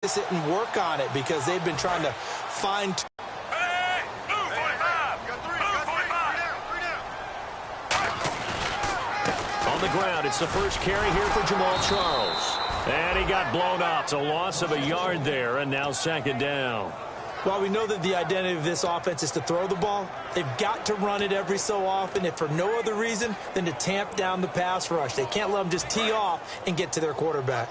It and work on it because they've been trying to find. Hey, move 45. Move 45. On the ground, it's the first carry here for Jamal Charles. And he got blown out. It's a loss of a yard there, and now second down. While we know that the identity of this offense is to throw the ball, they've got to run it every so often, if for no other reason than to tamp down the pass rush. They can't let them just tee off and get to their quarterback.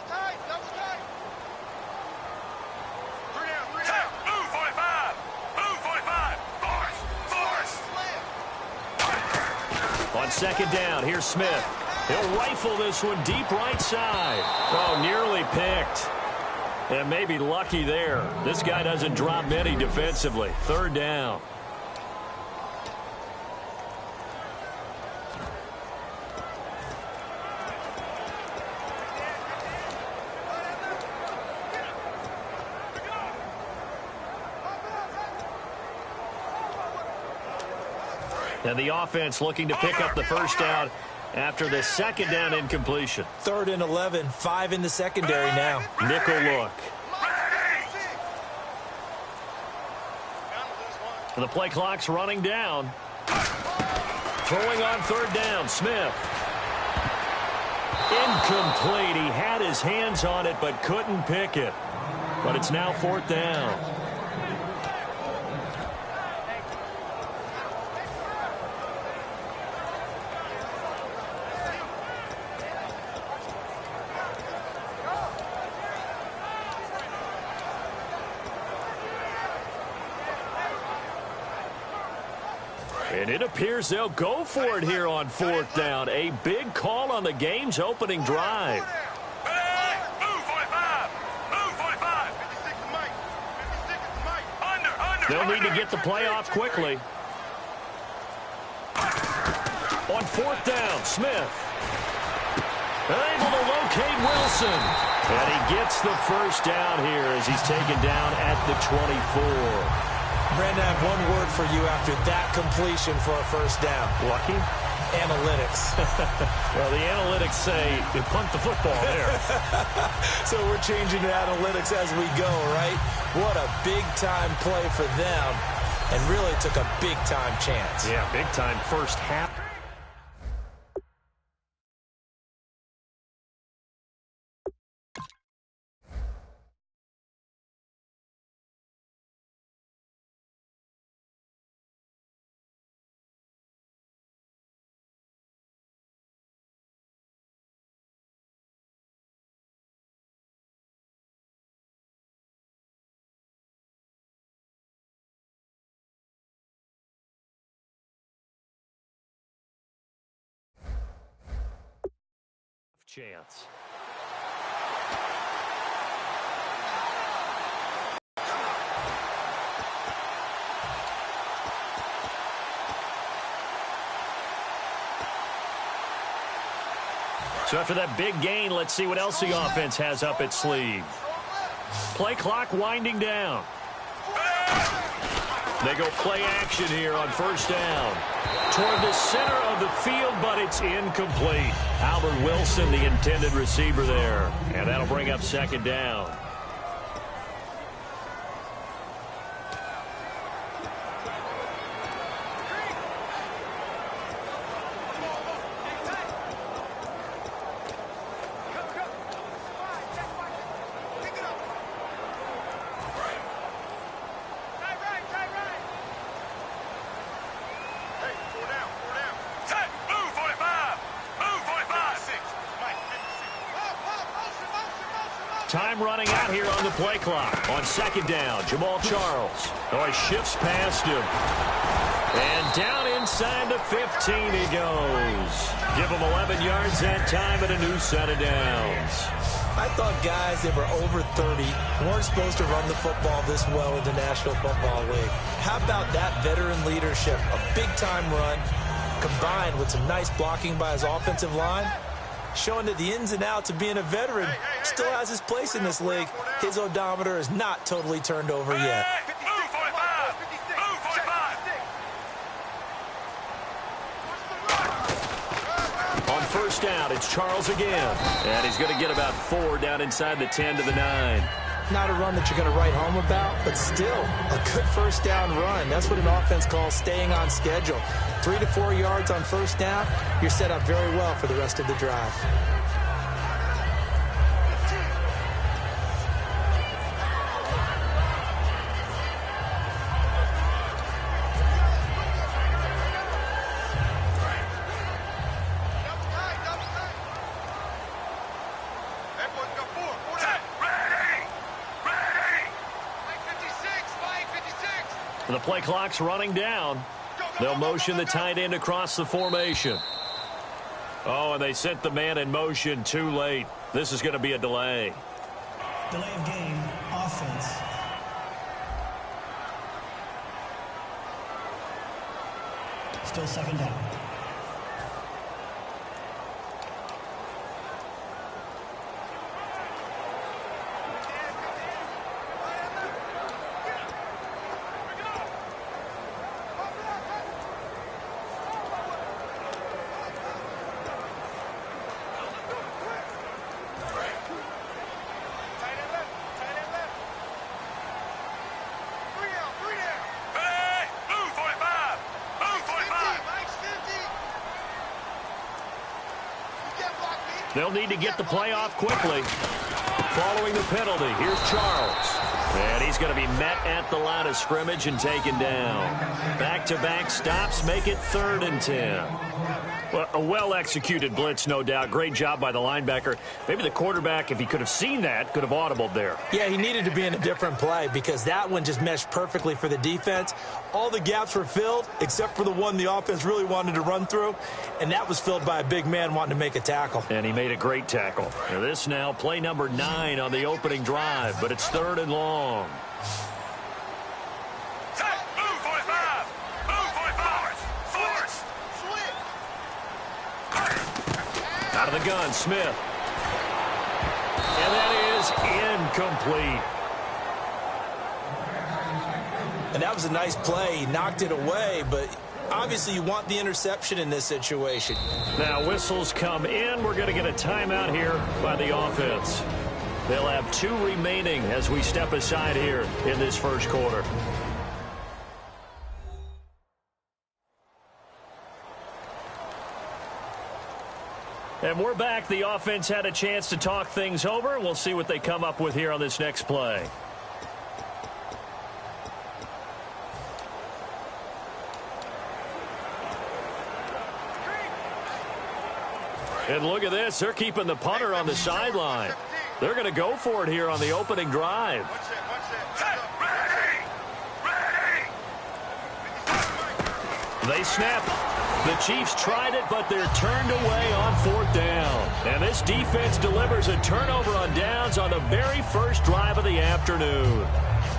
On second down, here's Smith. He'll rifle this one deep right side. Oh, nearly picked. And maybe lucky there. This guy doesn't drop many defensively. Third down. And the offense looking to pick up the first down after the second down incompletion. 3rd and 11, 5 in the secondary now. Nickel look. The play clock's running down. Throwing on 3rd down, Smith. Incomplete. He had his hands on it but couldn't pick it. But it's now 4th down. And it appears they'll go for it here on 4th down. A big call on the game's opening drive. Hey, move 45. Move 45. 56 to Mike. 56 to Mike. Under. They'll need to get the play off quickly. On 4th down, Smith. Able to locate Wilson. And he gets the first down here as he's taken down at the 24. Brandon, I have one word for you after that completion for a first down. Lucky? Analytics. Well, the analytics say you punt the football there. So we're changing to analytics as we go, right? What a big-time play for them, and really took a big-time chance. Yeah, big-time first half. Chance. So after that big gain, let's see what else the offense has up its sleeve. Play clock winding down. They go play action here on 1st down. Toward the center of the field, but it's incomplete. Albert Wilson, the intended receiver there. And that'll bring up 2nd down. Time running out here on the play clock. On 2nd down, Jamal Charles. Oh, he shifts past him. And down inside the 15 he goes. Give him 11 yards that time and a new set of downs. I thought guys that were over 30 weren't supposed to run the football this well in the National Football League. How about that veteran leadership? A big-time run combined with some nice blocking by his offensive line, showing that the ins and outs of being a veteran still has his place in this league. His odometer is not totally turned over yet. Move 45. Move 45. On 1st down, it's Charles again. And he's going to get about 4 down inside the 10 to the 9. not a run that you're going to write home about, but still a good first down run. That's what an offense calls staying on schedule. 3 to 4 yards on first down, you're set up very well for the rest of the drive. The play clock's running down. They'll motion the tight end across the formation. Oh, and they sent the man in motion too late. This is going to be a delay. Delay of game, offense. Still second down. They'll need to get the play off quickly. Following the penalty, here's Charles. And he's going to be met at the line of scrimmage and taken down. Back-to-back stops make it 3rd and 10. Well, a well-executed blitz, no doubt. Great job by the linebacker. Maybe the quarterback, if he could have seen that, could have audibled there. Yeah, he needed to be in a different play because that one just meshed perfectly for the defense. All the gaps were filled except for the one the offense really wanted to run through, and that was filled by a big man wanting to make a tackle. And he made a great tackle. Now this now, play number 9 on the opening drive, but it's 3rd and long. Out of the gun, Smith. And that is incomplete. And that was a nice play. He knocked it away, but obviously you want the interception in this situation. Now whistles come in. We're going to get a timeout here by the offense. They'll have 2 remaining as we step aside here in this first quarter. And we're back. The offense had a chance to talk things over. We'll see what they come up with here on this next play. And look at this. They're keeping the punter on the sideline. They're going to go for it here on the opening drive. They snap. The Chiefs tried it, but they're turned away on 4th down. And this defense delivers a turnover on downs on the very first drive of the afternoon.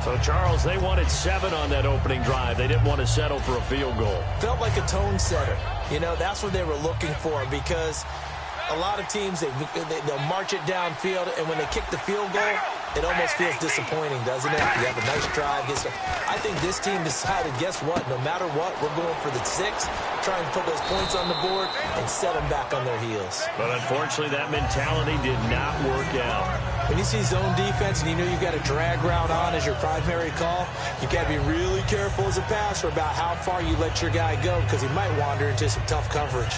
So, Charles, they wanted 7 on that opening drive. They didn't want to settle for a field goal. Felt like a tone setter. You know, that's what they were looking for because a lot of teams, they'll march it downfield, and when they kick the field goal, it almost feels disappointing, doesn't it? You have a nice drive. I think this team decided, guess what? No matter what, we're going for the 6, trying to put those points on the board and set them back on their heels. But unfortunately, that mentality did not work out. When you see zone defense and you know you've got a drag route on as your primary call, you've got to be really careful as a passer about how far you let your guy go because he might wander into some tough coverage.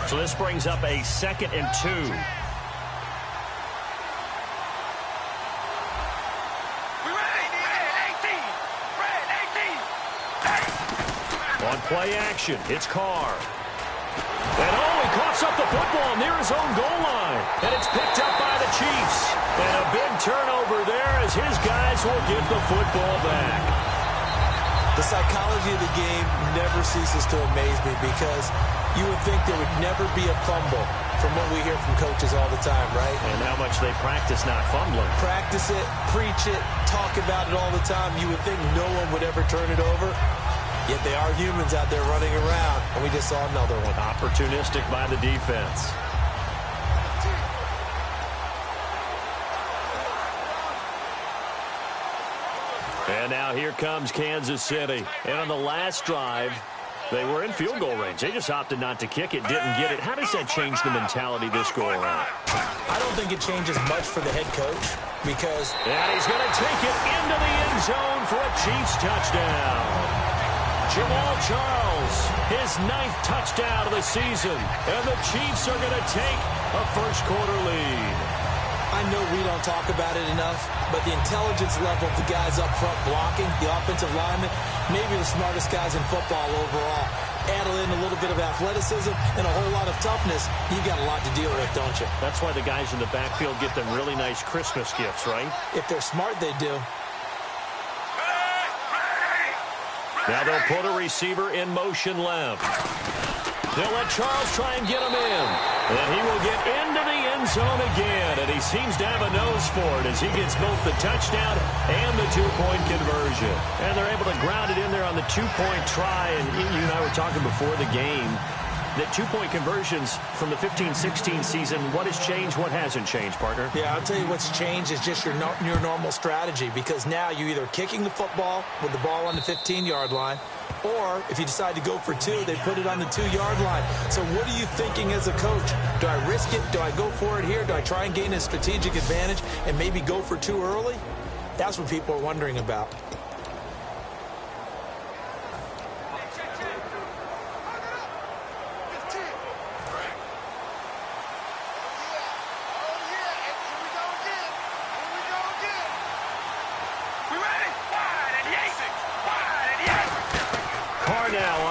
So this brings up a 2nd and 2. On play action, it's Carr. And he coughs up the football near his own goal line. And it's picked up by the Chiefs. And a big turnover there as his guys will give the football back. The psychology of the game never ceases to amaze me because you would think there would never be a fumble from what we hear from coaches all the time, right? And how much they practice not fumbling. Practice it, preach it, talk about it all the time. You would think no one would ever turn it over. Yet they are humans out there running around, and we just saw another one. Opportunistic by the defense. And now here comes Kansas City. And on the last drive, they were in field goal range. They just opted not to kick it, didn't get it. How does that change the mentality this go around? I don't think it changes much for the head coach because... And he's going to take it into the end zone for a Chiefs touchdown. Jamaal Charles, his 9th touchdown of the season. And the Chiefs are going to take a first-quarter lead. I know we don't talk about it enough, but the intelligence level of the guys up front blocking, the offensive linemen, maybe the smartest guys in football overall. Add in a little bit of athleticism and a whole lot of toughness, you got a lot to deal with, don't you? That's why the guys in the backfield get them really nice Christmas gifts, right? If they're smart, they do. Now they'll put a receiver in motion left. They'll let Charles try and get him in. And he will get into the end zone again. And he seems to have a nose for it as he gets both the touchdown and the two-point conversion. And they're able to ground it in there on the two-point try. And you and I were talking before the game that two-point conversions from the 15-16 season, what has changed, what hasn't changed, partner? Yeah, I'll tell you what's changed is just your normal strategy, because now you're either kicking the football with the ball on the 15-yard line, or if you decide to go for two, they put it on the 2-yard line. So what are you thinking as a coach? Do I risk it? Do I go for it here? Do I try and gain a strategic advantage and maybe go for two early? That's what people are wondering about.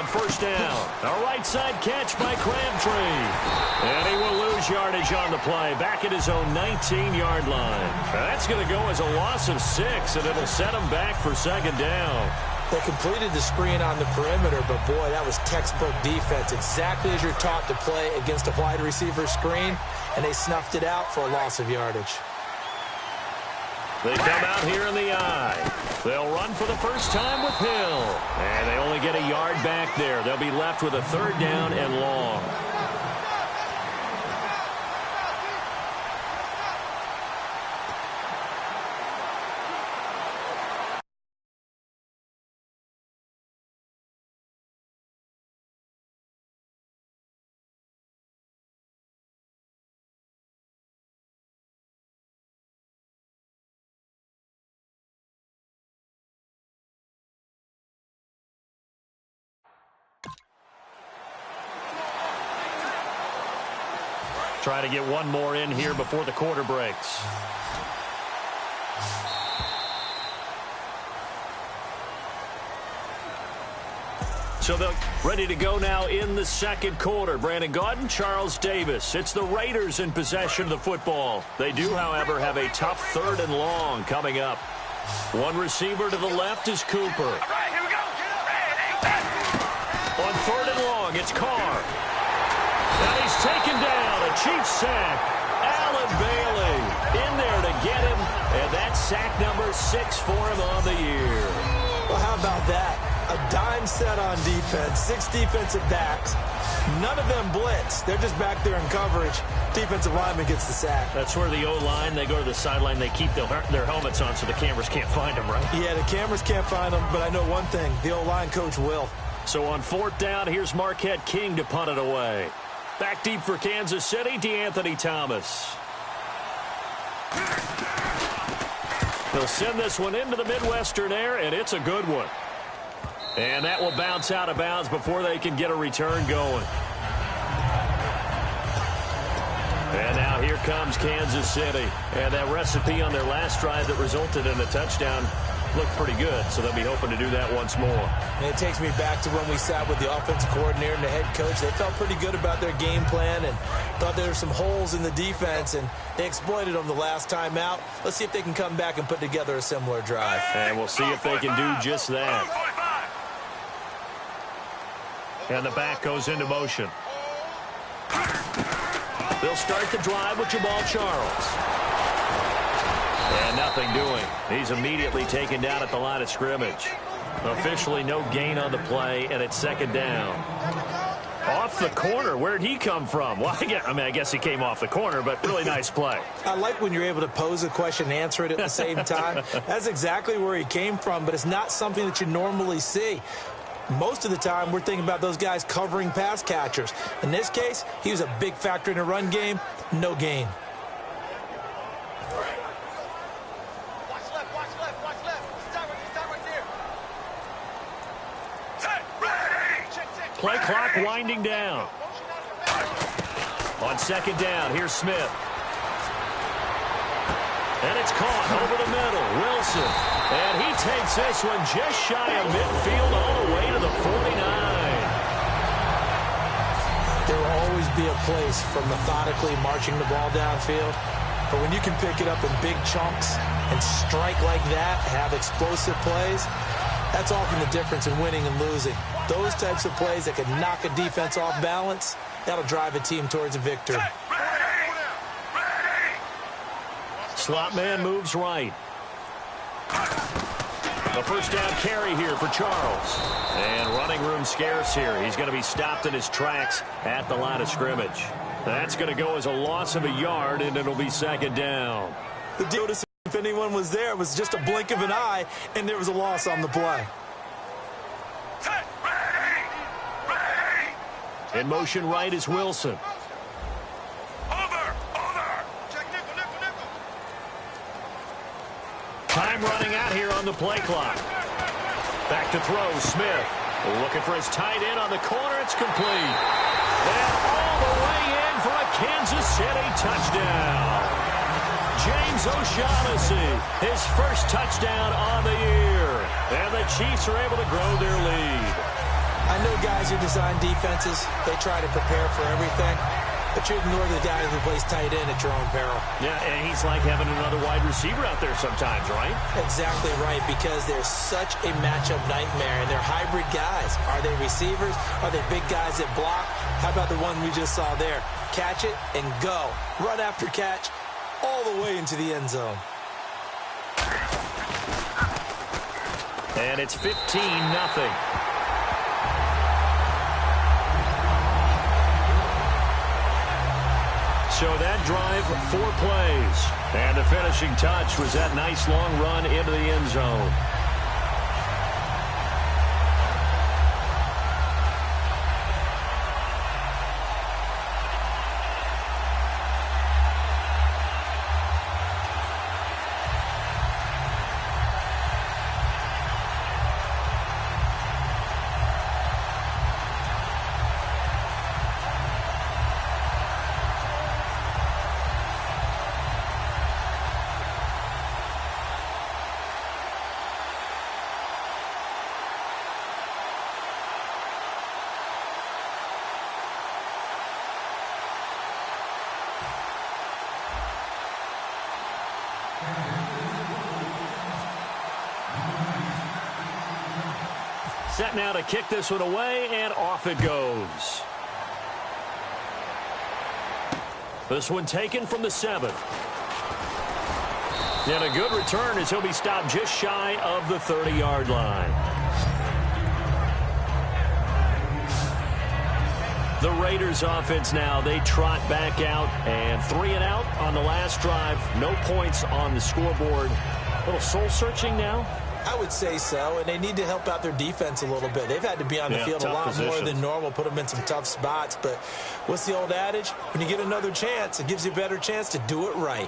First down. A right side catch by Crabtree. And he will lose yardage on the play. Back at his own 19-yard line. That's going to go as a loss of 6, and it'll set him back for second down. They completed the screen on the perimeter, but boy, that was textbook defense. Exactly as you're taught to play against a wide receiver screen, and they snuffed it out for a loss of yardage. They come out here in the eye. They'll run for the first time with Hill. And they only get a yard back there. They'll be left with a third down and long. Try to get one more in here before the quarter breaks. So they're ready to go now in the second quarter. Brandon Gaudin, Charles Davis. It's the Raiders in possession of the football. They do, however, have a tough third and long coming up. One receiver to the left is Cooper. All right, here we go. On third and long, it's Carr. And he's taken down. A Chiefs sack. Allen Bailey in there to get him. And that's sack number 6 for him on the year. Well, how about that? A dime set on defense. 6 defensive backs. None of them blitz. They're just back there in coverage. Defensive lineman gets the sack. That's where the O-line, they go to the sideline, they keep their helmets on so the cameras can't find them, right? Yeah, the cameras can't find them, but I know one thing. The O-line coach will. So on fourth down, here's Marquette King to punt it away. Back deep for Kansas City, DeAnthony Thomas. They'll send this one into the Midwestern air, and it's a good one. And that will bounce out of bounds before they can get a return going. And now here comes Kansas City. And that recipe on their last drive that resulted in a touchdown looked pretty good, so they'll be hoping to do that once more. And it takes me back to when we sat with the offensive coordinator and the head coach. They felt pretty good about their game plan and thought there were some holes in the defense, and they exploited them the last time out. Let's see if they can come back and put together a similar drive. And we'll see if they can do just that. And the back goes into motion. They'll start the drive with Jamaal Charles. And nothing doing. He's immediately taken down at the line of scrimmage. Officially no gain on the play, and it's second down. Off the corner. Where'd he come from? Well, I guess he came off the corner, but really nice play. I like when you're able to pose a question and answer it at the same time. That's exactly where he came from, but it's not something that you normally see. Most of the time, we're thinking about those guys covering pass catchers. In this case, he was a big factor in the run game. No gain. Play clock winding down. On second down, here's Smith. And it's caught over the middle. Wilson. And he takes this one just shy of midfield all the way to the 49. There will always be a place for methodically marching the ball downfield. But when you can pick it up in big chunks and strike like that, have explosive plays, that's often the difference in winning and losing. Those types of plays that can knock a defense off balance, that'll drive a team towards a victory. Slot man moves right. A first down carry here for Charles. And running room scarce here. He's going to be stopped in his tracks at the line of scrimmage. That's going to go as a loss of a yard, and it'll be second down. The deal is if anyone was there, it was just a blink of an eye, and there was a loss on the play. In motion right is Wilson. Time running out here on the play clock. Back to throw, Smith. Looking for his tight end on the corner. It's complete. And all the way in for a Kansas City touchdown. James O'Shaughnessy, his first touchdown on the year. And the Chiefs are able to grow their lead. I know guys who design defenses, they try to prepare for everything. But you ignore the guy who plays tight end at your own peril. Yeah, and he's like having another wide receiver out there sometimes, right? Exactly right, because they're such a matchup nightmare, and they're hybrid guys. Are they receivers? Are they big guys that block? How about the one we just saw there? Catch it and go. Run after catch all the way into the end zone. And it's 15-0. So that drive, 4 plays. And the finishing touch was that nice long run into the end zone. Set now to kick this one away, and off it goes. This one taken from the 7. And a good return as he'll be stopped just shy of the 30-yard line. The Raiders offense now, they trot back out, and 3 and out on the last drive. No points on the scoreboard. A little soul-searching now. I would say so, and they need to help out their defense a little bit. They've had to be on the field a lot more than normal, put them in some tough spots. But what's the old adage? When you get another chance, it gives you a better chance to do it right.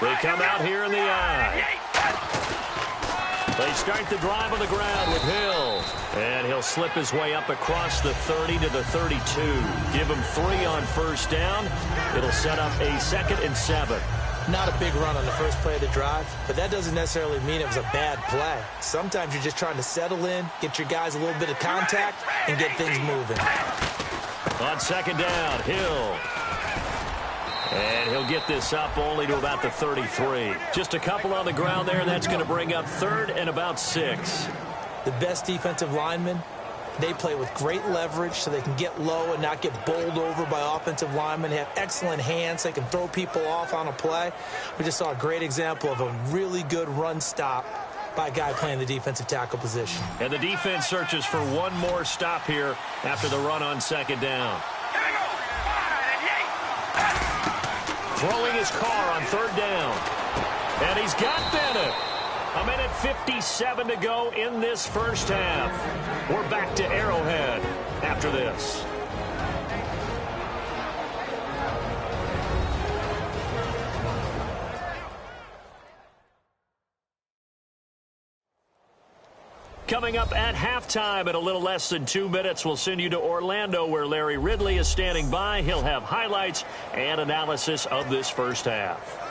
They come out here in the eye. They start the drive on the ground with Hill. And he'll slip his way up across the 30 to the 32. Give him 3 on first down. It'll set up a 2nd and 7. Not a big run on the first play of the drive, but that doesn't necessarily mean it was a bad play. Sometimes you're just trying to settle in, get your guys a little bit of contact, and get things moving. On second down, Hill. And he'll get this up only to about the 33. Just a couple on the ground there, and that's going to bring up 3rd and about 6. The best defensive linemen, they play with great leverage so they can get low and not get bowled over by offensive linemen. They have excellent hands. They can throw people off on a play. We just saw a great example of a really good run stop by a guy playing the defensive tackle position. And the defense searches for one more stop here after the run on second down. Throwing his car on 3rd down. And he's got Bennett. 1:57 to go in this first half. We're back to Arrowhead after this. Coming up at halftime in a little less than 2 minutes, we'll send you to Orlando where Larry Ridley is standing by. He'll have highlights and analysis of this first half.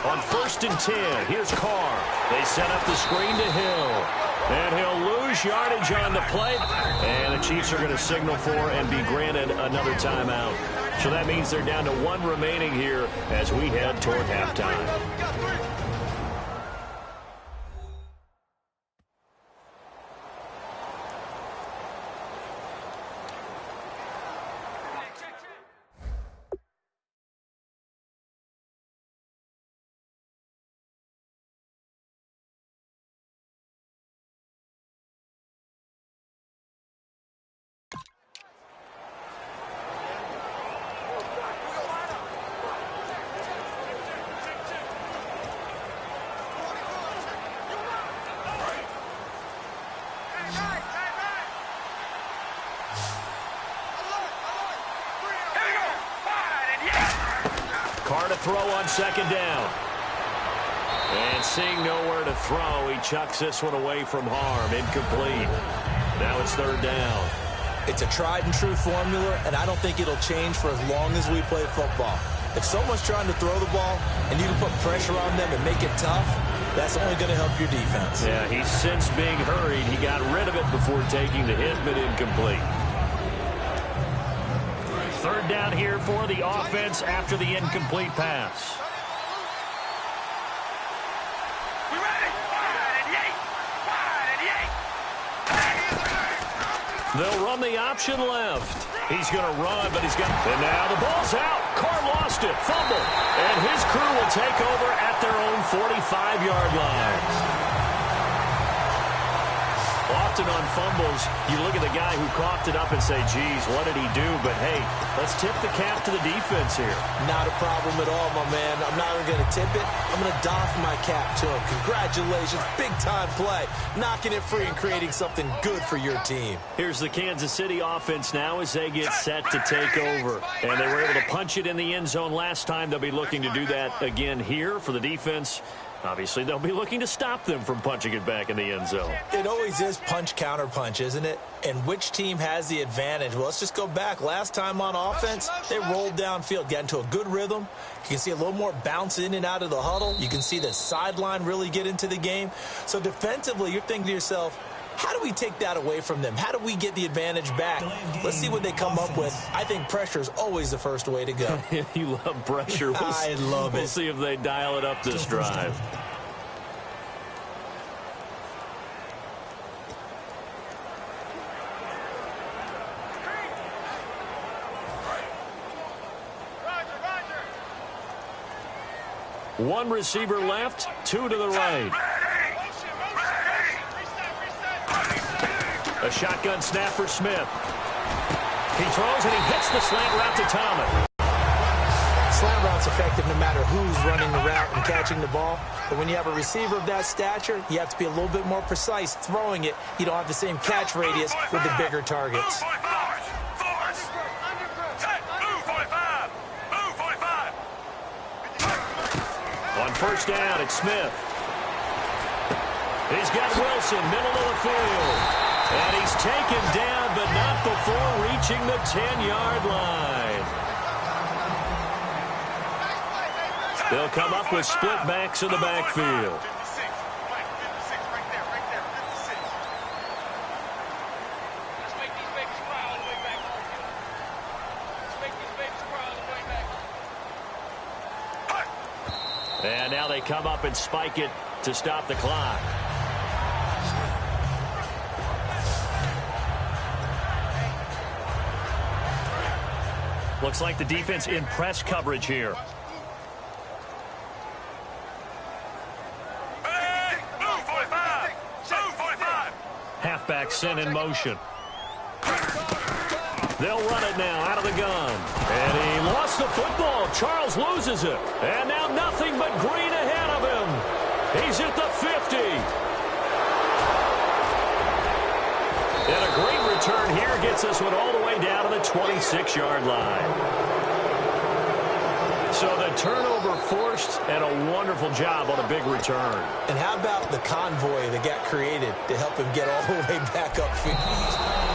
On 1st and 10, here's Carr. They set up the screen to Hill. And he'll lose yardage on the play. And the Chiefs are going to signal for and be granted another timeout. So that means they're down to 1 remaining here as we head toward halftime. Carr to throw on 2nd down. And seeing nowhere to throw, he chucks this one away from harm. Incomplete. Now it's 3rd down. It's a tried-and-true formula, and I don't think it'll change for as long as we play football. If someone's trying to throw the ball and you can put pressure on them and make it tough, that's only going to help your defense. Yeah, he's since being hurried. He got rid of it before taking the hit, but incomplete. 3rd down here for the offense after the incomplete pass. They'll run the option left. He's going to run, but he's got... And now the ball's out. Carr lost it. Fumble. And his crew will take over at their own 45-yard line. Often on fumbles, you look at the guy who coughed it up and say, geez, what did he do? But, hey, let's tip the cap to the defense here. Not a problem at all, my man. I'm not even going to tip it. I'm going to doff my cap to him. Congratulations. Big-time play. Knocking it free and creating something good for your team. Here's the Kansas City offense now as they get set to take over. And they were able to punch it in the end zone last time. They'll be looking to do that again here for the defense. Obviously, they'll be looking to stop them from punching it back in the end zone. It always is punch-counter-punch, isn't it? And which team has the advantage? Well, let's just go back. Last time on offense, they rolled downfield, got into a good rhythm. You can see a little more bounce in and out of the huddle. You can see the sideline really get into the game. So defensively, you're thinking to yourself, how do we take that away from them? How do we get the advantage back? Let's see what they come up with. I think pressure is always the first way to go. You love pressure. I love it. We'll see if they dial it up this drive. One receiver left, 2 to the right. A shotgun snap for Smith. He throws and he hits the slant route to Thomas. Slant route's effective no matter who's running the route and catching the ball. But when you have a receiver of that stature, you have to be a little bit more precise throwing it. You don't have the same catch radius with the bigger targets. On 1st down, it's Smith. He's got Wilson, middle of the field. And he's taken down, but not before reaching the 10-yard line. They'll come up with split backs in the backfield. And now they come up and spike it to stop the clock. Looks like the defense in press coverage here. Halfback sent in motion. They'll run it now out of the gun. And he lost the football. Charles loses it. And now nothing but green ahead of him. He's at the 50. And a great return here gets gets this one all the way down to the 26-yard line. So the turnover forced, and a wonderful job on a big return. And how about the convoy that got created to help him get all the way back upfield?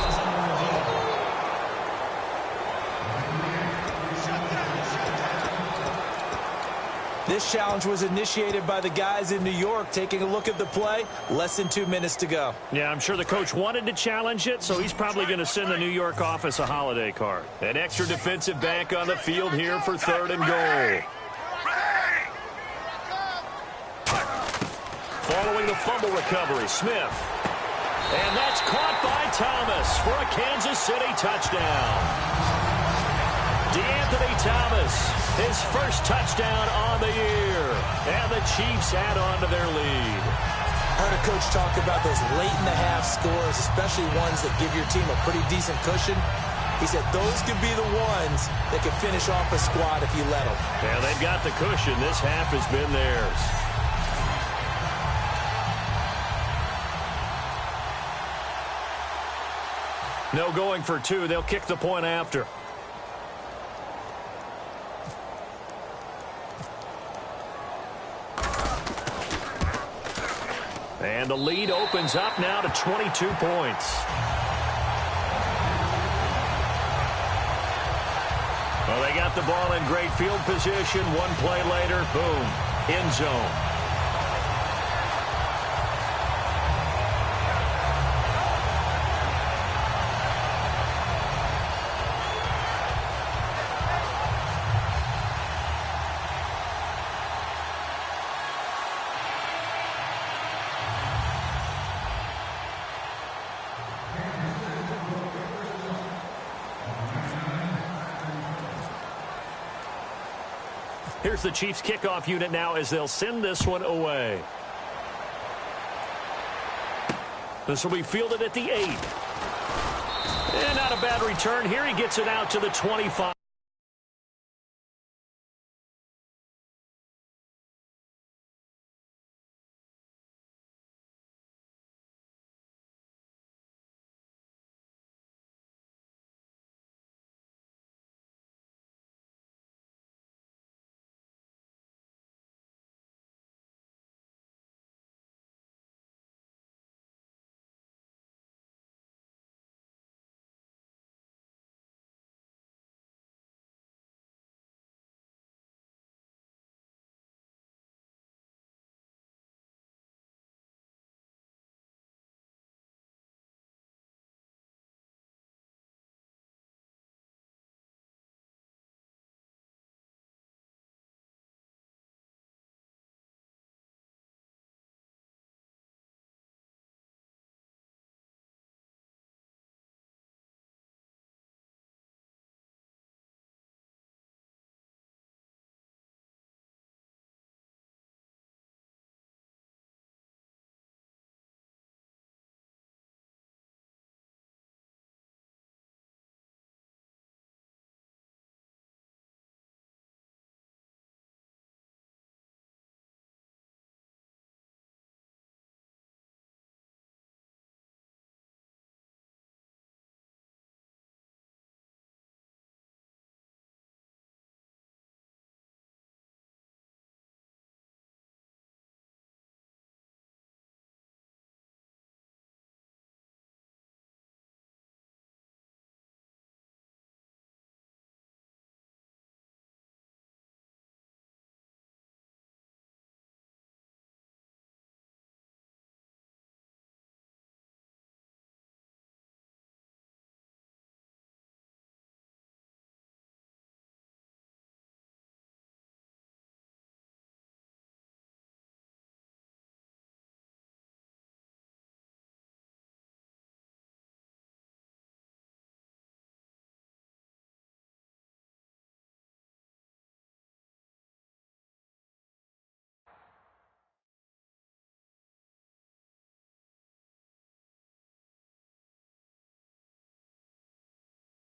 This challenge was initiated by the guys in New York. Taking a look at the play, less than 2 minutes to go. Yeah, I'm sure the coach wanted to challenge it, so he's probably going to send the New York office a holiday card. An extra defensive back on the field here for 3rd and goal. Following the fumble recovery, Smith. And that's caught by Thomas for a Kansas City touchdown. DeAnthony Thomas, his first touchdown on the year. And the Chiefs add on to their lead. I heard a coach talk about those late-in-the-half scores, especially ones that give your team a pretty decent cushion. He said those could be the ones that can finish off a squad if you let them. Yeah, they've got the cushion. This half has been theirs. No going for 2. They'll kick the point after. And the lead opens up now to 22 points. Well, they got the ball in great field position. One play later, boom, end zone. Here's the Chiefs kickoff unit now as they'll send this one away. This will be fielded at the 8. And not a bad return. Here he gets it out to the 25.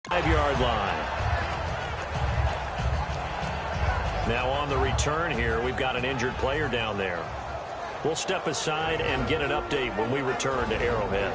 Five-yard line. Now on the return here, we've got an injured player down there. We'll step aside and get an update when we return to Arrowhead.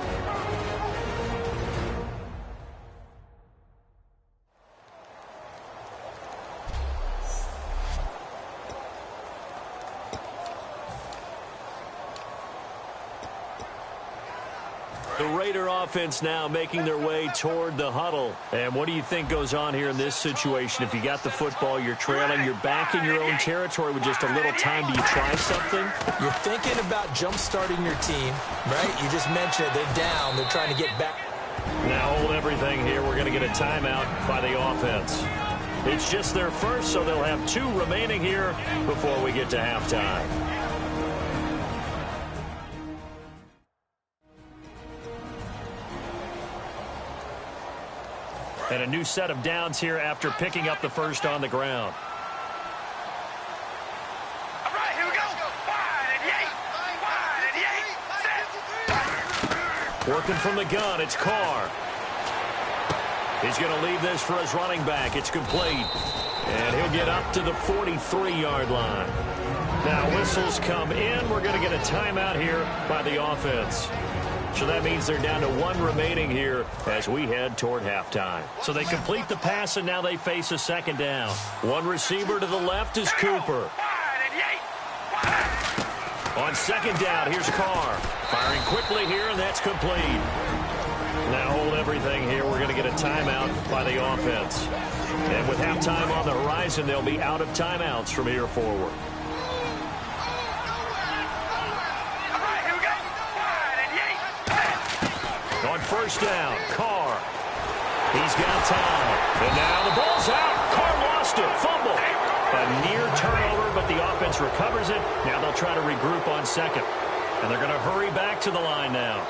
The Raider offense now making their way toward the huddle. And what do you think goes on here in this situation? If you got the football, you're trailing, you're back in your own territory with just a little time. Do you try something? You're thinking about jump-starting your team, right? You just mentioned it. They're down. They're trying to get back. Now hold everything here. We're going to get a timeout by the offense. It's just their first, so they'll have 2 remaining here before we get to halftime. And a new set of downs here after picking up the first on the ground. All right, here we go. Wide and set. Working from the gun, it's Carr. He's going to leave this for his running back. It's complete. And he'll get up to the 43-yard line. Now whistles come in. We're going to get a timeout here by the offense. So that means they're down to 1 remaining here as we head toward halftime. So they complete the pass, and now they face a second down. One receiver to the left is Cooper. On second down, here's Carr. Firing quickly here, and that's complete. Now hold everything here. We're going to get a timeout by the offense. And with halftime on the horizon, they'll be out of timeouts from here forward. On first down, Carr. He's got time. And now the ball's out. Carr lost it. Fumble. A near turnover, but the offense recovers it. Now they'll try to regroup on second. And they're going to hurry back to the line now.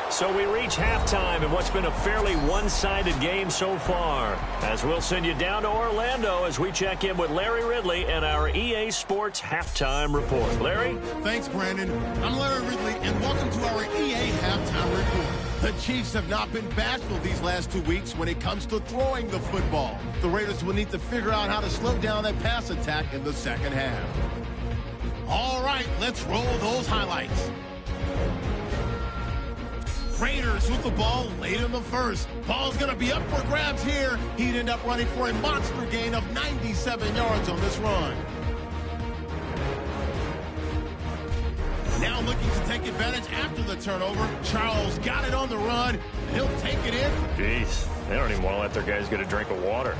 So we reach halftime in what's been a fairly one-sided game so far. As we'll send you down to Orlando as we check in with Larry Ridley and our EA Sports Halftime Report. Larry? Thanks, Brandon. I'm Larry Ridley, and welcome to our EA Halftime Report. The Chiefs have not been bashful these last 2 weeks when it comes to throwing the football. The Raiders will need to figure out how to slow down that pass attack in the second half. All right, let's roll those highlights. Raiders with the ball late in the first. Ball's going to be up for grabs here. He'd end up running for a monster gain of 97 yards on this run. Now looking to take advantage after the turnover. Charles got it on the run. He'll take it in. Jeez, they don't even want to let their guys get a drink of water.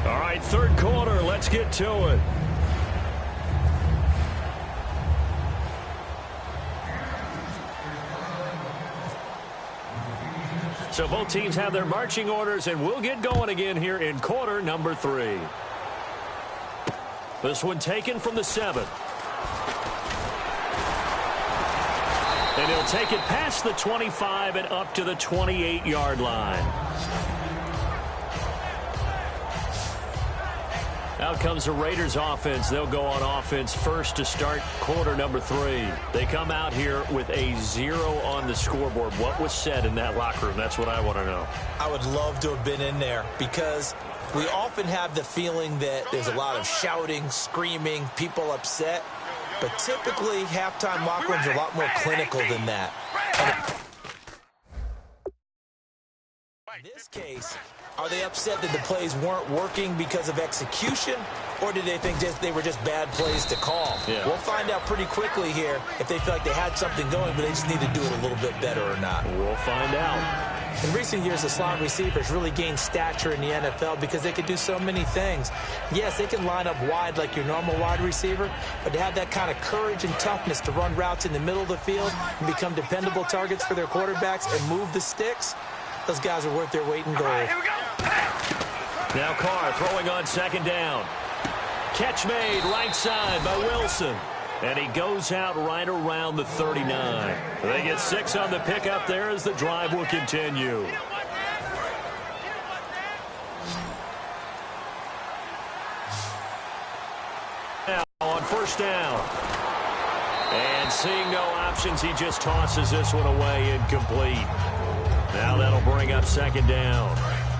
All right, third quarter. Let's get to it. So both teams have their marching orders, and we'll get going again here in quarter number 3. This one taken from the 7. And he'll take it past the 25 and up to the 28-yard line. Out comes the Raiders offense. They'll go on offense first to start quarter number 3. They come out here with a 0 on the scoreboard. What was said in that locker room? That's what I want to know. I would love to have been in there because we often have the feeling that there's a lot of shouting, screaming, people upset. But typically, halftime locker rooms are a lot more clinical than that. And in this case, are they upset that the plays weren't working because of execution, or did they think they were just bad plays to call? Yeah. We'll find out pretty quickly here if they feel like they had something going, but they just need to do it a little bit better or not. We'll find out. In recent years, the slot receivers really gained stature in the NFL because they could do so many things. Yes, they can line up wide like your normal wide receiver, but to have that kind of courage and toughness to run routes in the middle of the field and become dependable targets for their quarterbacks and move the sticks, those guys are worth their weight in gold. Here we go. Now Carr throwing on second down. Catch made right side by Wilson. And he goes out right around the 39. They get 6 on the pickup there as the drive will continue. Now on first down. And seeing no options, he just tosses this one away incomplete. Now that'll bring up second down.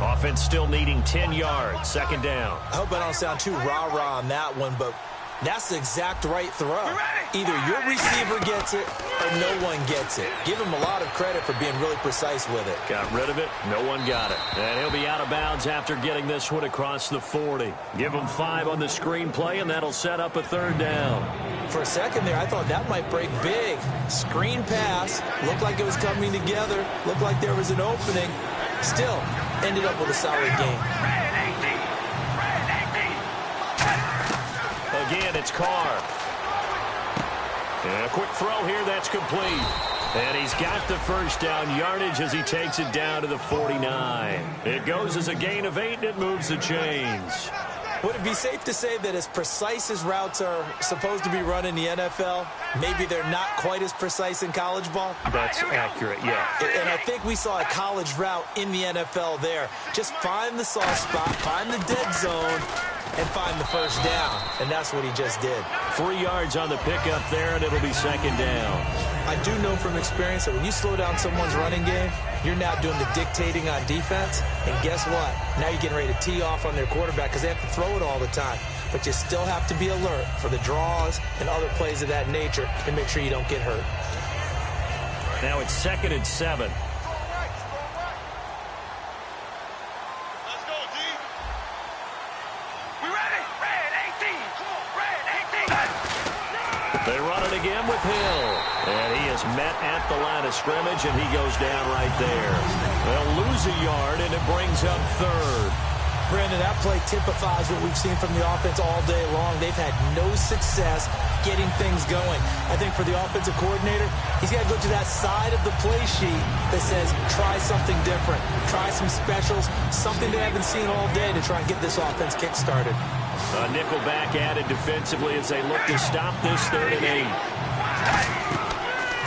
Offense still needing 10 yards. Second down. I hope I don't sound too rah-rah on that one, but That's the exact right throw. Either your receiver gets it or no one gets it. Give him a lot of credit for being really precise with it. Got rid of it. No one got it. And he'll be out of bounds after getting this one across the 40. Give him 5 on the screen play, and that'll set up a 3rd down. For a second there, I thought that might break big. Screen pass. Looked like it was coming together. Looked like there was an opening. Still, ended up with a solid game. Again, it's Carr. And a quick throw here, that's complete. And he's got the 1st down yardage as he takes it down to the 49. It goes as a gain of 8, and it moves the chains. Would it be safe to say that as precise as routes are supposed to be run in the NFL, maybe they're not quite as precise in college ball? That's accurate, yeah. And I think we saw a college route in the NFL there. Just find the soft spot, find the dead zone, and find the 1st down. And that's what he just did. 3 yards on the pickup there, and it'll be 2nd down. I do know from experience that when you slow down someone's running game, you're now doing the dictating on defense. And guess what? Now you're getting ready to tee off on their quarterback because they have to throw it all the time. But you still have to be alert for the draws and other plays of that nature and make sure you don't get hurt. Now it's 2nd and 7. They run it again with Hill. And he is met at the line of scrimmage, and he goes down right there. They'll lose a yard, and it brings up 3rd. Brandon, that play typifies what we've seen from the offense all day long. They've had no success getting things going. I think for the offensive coordinator, he's got to go to that side of the play sheet that says, try something different. Try some specials, something they haven't seen all day to try and get this offense kick-started. A nickel back added defensively as they look to stop this 3rd and 8.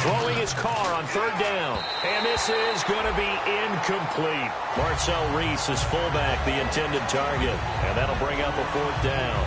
Throwing his Carr on 3rd down. And this is going to be incomplete. Marcel Reese is fullback, the intended target. And that'll bring up a 4th down.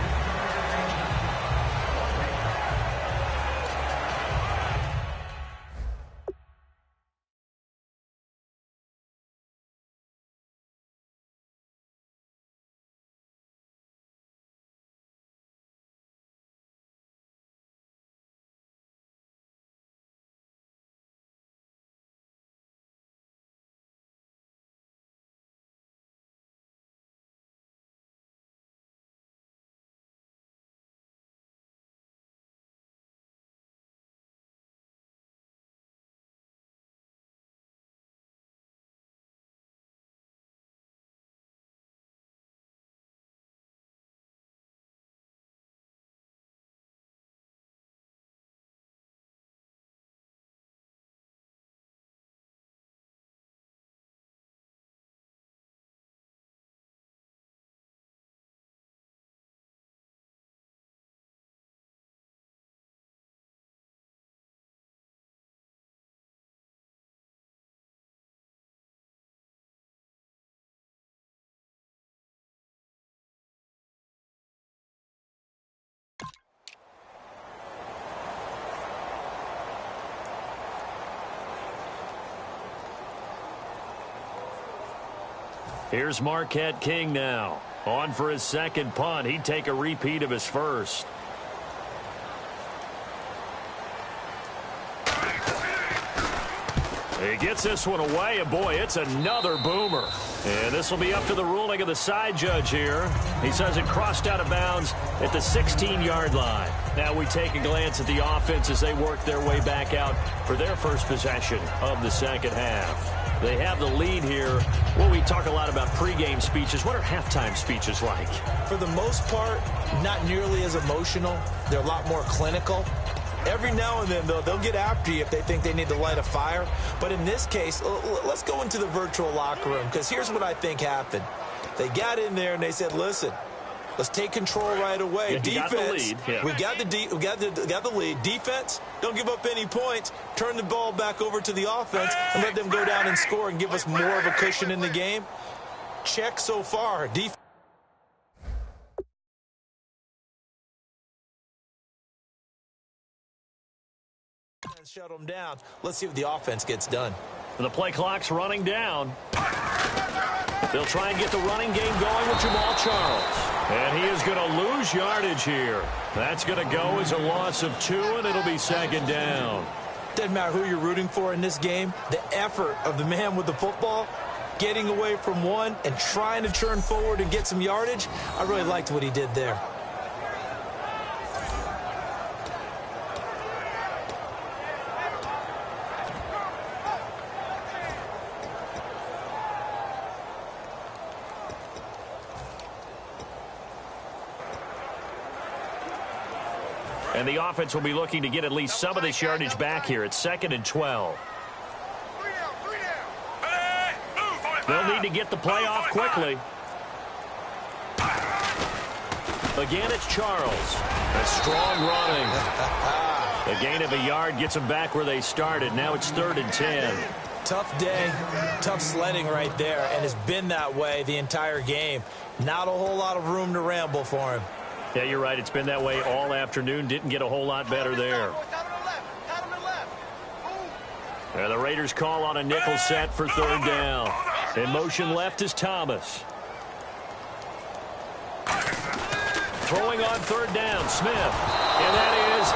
Here's Marquette King now. On for his 2nd punt. He'd take a repeat of his 1st. He gets this one away, and boy, it's another boomer. And this will be up to the ruling of the side judge here. He says it crossed out of bounds at the 16-yard line. Now we take a glance at the offense as they work their way back out for their 1st possession of the 2nd half. They have the lead here. Well, we talk a lot about pregame speeches. What are halftime speeches like? For the most part, not nearly as emotional. They're a lot more clinical. Every now and then, though, they'll get after you if they think they need to light a fire. But in this case, let's go into the virtual locker room, because here's what I think happened. They got in there and they said, listen, let's take control right away. Yeah, defense, got the lead. Yeah. we got the lead. Defense, don't give up any points. Turn the ball back over to the offense and let them go down and score and give us more of a cushion in the game. Check so far. Defense. Shut them down. Let's see if the offense gets done. The play clock's running down. They'll try and get the running game going with Jamaal Charles. And he is going to lose yardage here. That's going to go as a loss of 2, and it'll be second down. Doesn't matter who you're rooting for in this game. The effort of the man with the football, getting away from one and trying to turn forward and get some yardage, I really liked what he did there. And the offense will be looking to get at least some of this yardage back here. It's 2nd and 12. They'll need to get the play off quickly. Again, it's Charles. A strong running. A gain of a yard gets them back where they started. Now it's 3rd and 10. Tough day, tough sledding right there, and it's been that way the entire game. Not a whole lot of room to ramble for him. Yeah, you're right. It's been that way all afternoon. Didn't get a whole lot better there. And the Raiders call on a nickel set for 3rd down. In motion left is Thomas. Throwing on 3rd down, Smith. And that is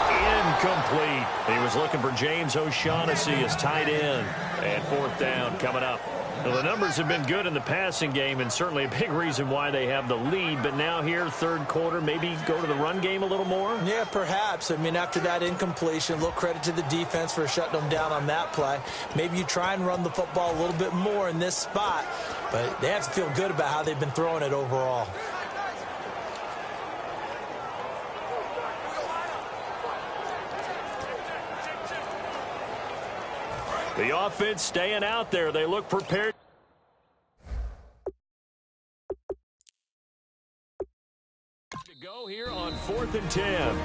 incomplete. He was looking for James O'Shaughnessy as tight end. And 4th down coming up. Well, the numbers have been good in the passing game, and certainly a big reason why they have the lead. But now here, 3rd quarter, maybe go to the run game a little more? Yeah, perhaps. I mean, after that incompletion, a little credit to the defense for shutting them down on that play. Maybe you try and run the football a little bit more in this spot, but they have to feel good about how they've been throwing it overall. The offense staying out there. They look prepared. To go here on 4th and 10.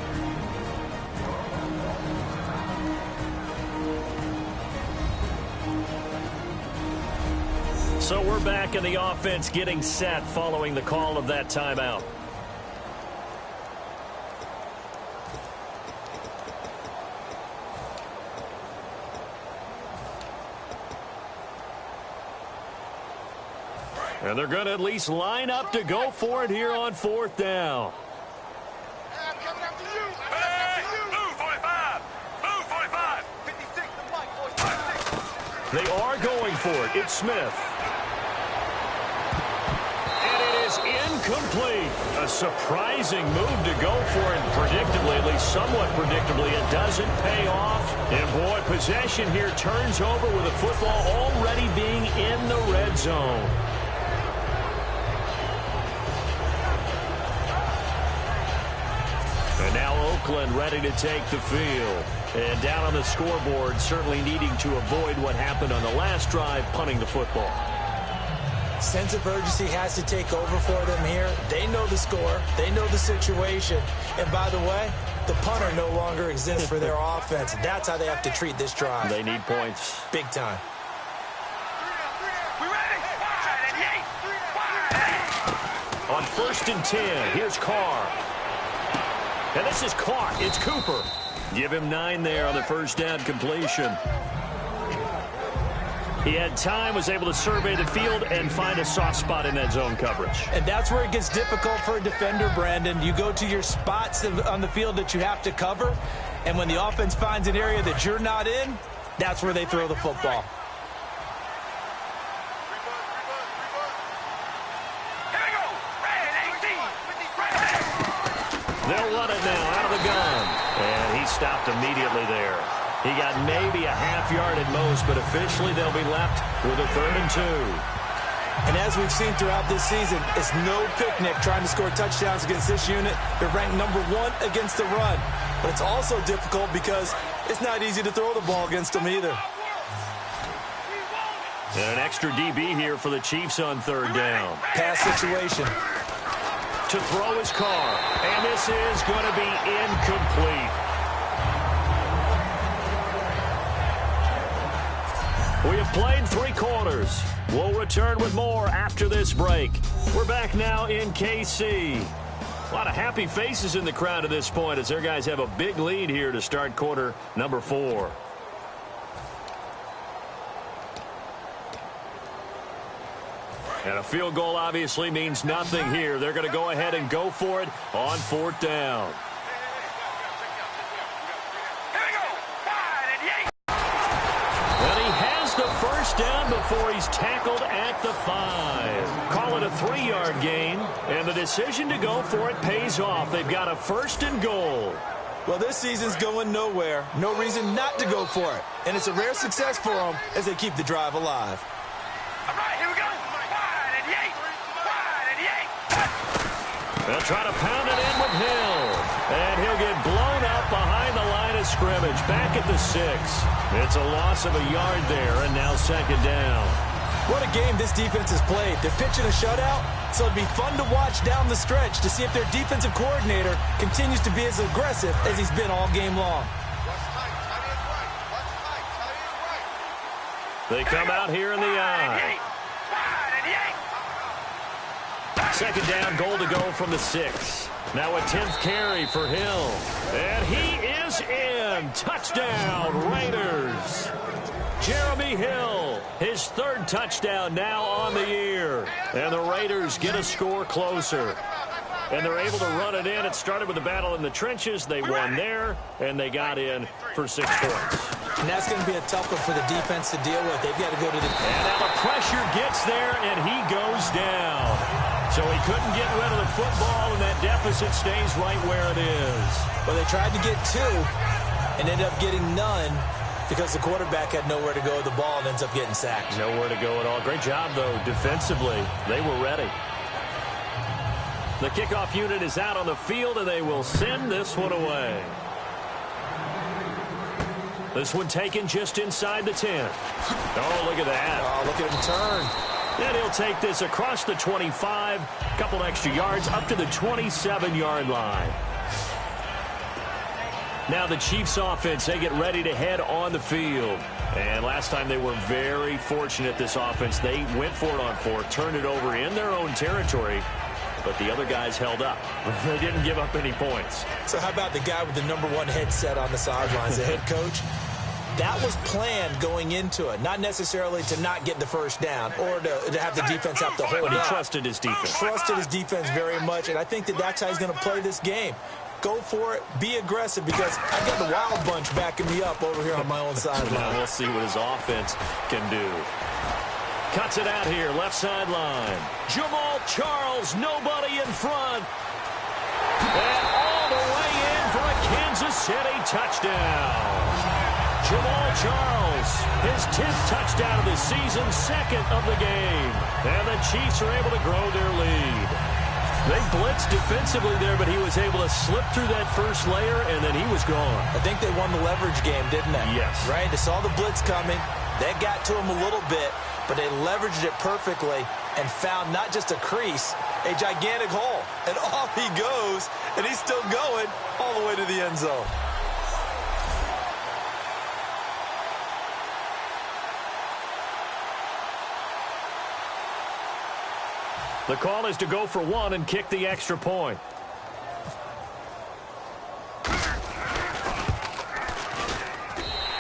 So we're back in the offense getting set following the call of that timeout. And they're going to at least line up to go for it here on 4th down. They are going for it. It's Smith. And it is incomplete. A surprising move to go for it. Predictably, at least somewhat predictably, it doesn't pay off. And boy, possession here turns over with the football already being in the red zone. And now Oakland ready to take the field. And down on the scoreboard, certainly needing to avoid what happened on the last drive, punting the football. Sense of urgency has to take over for them here. They know the score. They know the situation. And by the way, the punter no longer exists for their offense. That's how they have to treat this drive. They need points. Big time. On 1st and 10, here's Carr. And this is caught. It's Cooper. Give him 9 there on the 1st down completion. He had time, was able to survey the field and find a soft spot in that zone coverage. And that's where it gets difficult for a defender, Brandon. You go to your spots on the field that you have to cover, and when the offense finds an area that you're not in, that's where they throw the football. They'll run it now out of the gun. And he stopped immediately there. He got maybe a half yard at most, but officially they'll be left with a 3rd and 2. And as we've seen throughout this season, it's no picnic trying to score touchdowns against this unit. They're ranked number 1 against the run. But it's also difficult because it's not easy to throw the ball against them either. And an extra DB here for the Chiefs on 3rd down. Pass situation. To throw his Carr. And this is going to be incomplete. We have played 3 quarters. We'll return with more after this break. We're back now in KC. A lot of happy faces in the crowd at this point as their guys have a big lead here to start quarter number 4. And a field goal obviously means nothing here. They're going to go ahead and go for it on 4th down. And he has the first down before he's tackled at the 5. Call it a 3-yard gain, and the decision to go for it pays off. They've got a 1st and goal. Well, this season's going nowhere. No reason not to go for it. And it's a rare success for them as they keep the drive alive. All right, here we go. They'll try to pound it in with Hill. And he'll get blown up behind the line of scrimmage. Back at the 6. It's a loss of a yard there, and now 2nd down. What a game this defense has played. They're pitching a shutout, so it'd be fun to watch down the stretch to see if their defensive coordinator continues to be as aggressive as he's been all game long. They come out here in the eye. 2nd down, goal to go from the 6. Now a 10th carry for Hill. And he is in. Touchdown, Raiders. Jeremy Hill, his 3rd touchdown now on the year. And the Raiders get a score closer. And they're able to run it in. It started with a battle in the trenches. They won there, and they got in for 6 points. And that's going to be a tough one for the defense to deal with. They've got to go to the... And now the pressure gets there, and he goes down. So he couldn't get rid of the football, and that deficit stays right where it is. Well, they tried to get 2 and ended up getting none because the quarterback had nowhere to go with the ball and ends up getting sacked. Nowhere to go at all. Great job, though, defensively. They were ready. The kickoff unit is out on the field, and they will send this one away. This one taken just inside the 10. Oh, look at that. Oh, look at him turn. And he'll take this across the 25, a couple extra yards, up to the 27-yard line. Now the Chiefs offense, they get ready to head on the field. And last time they were very fortunate, this offense. They went for it on 4, turned it over in their own territory, but the other guys held up. They didn't give up any points. So how about the guy with the #1 headset on the sidelines, the head coach? That was planned going into it, not necessarily to not get the first down or to have the defense have to hold But he up. trusted his defense. Trusted his defense very much, and I think that's how he's going to play this game. Go for it, be aggressive, because I got the wild bunch backing me up over here on my own sideline. Now we'll see what his offense can do. Cuts it out here, left sideline. Jamal Charles, nobody in front. And all the way in for a Kansas City touchdown. Jamal Charles, his 10th touchdown of the season, 2nd of the game. And the Chiefs are able to grow their lead. They blitzed defensively there, but he was able to slip through that first layer, and then he was gone. I think they won the leverage game, didn't they? Yes. Right? They saw the blitz coming. That got to him a little bit, but they leveraged it perfectly and found not just a crease, a gigantic hole. And off he goes, and he's still going all the way to the end zone. The call is to go for 1 and kick the extra point.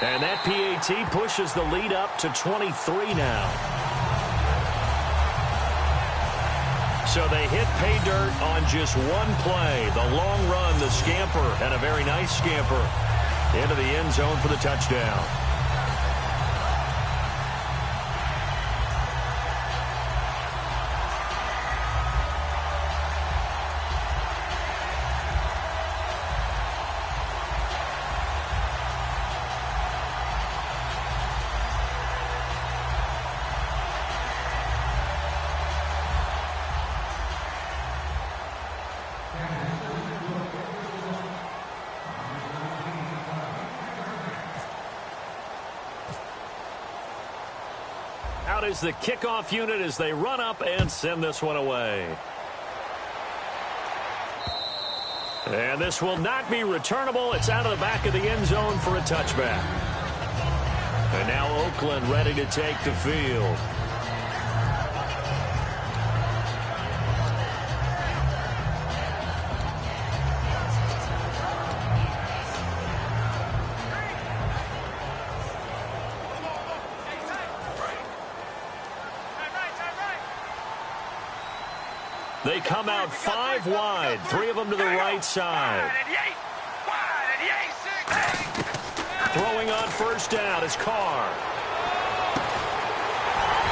And that PAT pushes the lead up to 23 now. So they hit pay dirt on just one play. The long run, the scamper, and a very nice scamper into the end zone for the touchdown. Out is the kickoff unit as they run up and send this one away. And this will not be returnable. It's out of the back of the end zone for a touchback. And now Oakland ready to take the field. They come out 5 wide, 3 of them to the right side. Throwing on first down is Carr.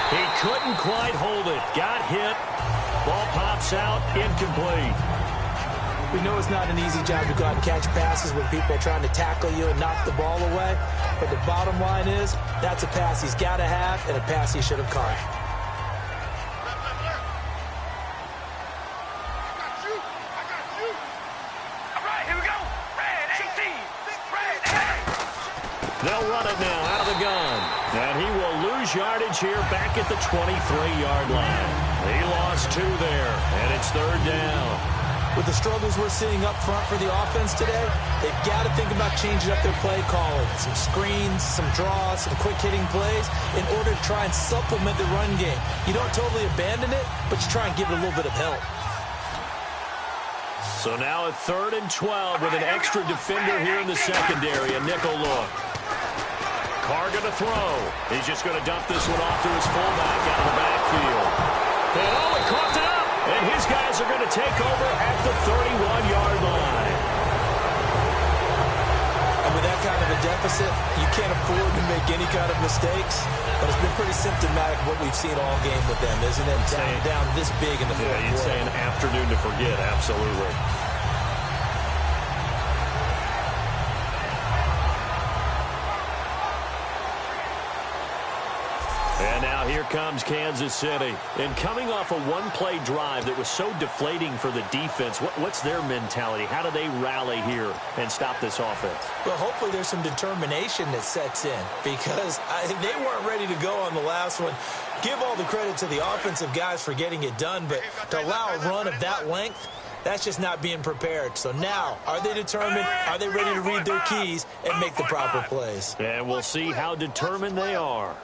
He couldn't quite hold it. Got hit. Ball pops out, incomplete. We know it's not an easy job to go out and catch passes when people are trying to tackle you and knock the ball away. But the bottom line is, that's a pass he's got to have and a pass he should have caught. All right, here we go. Red 18. Red 8. They'll run it now out of the gun. And he will lose yardage here back at the 23-yard line. He lost 2 there, and it's 3rd down. With the struggles we're seeing up front for the offense today, they've got to think about changing up their play calling. Some screens, some draws, some quick-hitting plays in order to try and supplement the run game. You don't totally abandon it, but you try and give it a little bit of help. So now a 3rd and 12 with an extra defender here in the secondary, a nickel look. Carr going to throw. He's just going to dump this one off to his fullback out of the backfield. And he caught it up. And his guys are going to take over at the 31-yard line. And with that kind of a deficit, you can't afford to make any kind of mistakes. But it's been pretty symptomatic what we've seen all game with them, isn't it? Down this big in the fourth quarter. You'd say an afternoon to forget, absolutely. And now here comes Kansas City. And coming off a one-play drive that was so deflating for the defense, what's their mentality? How do they rally here and stop this offense? Well, hopefully there's some determination that sets in because they weren't ready to go on the last one. Give all the credit to the offensive guys for getting it done, but to allow a run of that length, that's just not being prepared. So now, are they determined? Are they ready to read their keys and make the proper plays? And we'll see how determined they are.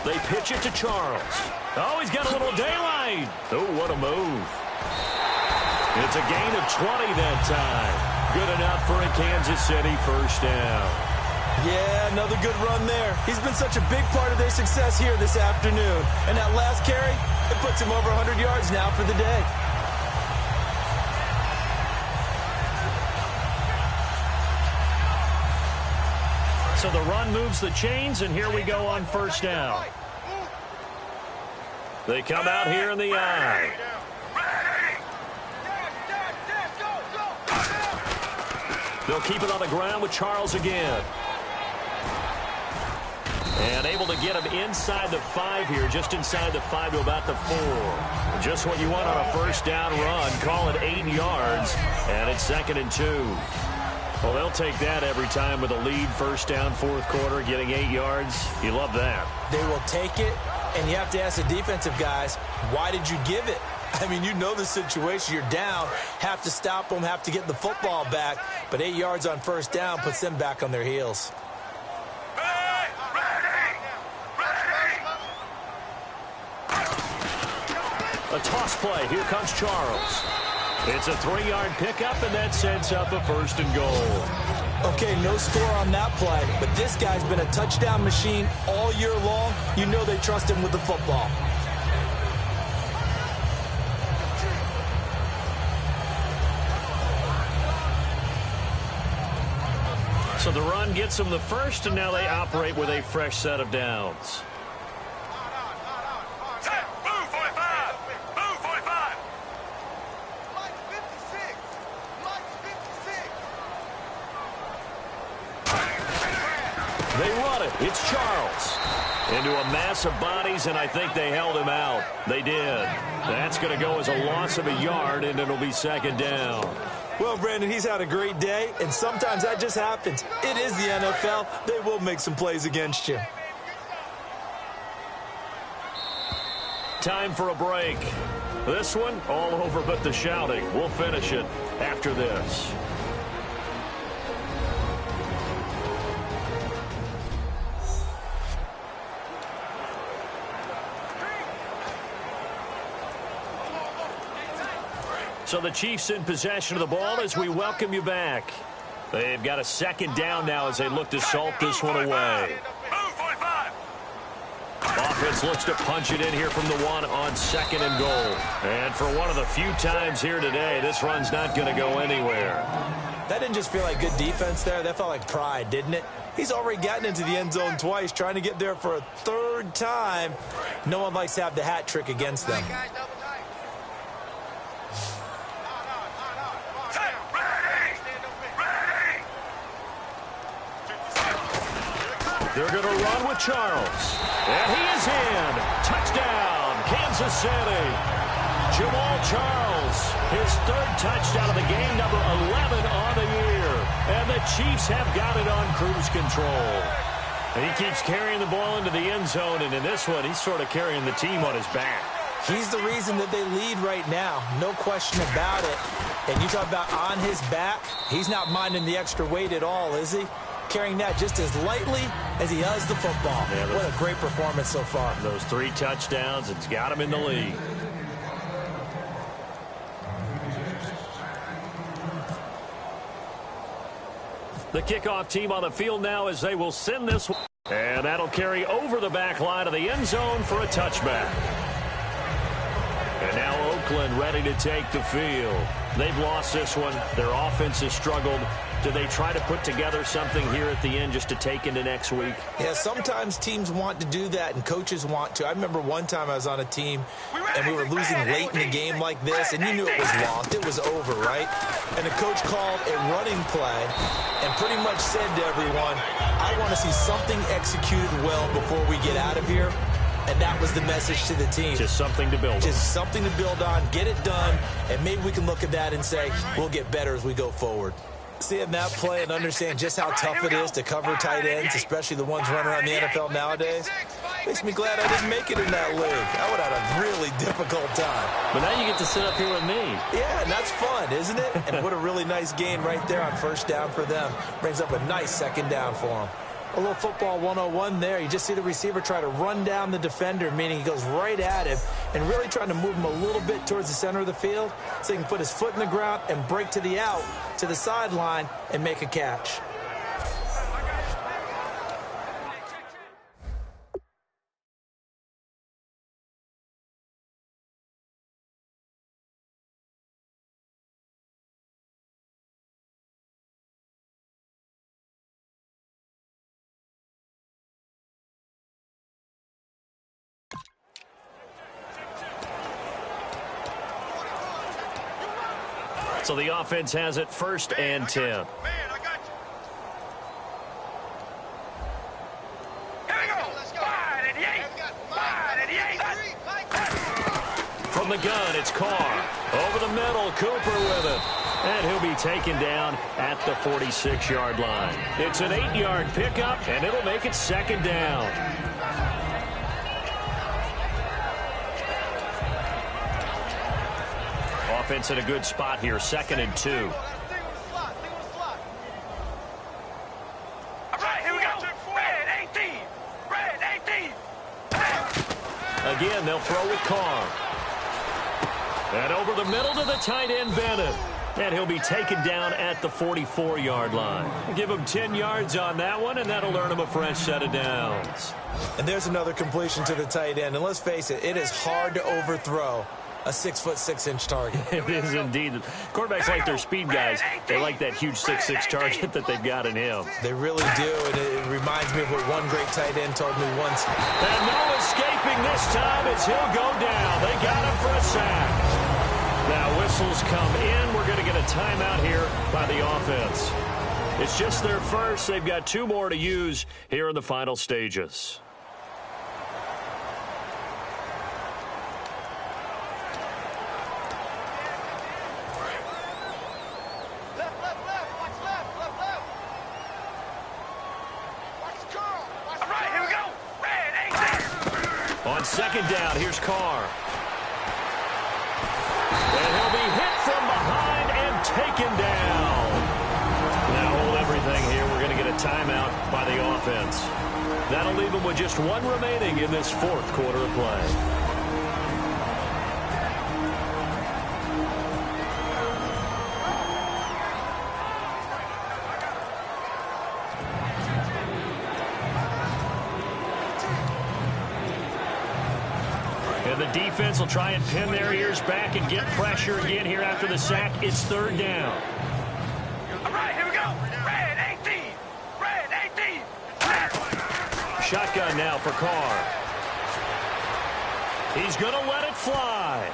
They pitch it to Charles. Oh, he's got a little daylight. Oh, what a move. It's a gain of 20 that time. Good enough for a Kansas City first down. Yeah, another good run there. He's been such a big part of their success here this afternoon. And that last carry, it puts him over 100 yards now for the day. So the run moves the chains, and here we go on first down. They come out here in the I. They'll keep it on the ground with Charles again. And able to get him inside the 5 here, just inside the 5 to about the 4. Just what you want on a first down run. Call it 8 yards, and it's 2nd and 2. Well, they'll take that every time with a lead, first down, fourth quarter, getting 8 yards. You love that. They will take it, and you have to ask the defensive guys, why did you give it? I mean, you know the situation. You're down, have to stop them, have to get the football back, but 8 yards on first down puts them back on their heels. A toss play. Here comes Charles. It's a 3-yard pickup, and that sets up a 1st and goal. Okay, no score on that play, but this guy's been a touchdown machine all year long. You know they trust him with the football. So the run gets them the first, and now they operate with a fresh set of downs. They run it. It's Charles. Into a mass of bodies, and I think they held him out. They did. That's going to go as a loss of a yard, and it'll be 2nd down. Well, Brandon, he's had a great day, and sometimes that just happens. It is the NFL. They will make some plays against you. Time for a break. This one, all over but the shouting. We'll finish it after this. So the Chiefs in possession of the ball as we welcome you back. They've got a second down now as they look to salt this one away. Move, 45. Offense looks to punch it in here from the 1 on 2nd and goal. And for one of the few times here today, this run's not going to go anywhere. That didn't just feel like good defense there. That felt like pride, didn't it? He's already gotten into the end zone twice, trying to get there for a 3rd time. No one likes to have the hat trick against them. They're going to run with Charles. And he is in. Touchdown, Kansas City. Jamal Charles, his 3rd touchdown of the game, number 11 on the year. And the Chiefs have got it on cruise control. And he keeps carrying the ball into the end zone, and in this one, he's sort of carrying the team on his back. He's the reason that they lead right now. No question about it. And you talk about on his back, he's not minding the extra weight at all, is he? Carrying that just as lightly as he does the football. Yeah, what a great performance so far. Those 3 touchdowns, it's got him in the lead. The kickoff team on the field now as they will send this one. And that'll carry over the back line of the end zone for a touchback. And now Oakland ready to take the field. They've lost this one. Their offense has struggled. Do they try to put together something here at the end just to take into next week? Yeah, sometimes teams want to do that and coaches want to. I remember one time I was on a team and we were losing late in the game like this, and you knew it was lost. It was over, right? And the coach called a running play and pretty much said to everyone, I want to see something executed well before we get out of here. And that was the message to the team. Just something to build on. Just something to build on, get it done, and maybe we can look at that and say, we'll get better as we go forward. Seeing that play and understand just how tough it is to cover tight ends, especially the ones running around the NFL nowadays, makes me glad I didn't make it in that league. I would have had a really difficult time. But now you get to sit up here with me. Yeah, and that's fun, isn't it? And what a really nice gain right there on 1st down for them. Brings up a nice 2nd down for them. A little football 101 there. You just see the receiver try to run down the defender, meaning he goes right at him and really trying to move him a little bit towards the center of the field so he can put his foot in the ground and break to the out, to the sideline, and make a catch. So the offense has it 1st and 10. Man, I got you. Here we go. Let's go. 588. From the gun, it's Carr. Over the middle, Cooper with it. And he'll be taken down at the 46-yard line. It's an 8-yard pickup, and it'll make it 2nd down. Offense in a good spot here, 2nd and 2. All right, here we go. Red 18. Red 18. Again, they'll throw with Carr. And over the middle to the tight end, Bennett. And he'll be taken down at the 44-yard line. Give him 10 yards on that one, and that'll earn him a fresh set of downs. And there's another completion to the tight end. And let's face it, it is hard to overthrow a 6'6" target. It is indeed. Quarterbacks like their speed guys. They like that huge 6'6" target that they've got in him. They really do, and it reminds me of what one great tight end told me once. And no escaping this time as he'll go down. They got him for a sack. Now whistles come in. We're going to get a timeout here by the offense. It's just their first. They've got 2 more to use here in the final stages. On 2nd down, here's Carr. And he'll be hit from behind and taken down. Now hold everything here. We're going to get a timeout by the offense. That'll leave them with just 1 remaining in this 4th quarter of play. And the defense will try and pin their ears back and get pressure again here after the sack. It's third down. All right, here we go. Red 18. Red 18. Shotgun now for Carr. He's going to let it fly.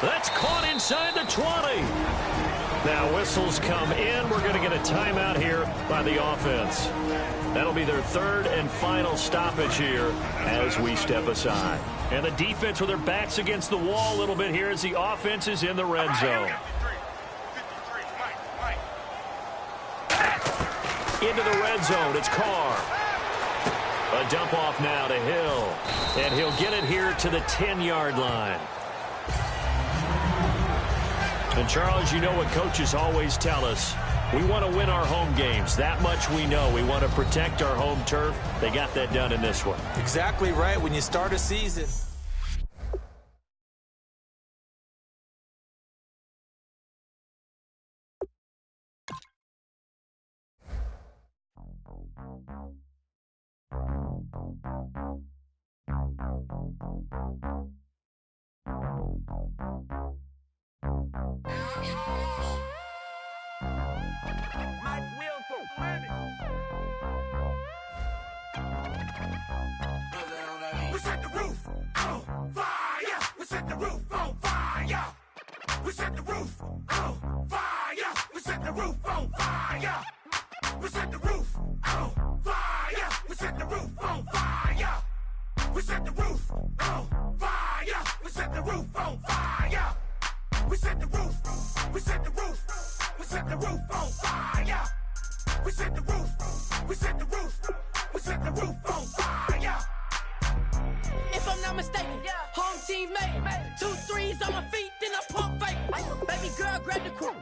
That's caught inside the 20. Now whistles come in. We're going to get a timeout here by the offense. That'll be their third and final stoppage here as we step aside. And the defense with their backs against the wall a little bit here as the offense is in the red zone. Into the red zone, it's Carr. A dump off now to Hill. And he'll get it here to the 10-yard line. And Charles, you know what coaches always tell us. We want to win our home games. That much we know. We want to protect our home turf. They got that done in this one. Exactly right. When you start a season. We set the roof on fire. We set the roof on fire. We set the roof on fire. We set the roof on fire. We set the roof on fire. We set the roof on fire. We set the roof on fire. We set the roof on fire. We set the roof. We set the roof. We set the roof on fire. We set the roof. We set the roof. We set the roof on fire. If I'm not mistaken, home team made it. 2 threes on my feet, then I pump fake. Baby girl, grab the crew.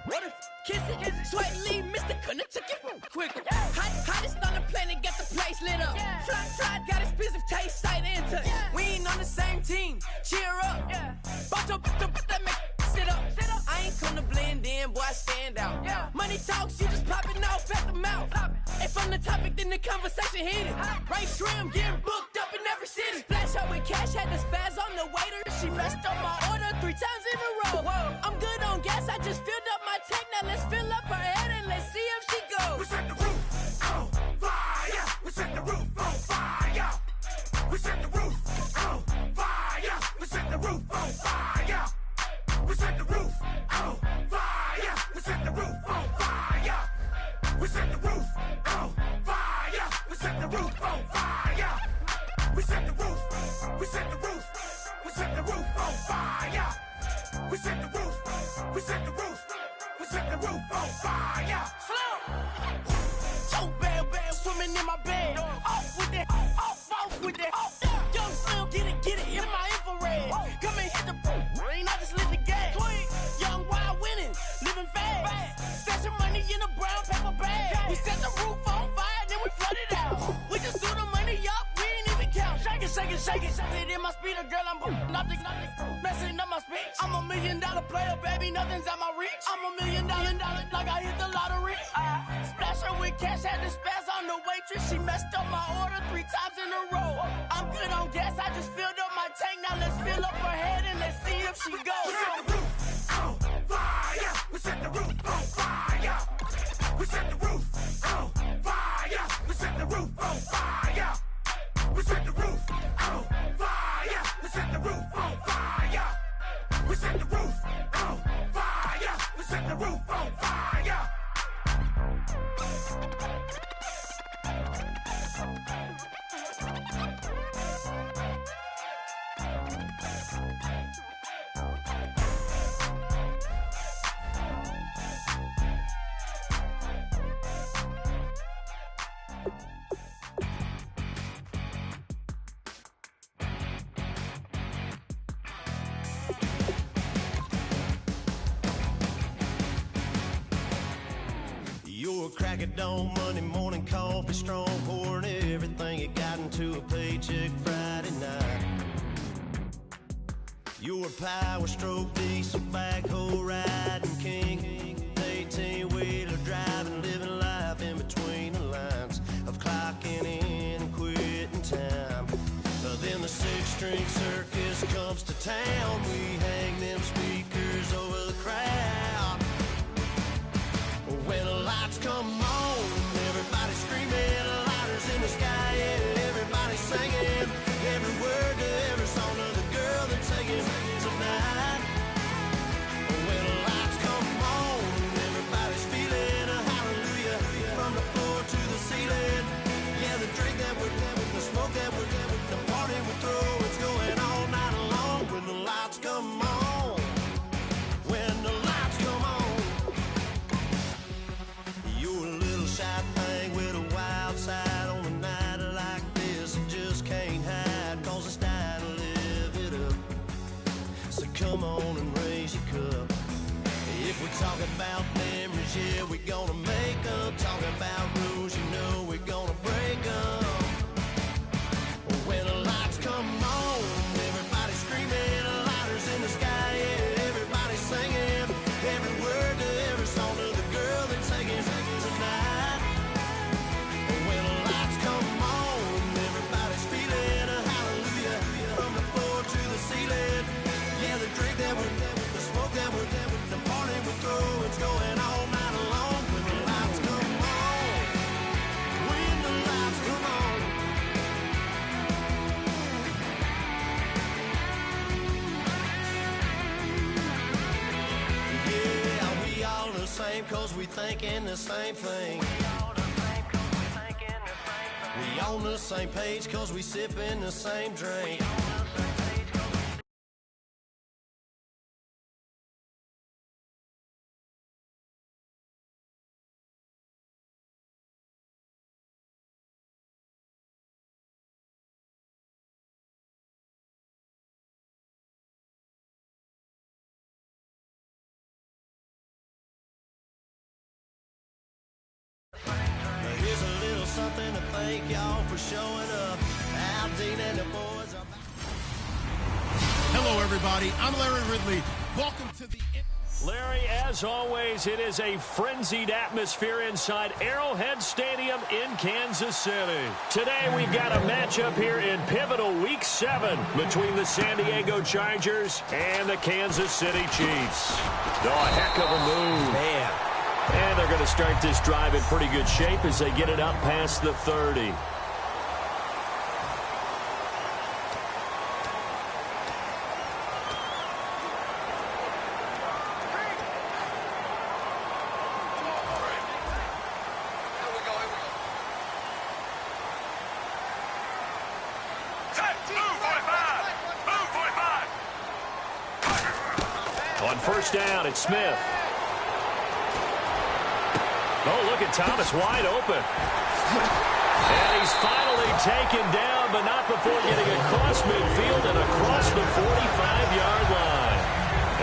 Kiss it, sweat, leave, Mr. Couldn't took it quicker. Hottest on the planet, get the place lit up. Fly, got expensive taste, sight and touch. We ain't on the same team, cheer up. Bunch of that make sit up. I ain't come to blend in, boy, I stand out. Money talks, you just popping off at the mouth. If I'm the topic, then the conversation heated. Right shrimp, getting booked up in every city. Splash out with cash, had the spaz on the waiter. She messed up my order 3 times in a row. I'm good on gas, I just filled up my tank. Now let's fill up her head and let's see if she goes. We set the roof on fire. We set the roof on fire. We set the roof on fire. We set the roof on fire. We set the roof on fire. We set the roof on fire. We set the roof on fire. We set the roof on fire. We set the roof. We set the roof. We set the roof on fire. We set the roof. We set the roof. We set the roof on fire. So bad, swimming in my bed. Off with that, off with that. Young Slim, get it, in my infrared. Come and hit the rain, I just lit the gas. Young wild winning, living fast. Stashing money in a brown paper bag. We set the roof on fire, then we flood it out. We just threw the money up, we ain't even count. Shake it, shake it, shake it. Shake it in my speeder, girl, I'm nothing, messing up my speech. I'm $1 million player, baby, nothing's at my reach. I'm $1 million, like I hit the lottery. Splash her with cash, had the spaz on the waitress. She messed up my order 3 times in a row. I'm good on gas, I just filled up my tank. Now let's fill up her head and let's see if she goes. We set the roof on fire. We set the roof on fire. We set the roof on fire. We set the roof on fire. We set the roof on fire. We set the roof on fire. We set the roof on fire. We set the roof on fire. You're a crack at dawn, Monday morning coffee, strong pouring everything you got into a paycheck Friday night. You're a power stroke, diesel backhoe riding king, 18-wheeler driving, living life in between the lines of clocking in and quitting time. Then the 6-string circus Memphis comes to town, we hang them speakers over the crowd. When the lights come on, everybody screaming, lighters in the sky, yeah, everybody singing every word to every song of the girl they're taking tonight. When the lights come on, everybody's feeling a hallelujah from the floor to the ceiling. Yeah, the drink that we're having, the smoke that we're having, the party we throw, it's going all night long. When the lights come on, when the lights come on, you're a little shy thing with a wild side on a night like this. You just can't hide, cause it's time to live it up. So come on and raise your cup. If we're talking about memories, yeah, we're gonna make them. Talking about rules, you know we're gonna break them. When the lights come on, everybody's screaming, lighters in the sky, yeah, everybody's singing every word to every song of the girl they're taking tonight. When the lights come on, everybody's feeling a hallelujah from the floor to the ceiling. Yeah, the drink that we're having, the smoke that we're having, the party we throw, it's going all night long. When the lights come on, when the lights come on. Yeah, we all the same cause we thinking the same thing. We on the same page cause we sipping the same drink. Here's a little something to thank y'all for showing up. Al Dean and the boys are back. Hello, everybody. I'm Larry Ridley. Welcome to the... Larry, as always, it is a frenzied atmosphere inside Arrowhead Stadium in Kansas City. Today, we've got a matchup here in pivotal Week 7 between the San Diego Chargers and the Kansas City Chiefs. Oh, a heck of a move. Man. And they're going to start this drive in pretty good shape as they get it up past the 30. On first down, it's Smith. Oh, look at Thomas wide open. And he's finally taken down, but not before getting across midfield and across the 45-yard line.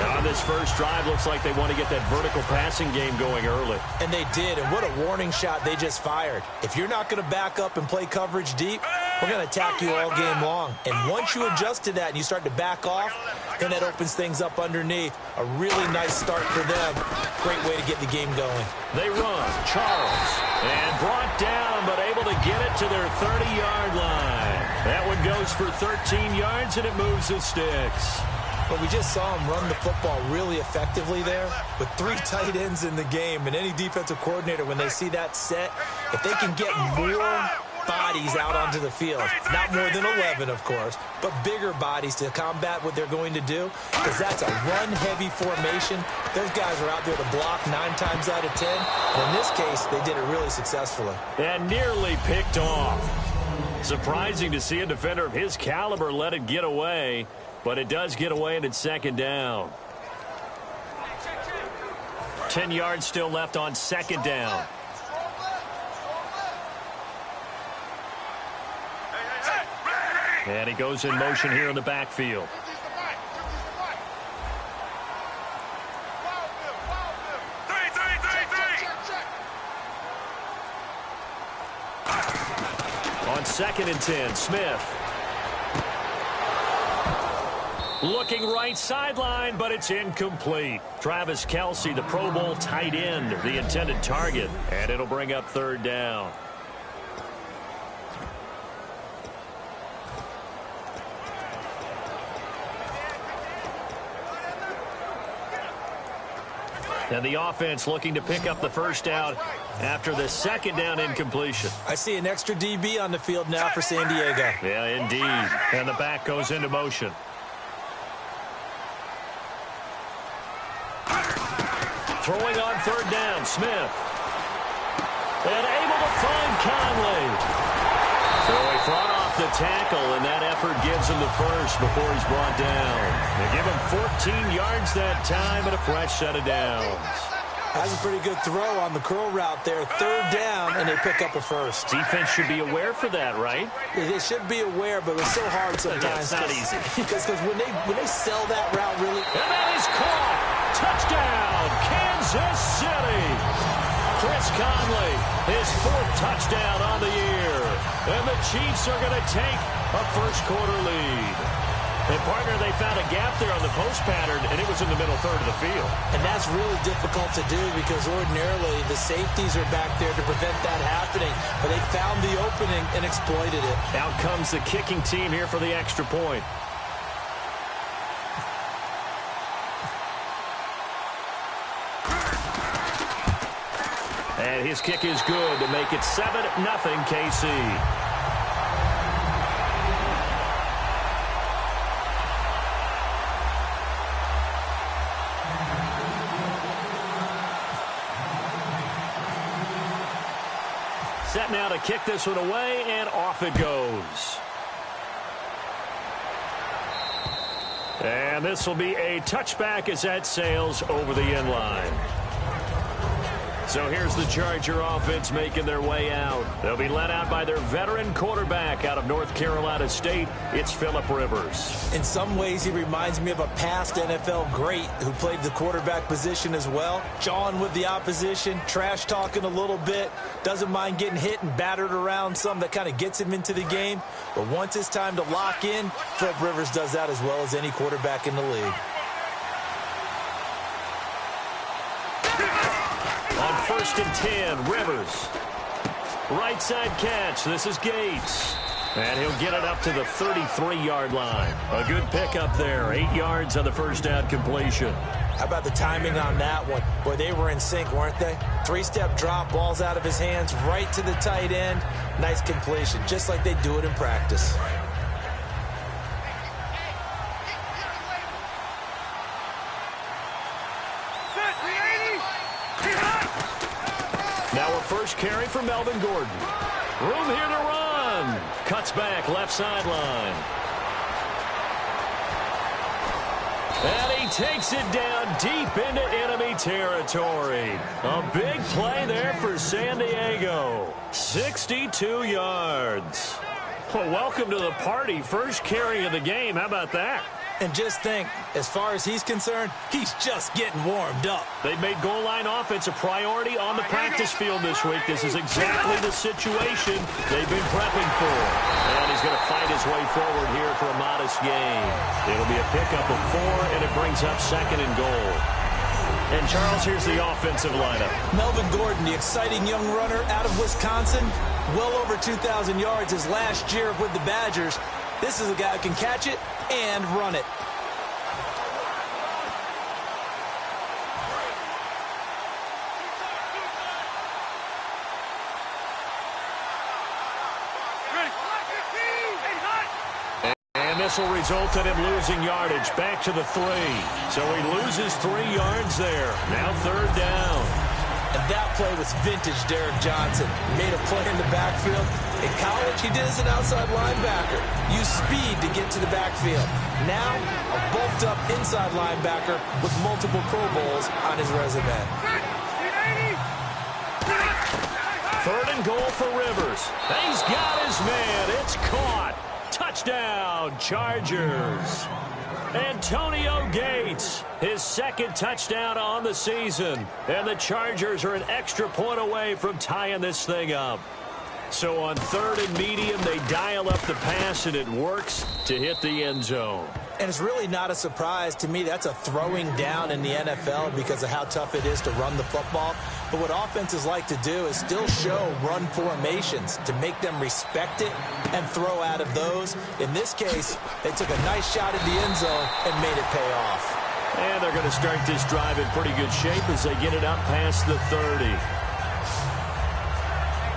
And on this first drive, looks like they want to get that vertical passing game going early. And they did, and what a warning shot they just fired. If you're not going to back up and play coverage deep, we're going to attack you all game long. And once you adjust to that and you start to back off, then that opens things up underneath. A really nice start for them. Great way to get the game going. They run. Charles. And brought down, but able to get it to their 30-yard line. That one goes for 13 yards, and it moves the sticks. But we just saw him run the football really effectively there with 3 tight ends in the game. And any defensive coordinator, when they see that set, if they can get more bodies out onto the field, not more than 11, of course, but bigger bodies to combat what they're going to do, because that's a run-heavy formation. Those guys are out there to block 9 times out of 10. And in this case, they did it really successfully. And nearly picked off. Surprising to see a defender of his caliber let it get away. But it does get away, and it's second down. 10 yards still left on second down. And he goes in motion here in the backfield. On 2nd and 10, Smith. Looking right sideline, but it's incomplete. Travis Kelce, the Pro Bowl tight end, the intended target. And it'll bring up 3rd down. And the offense looking to pick up the first down after the second down incompletion. I see an extra DB on the field now for San Diego. Yeah, indeed. And the back goes into motion. Throwing on third down, Smith. And able to find Conley. So he fought off the tackle, and that effort gives him the first before he's brought down. They give him 14 yards that time and a fresh set of downs. That's a pretty good throw on the curl route there. Third down, and they pick up a first. Defense should be aware for that, right? They should be aware, but it's so hard sometimes. Yeah, it's not easy. Because when they sell that route, really. And that is caught. Touchdown, Kansas City. Chris Conley, his 4th touchdown on the year. And the Chiefs are going to take a first-quarter lead. And, partner, they found a gap there on the post pattern, and it was in the middle third of the field. And that's really difficult to do because ordinarily the safeties are back there to prevent that happening. But they found the opening and exploited it. Out comes the kicking team here for the extra point. And his kick is good to make it 7-0 KC. Set now to kick this one away, and off it goes. And this will be a touchback as that sails over the end line. So here's the Charger offense making their way out. They'll be led out by their veteran quarterback out of North Carolina State. It's Phillip Rivers. In some ways, he reminds me of a past NFL great who played the quarterback position as well. Jawing with the opposition, trash talking a little bit, doesn't mind getting hit and battered around some that kind of gets him into the game. But once it's time to lock in, Phillip Rivers does that as well as any quarterback in the league. On 1st and 10, Rivers. Right side catch. This is Gates. And he'll get it up to the 33-yard line. A good pickup there. 8 yards on the first down completion. How about the timing on that one? Boy, they were in sync, weren't they? 3-step drop, balls out of his hands, right to the tight end. Nice completion, just like they do it in practice. Now a first carry for Melvin Gordon. Room here to run. Cuts back, left sideline. And he takes it down deep into enemy territory. A big play there for San Diego. 62 yards. Well, welcome to the party. First carry of the game. How about that? And just think, as far as he's concerned, he's just getting warmed up. They've made goal line offense a priority on the practice field this week. This is exactly the situation they've been prepping for. And he's going to fight his way forward here for a modest gain. It'll be a pickup of 4, and it brings up 2nd and goal. And, Charles, here's the offensive lineup. Melvin Gordon, the exciting young runner out of Wisconsin, well over 2,000 yards his last year with the Badgers. This is a guy who can catch it and run it. And this will result in him losing yardage back to the 3. So he loses 3 yards there. Now 3rd down. And that play was vintage Derek Johnson. Made a play in the backfield. In college, he did as an outside linebacker. Used speed to get to the backfield. Now, a bulked-up inside linebacker with multiple Pro Bowls on his resume. 3rd and goal for Rivers. He's got his man. It's caught. Touchdown, Chargers. Antonio Gates, his 2nd touchdown on the season. And the Chargers are an extra point away from tying this thing up. So on 3rd and medium, they dial up the pass, and it works to hit the end zone. And it's really not a surprise to me. That's a throwing down in the NFL because of how tough it is to run the football. But what offenses like to do is still show run formations to make them respect it and throw out of those. In this case, they took a nice shot at the end zone and made it pay off. And they're going to start this drive in pretty good shape as they get it up past the 30.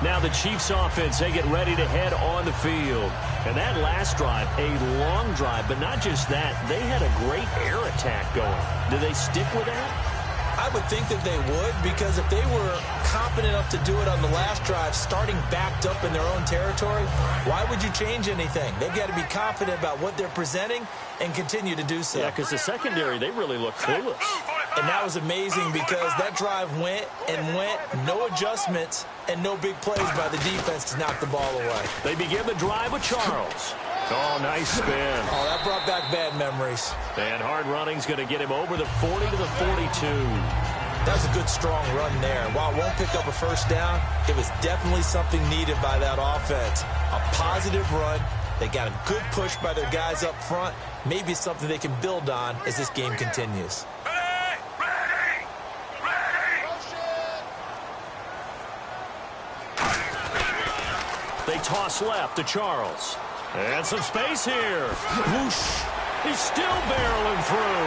Now the Chiefs offense, they get ready to head on the field. And that last drive, a long drive, but not just that. They had a great air attack going. Do they stick with that? I would think that they would, because if they were competent enough to do it on the last drive, starting backed up in their own territory, why would you change anything? They've got to be confident about what they're presenting and continue to do so. Yeah, because the secondary, they really look clueless. And that was amazing because that drive went and went, no adjustments, and no big plays by the defense to knock the ball away. They begin the drive with Charles. Oh, nice spin. Oh, that brought back bad memories. And hard running's going to get him over the 40 to the 42. That was a good, strong run there. While it won't pick up a first down, it was definitely something needed by that offense. A positive run. They got a good push by their guys up front. Maybe something they can build on as this game continues. They toss left to Charles. And some space here. Whoosh. He's still barreling through.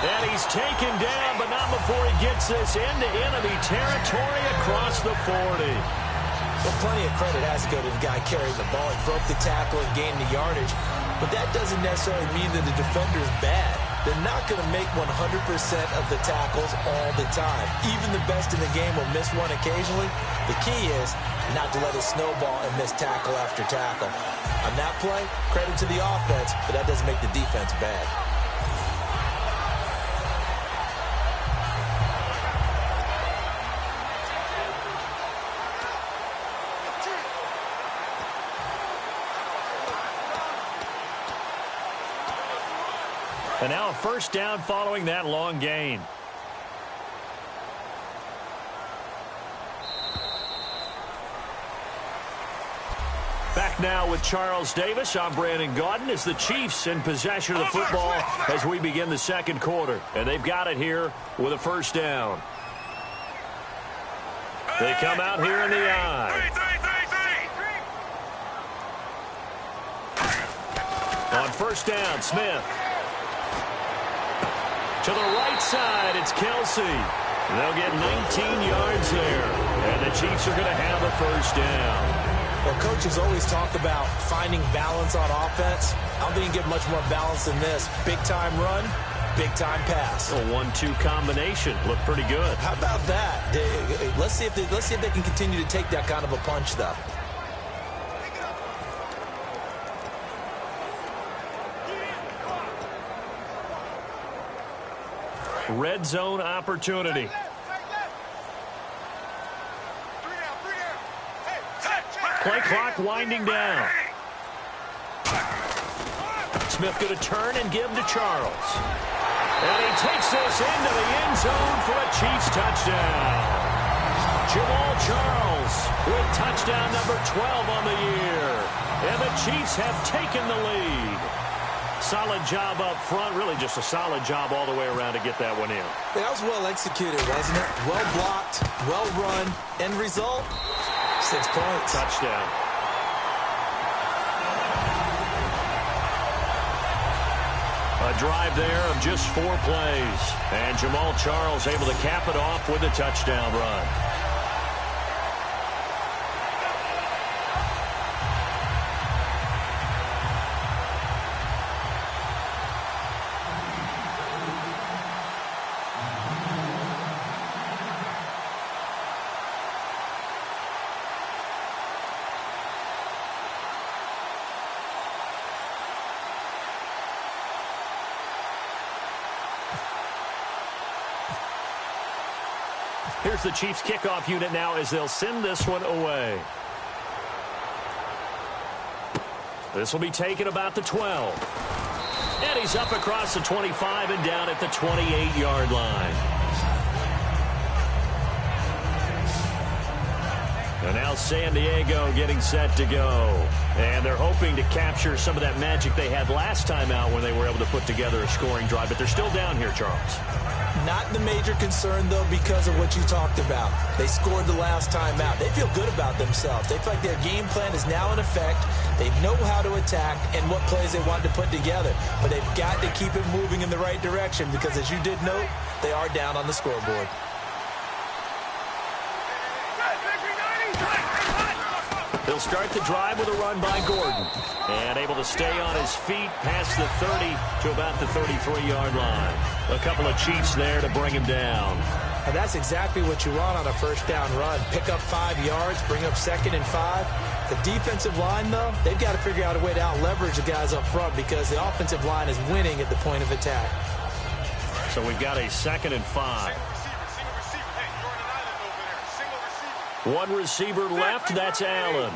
And he's taken down, but not before he gets this into enemy territory across the 40. Well, plenty of credit has to go to the guy carrying the ball. He broke the tackle and gained the yardage. But that doesn't necessarily mean that the defender is bad. They're not going to make 100% of the tackles all the time. Even the best in the game will miss one occasionally. The key is not to let it snowball and miss tackle after tackle. On that play, credit to the offense, but that doesn't make the defense bad. And now a first down following that long gain. Back now with Charles Davis. I'm Brandon Gaudin as the Chiefs in possession of the football as we begin the second quarter. And they've got it here with a first down. They come out here in the eye. On first down, Smith. To the right side, it's Kelsey. They'll get 19 yards there. And the Chiefs are going to have a first down. Well, coaches always talk about finding balance on offense. I don't think you get much more balance than this. Big-time run, big-time pass. A 1-2 combination. Looked pretty good. How about that? Let's see if they can continue to take that kind of a punch, though. Red zone opportunity. Play clock winding down. Smith going to turn and give to Charles. And he takes this into the end zone for a Chiefs touchdown. Jamal Charles with touchdown number 12 on the year. And the Chiefs have taken the lead. Solid job up front. Really just a solid job all the way around to get that one in. That was well executed, wasn't it? Well blocked, well run. End result, 6 points. Touchdown. A drive there of just 4 plays. And Jamal Charles able to cap it off with a touchdown run. Here's the Chiefs kickoff unit now as they'll send this one away. This will be taken about the 12. And he's up across the 25 and down at the 28-yard line. And now San Diego getting set to go. And they're hoping to capture some of that magic they had last time out when they were able to put together a scoring drive. But they're still down here, Charles. Not the major concern, though, because of what you talked about. They scored the last time out. They feel good about themselves. They feel like their game plan is now in effect. They know how to attack and what plays they want to put together. But they've got to keep it moving in the right direction because, as you did note, they are down on the scoreboard. He'll start the drive with a run by Gordon. And able to stay on his feet past the 30 to about the 33-yard line. A couple of Chiefs there to bring him down. And that's exactly what you want on a first down run. Pick up 5 yards, bring up 2nd and 5. The defensive line, though, they've got to figure out a way to out-leverage the guys up front because the offensive line is winning at the point of attack. So we've got a 2nd and 5. One receiver left, that's Allen.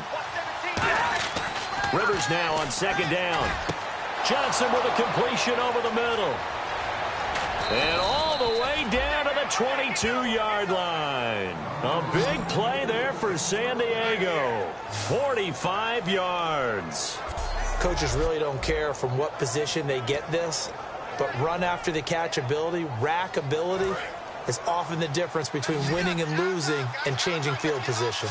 Rivers now on 2nd down. Johnson with a completion over the middle. And all the way down to the 22-yard line. A big play there for San Diego. 45 yards. Coaches really don't care from what position they get this, but run after the catch ability, rack ability, is often the difference between winning and losing and changing field position.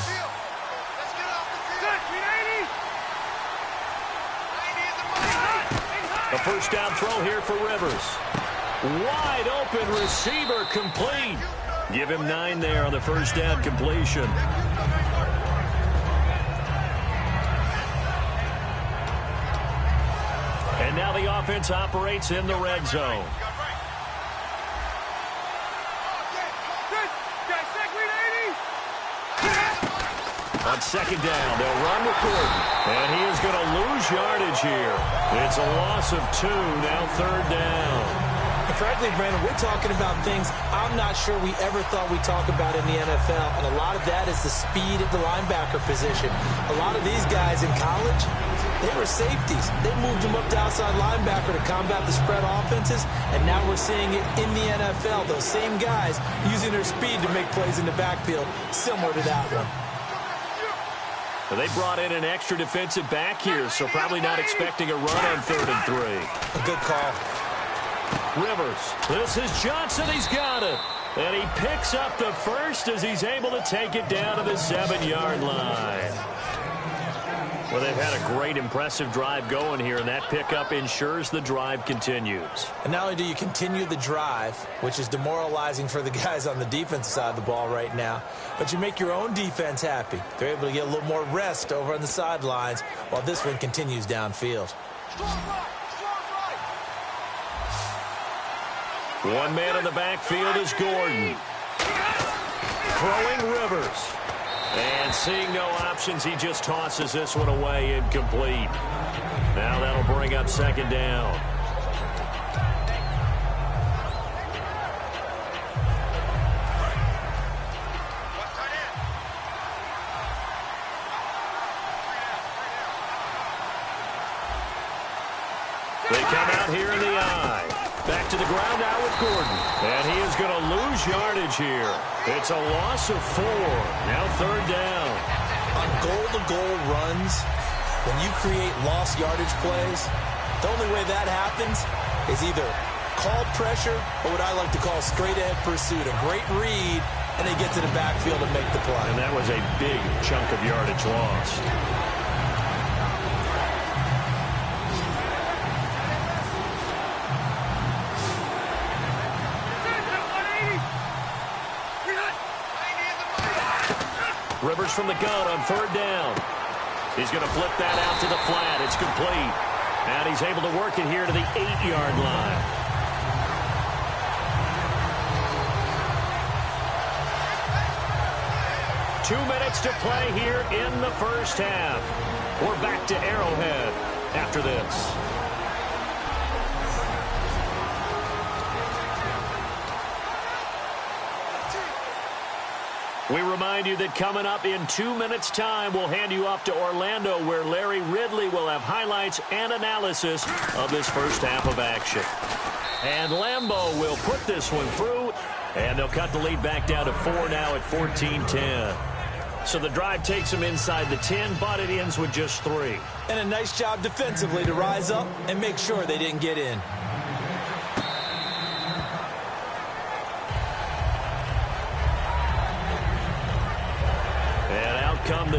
A first down throw here for Rivers. Wide open receiver complete. Give him 9 there on the first down completion. And now the offense operates in the red zone. On 2nd down, they'll run with Gordon. And he is going to lose yardage here. It's a loss of 2, now 3rd down. And frankly, Brandon, we're talking about things I'm not sure we ever thought we'd talk about in the NFL. And a lot of that is the speed at the linebacker position. A lot of these guys in college, they were safeties. They moved them up to outside linebacker to combat the spread offenses. And now we're seeing it in the NFL. Those same guys using their speed to make plays in the backfield, similar to that one. Well, they brought in an extra defensive back here, so probably not expecting a run on 3rd and 3. A good call. Rivers. This is Johnson. He's got it. And he picks up the first as he's able to take it down to the 7-yard line. Well, they've had a great, impressive drive going here, and that pickup ensures the drive continues. And not only do you continue the drive, which is demoralizing for the guys on the defensive side of the ball right now, but you make your own defense happy. They're able to get a little more rest over on the sidelines while this one continues downfield. One man in the backfield is Gordon. Throwing Rivers. And seeing no options, he just tosses this one away, incomplete. Now that'll bring up 2nd down. They come out here in the eye. Back to the ground now with Gordon. And he is going to lose yardage here. It's a loss of 4. Now 3rd down. On goal-to-goal runs, when you create lost yardage plays, the only way that happens is either called pressure or what I like to call straight-ahead pursuit. A great read, and they get to the backfield and make the play. And that was a big chunk of yardage lost. Rivers from the gun on 3rd down. He's going to flip that out to the flat. It's complete. And he's able to work it here to the 8-yard line. Two minutes to play here in the first half. We're back to Arrowhead after this. We remind you that coming up in 2 minutes' time, we'll hand you off to Orlando, where Larry Ridley will have highlights and analysis of this first half of action. And Lambeau will put this one through, and they'll cut the lead back down to 4 now at 14-10. So the drive takes them inside the 10, but it ends with just 3. And a nice job defensively to rise up and make sure they didn't get in.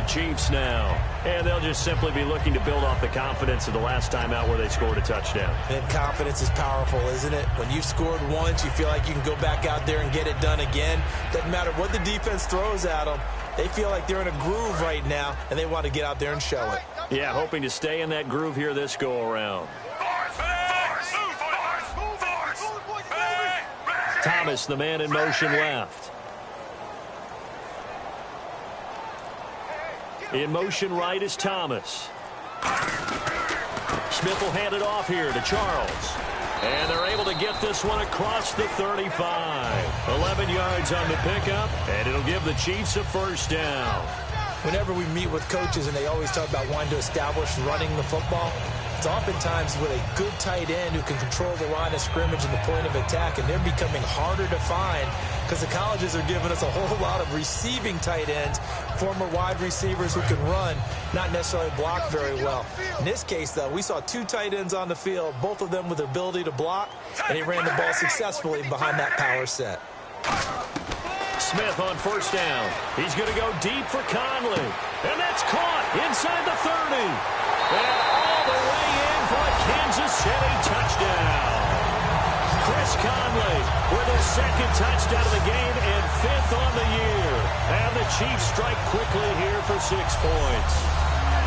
Chiefs now. And they'll just simply be looking to build off the confidence of the last time out where they scored a touchdown. And confidence is powerful, isn't it? When you've scored once, you feel like you can go back out there and get it done again. Doesn't matter what the defense throws at them. They feel like they're in a groove right now, and they want to get out there and show it. Yeah, hoping to stay in that groove here this go-around. Thomas, the man in motion left. In motion right is Thomas. Smith will hand it off here to Charles. And they're able to get this one across the 35. 11 yards on the pickup, and it'll give the Chiefs a first down. Whenever we meet with coaches and they always talk about wanting to establish running the football, it's oftentimes with a good tight end who can control the line of scrimmage and the point of attack, and they're becoming harder to find because the colleges are giving us a whole lot of receiving tight ends, former wide receivers who can run, not necessarily block very well. In this case, though, we saw two tight ends on the field, both of them with the ability to block, and he ran the ball successfully behind that power set. Smith on first down. He's going to go deep for Conley. And that's caught inside the 30. And all the way in for a Kansas City touchdown. Chris Conley with his second touchdown of the game and fifth on the year. And the Chiefs strike quickly here for 6 points.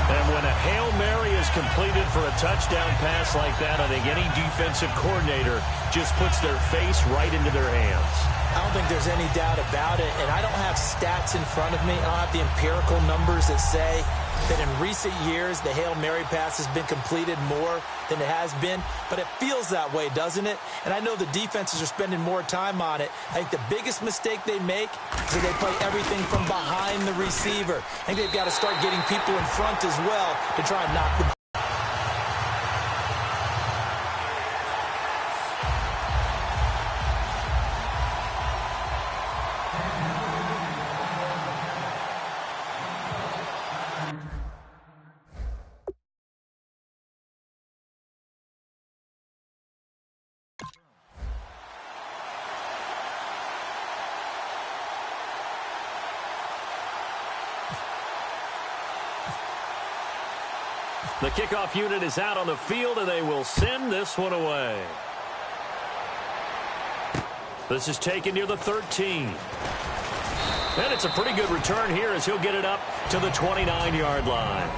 And when a Hail Mary is completed for a touchdown pass like that, I think any defensive coordinator just puts their face right into their hands. I don't think there's any doubt about it, and I don't have stats in front of me. I don't have the empirical numbers that say that in recent years the Hail Mary pass has been completed more than it has been, but it feels that way, doesn't it? And I know the defenses are spending more time on it. I think the biggest mistake they make is that they play everything from behind the receiver. I think they've got to start getting people in front as well to try and knock the ball. The kickoff unit is out on the field, and they will send this one away. This is taken near the 13. And it's a pretty good return here as he'll get it up to the 29-yard line.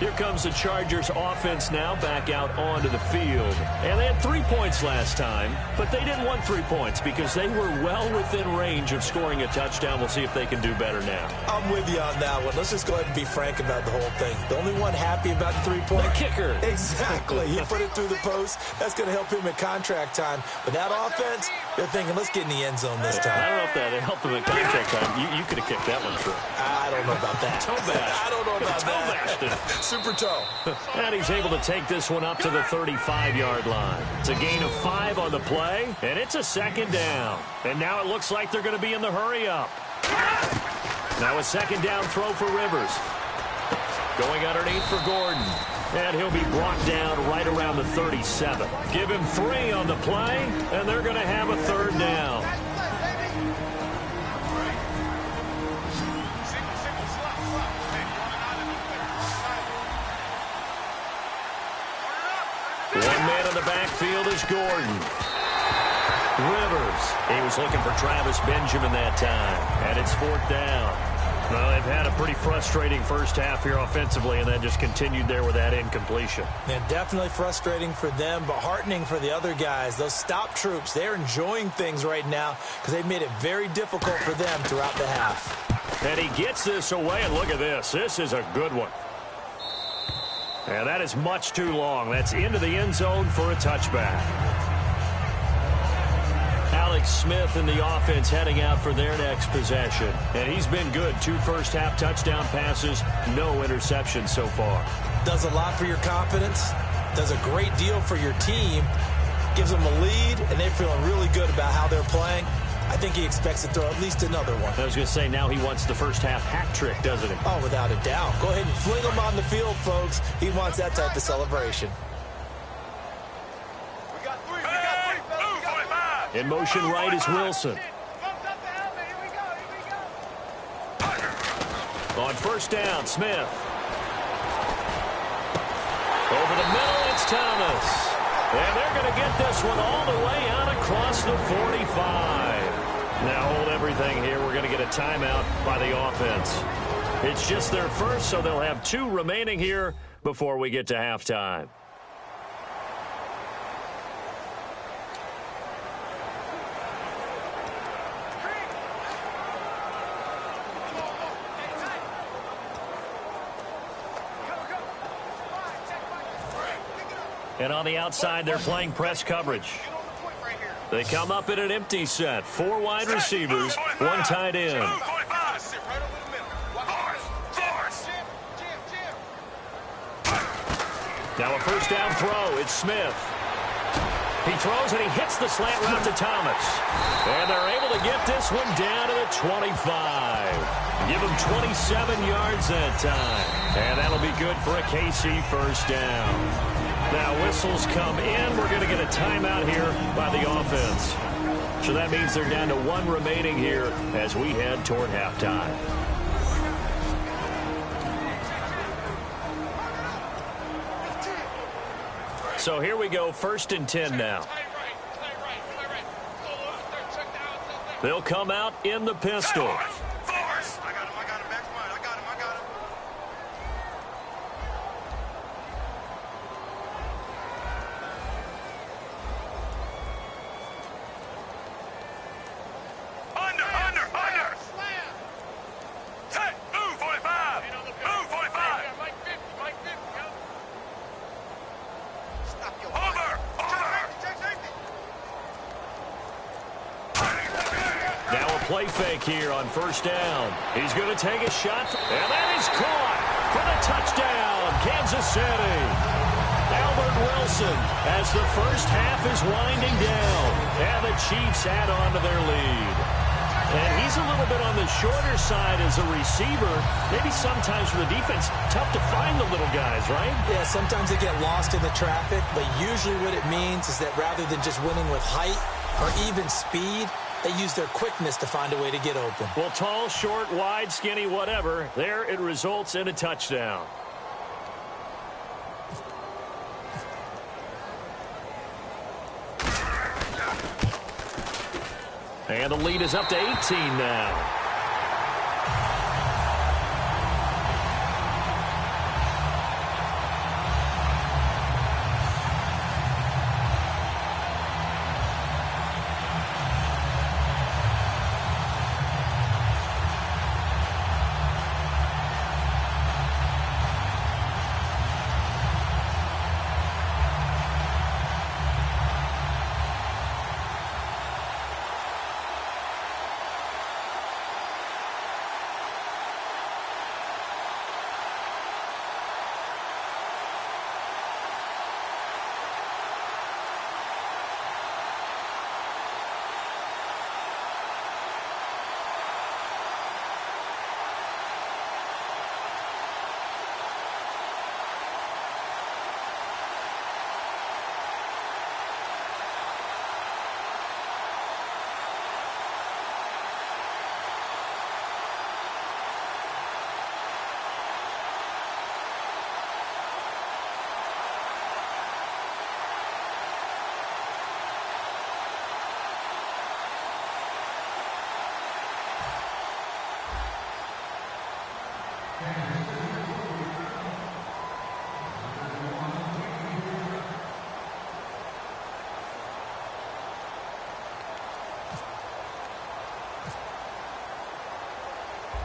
Here comes the Chargers offense now back out onto the field. And they had 3 points last time, but they didn't want 3 points because they were well within range of scoring a touchdown. We'll see if they can do better now. I'm with you on that one. Let's just go ahead and be frank about the whole thing. The only one happy about the 3-point? The kicker. Exactly. He put it through the post. That's going to help him at contract time. But that offense, they're thinking, let's get in the end zone this time. I don't know if that helped him at contract time. You could have kicked that one through. I don't know about that. Toe bash. I don't know about that. Super toe. And he's able to take this one up to the 35-yard line. It's a gain of 5 on the play, and it's a second down. And now it looks like they're going to be in the hurry-up. Now a second down throw for Rivers. Going underneath for Gordon. And he'll be brought down right around the 37. Give him 3 on the play, and they're going to have a third down. One man in the backfield is Gordon. Rivers. He was looking for Travis Benjamin that time. And it's 4th down. Well, they've had a pretty frustrating first half here offensively, and then just continued there with that incompletion. Yeah, definitely frustrating for them, but heartening for the other guys. Those stop troops, they're enjoying things right now because they've made it very difficult for them throughout the half. And he gets this away, and look at this. This is a good one. And that is much too long. That's into the end zone for a touchback. Alex Smith in the offense heading out for their next possession. And he's been good. 2 first-half touchdown passes, no interceptions so far. Does a lot for your confidence, does a great deal for your team, gives them a lead, and they're feeling really good about how they're playing. I think he expects to throw at least another one. I was going to say, now he wants the first-half hat trick, doesn't he? Oh, without a doubt. Go ahead and fling him on the field, folks. He wants that type of celebration. In motion right is Wilson. On first down, Smith. Over the middle, it's Thomas. And they're going to get this one all the way out across the 45. Now hold everything here. We're going to get a timeout by the offense. It's just their first, so they'll have 2 remaining here before we get to halftime. And on the outside, they're playing press coverage. They come up in an empty set. 4 wide receivers, 1 tight end. Now a first down throw. It's Smith. He throws and he hits the slant route to Thomas. And they're able to get this one down to the 25. Give him 27 yards that time. And that'll be good for a KC first down. Now whistles come in. We're going to get a timeout here by the offense. So that means they're down to 1 remaining here as we head toward halftime. So here we go, 1st and 10 now. They'll come out in the pistol. Play fake here on first down. He's going to take a shot, and that is caught for the touchdown, Kansas City. Albert Wilson as the first half is winding down, and the Chiefs add on to their lead. And he's a little bit on the shorter side as a receiver. Maybe sometimes for the defense, tough to find the little guys, right? Yeah, sometimes they get lost in the traffic, but usually what it means is that rather than just winning with height or even speed, they use their quickness to find a way to get open. Well, tall, short, wide, skinny, whatever, there it results in a touchdown. And the lead is up to 18 now.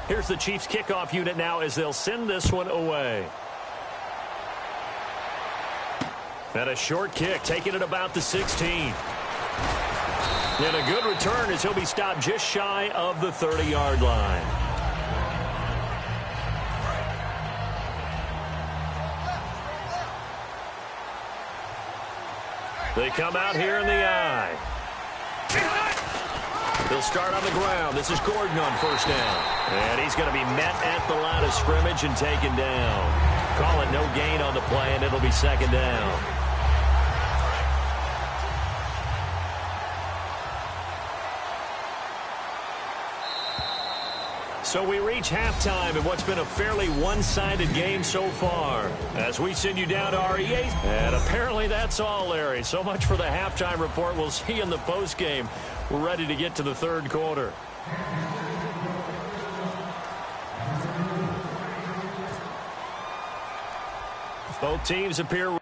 Here's the Chiefs kickoff unit now as they'll send this one away. And a short kick, taking it about the 16. And a good return as he'll be stopped just shy of the 30-yard line. They come out here in the I. They'll start on the ground. This is Gordon on first down. And he's going to be met at the line of scrimmage and taken down. Call it no gain on the play, and it'll be second down. So we reach halftime in what's been a fairly one-sided game so far. As we send you down to our EA. And apparently that's all, Larry. So much for the halftime report. We'll see you in the postgame. We're ready to get to the third quarter. Both teams appear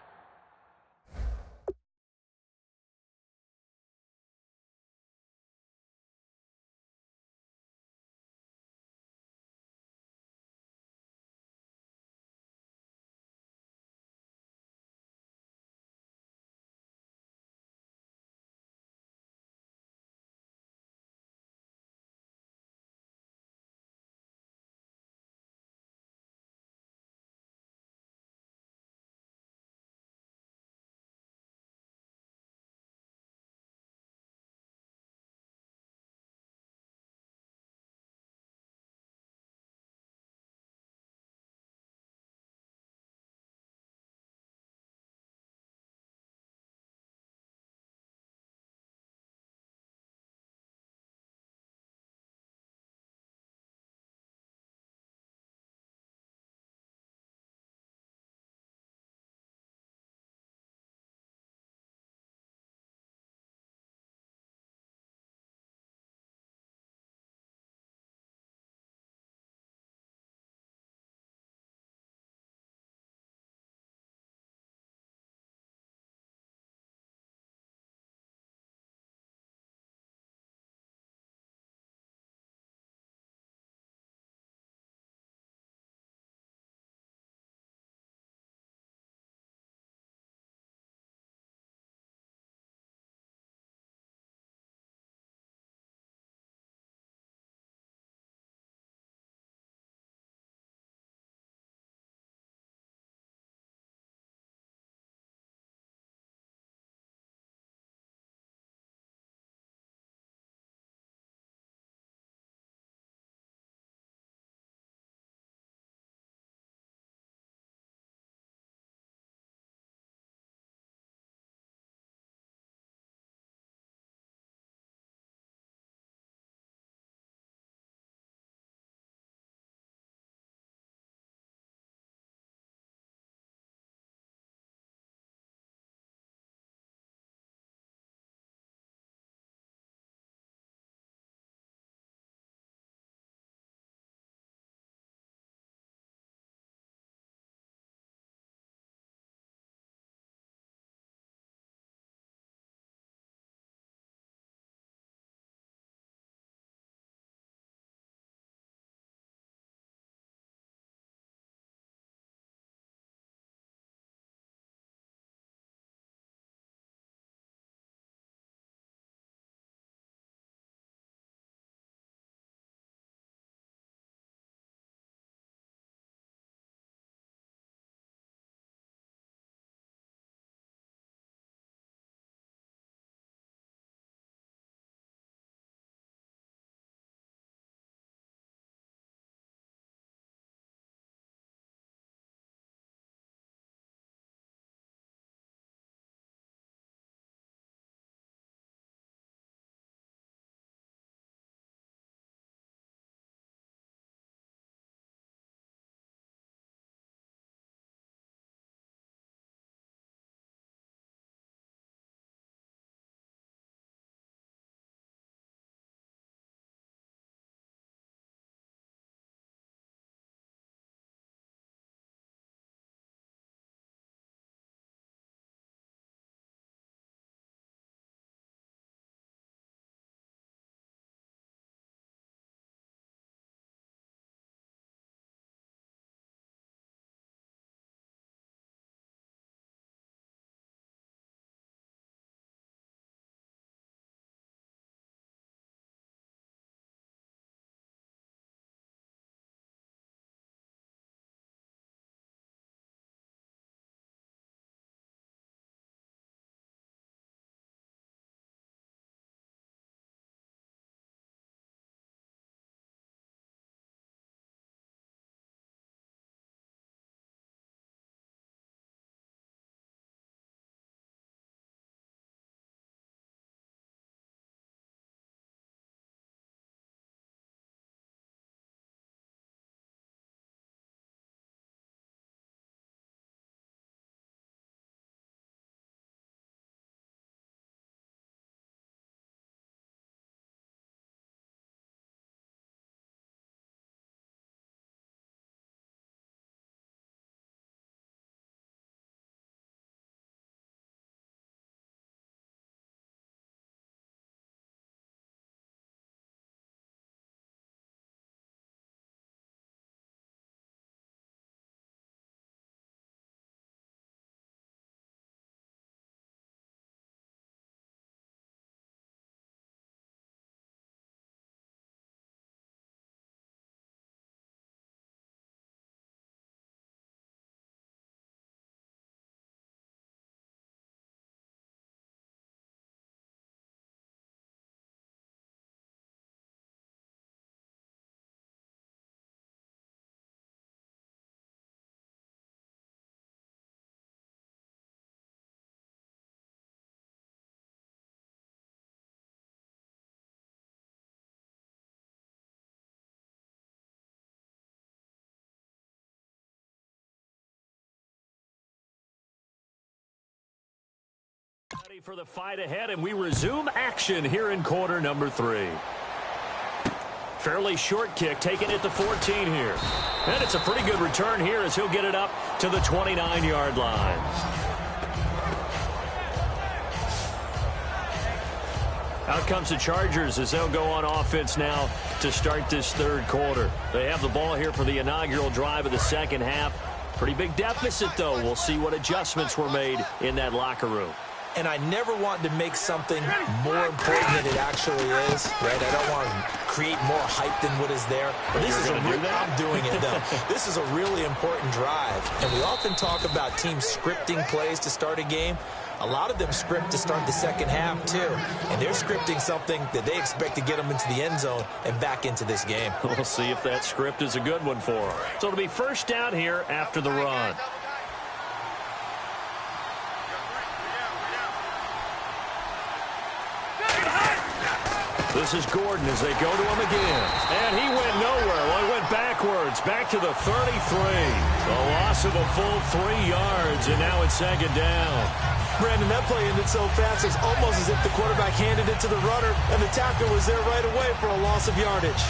Ready for the fight ahead, and we resume action here in quarter number 3. Fairly short kick, taking it to 14 here. And it's a pretty good return here as he'll get it up to the 29-yard line. Out comes the Chargers as they'll go on offense now to start this third quarter. They have the ball here for the inaugural drive of the second half. Pretty big deficit, though. We'll see what adjustments were made in that locker room. And I never want to make something more important than it actually is, right? I don't want to create more hype than what is there. But this is I'm doing it, though. This is a really important drive. And we often talk about teams scripting plays to start a game. A lot of them script to start the second half, too. And they're scripting something that they expect to get them into the end zone and back into this game. We'll see if that script is a good one for them. So it'll be first down here after the run. This is Gordon as they go to him again. And he went nowhere. Well, he went backwards, back to the 33. A loss of a full 3 yards, and now it's second down. Brandon, that play ended so fast, it's almost as if the quarterback handed it to the runner, and the tackle was there right away for a loss of yardage.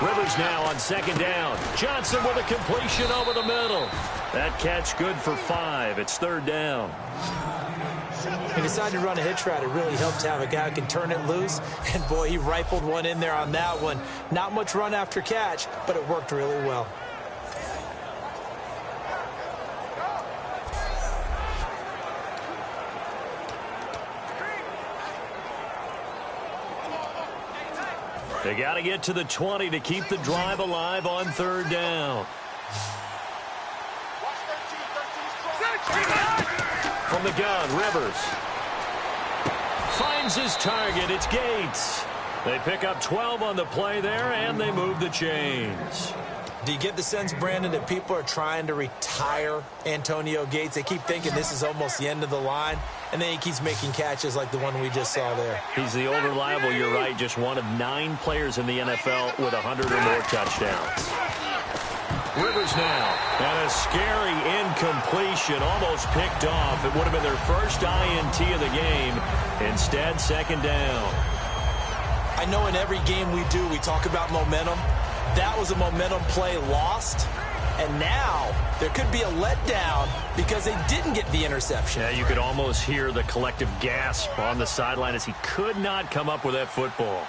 Rivers now on second down. Johnson with a completion over the middle. That catch good for 5. It's third down. He decided to run a hitch route. It really helped to have a guy who can turn it loose. And, boy, he rifled one in there on that one. Not much run after catch, but it worked really well. They got to get to the 20 to keep the drive alive on third down. From the gun, Rivers finds his target. It's Gates. They pick up 12 on the play there, and they move the chains. Do you get the sense, Brandon, that people are trying to retire Antonio Gates? They keep thinking this is almost the end of the line, and then he keeps making catches like the one we just saw there. He's the old reliable, you're right, just one of 9 players in the NFL with 100 or more touchdowns. Rivers now, and a scary incompletion, almost picked off. It would have been their first INT of the game. Instead, second down. I know in every game we do, we talk about momentum. That was a momentum play lost, and now there could be a letdown because they didn't get the interception. Yeah, you could almost hear the collective gasp on the sideline as he could not come up with that football.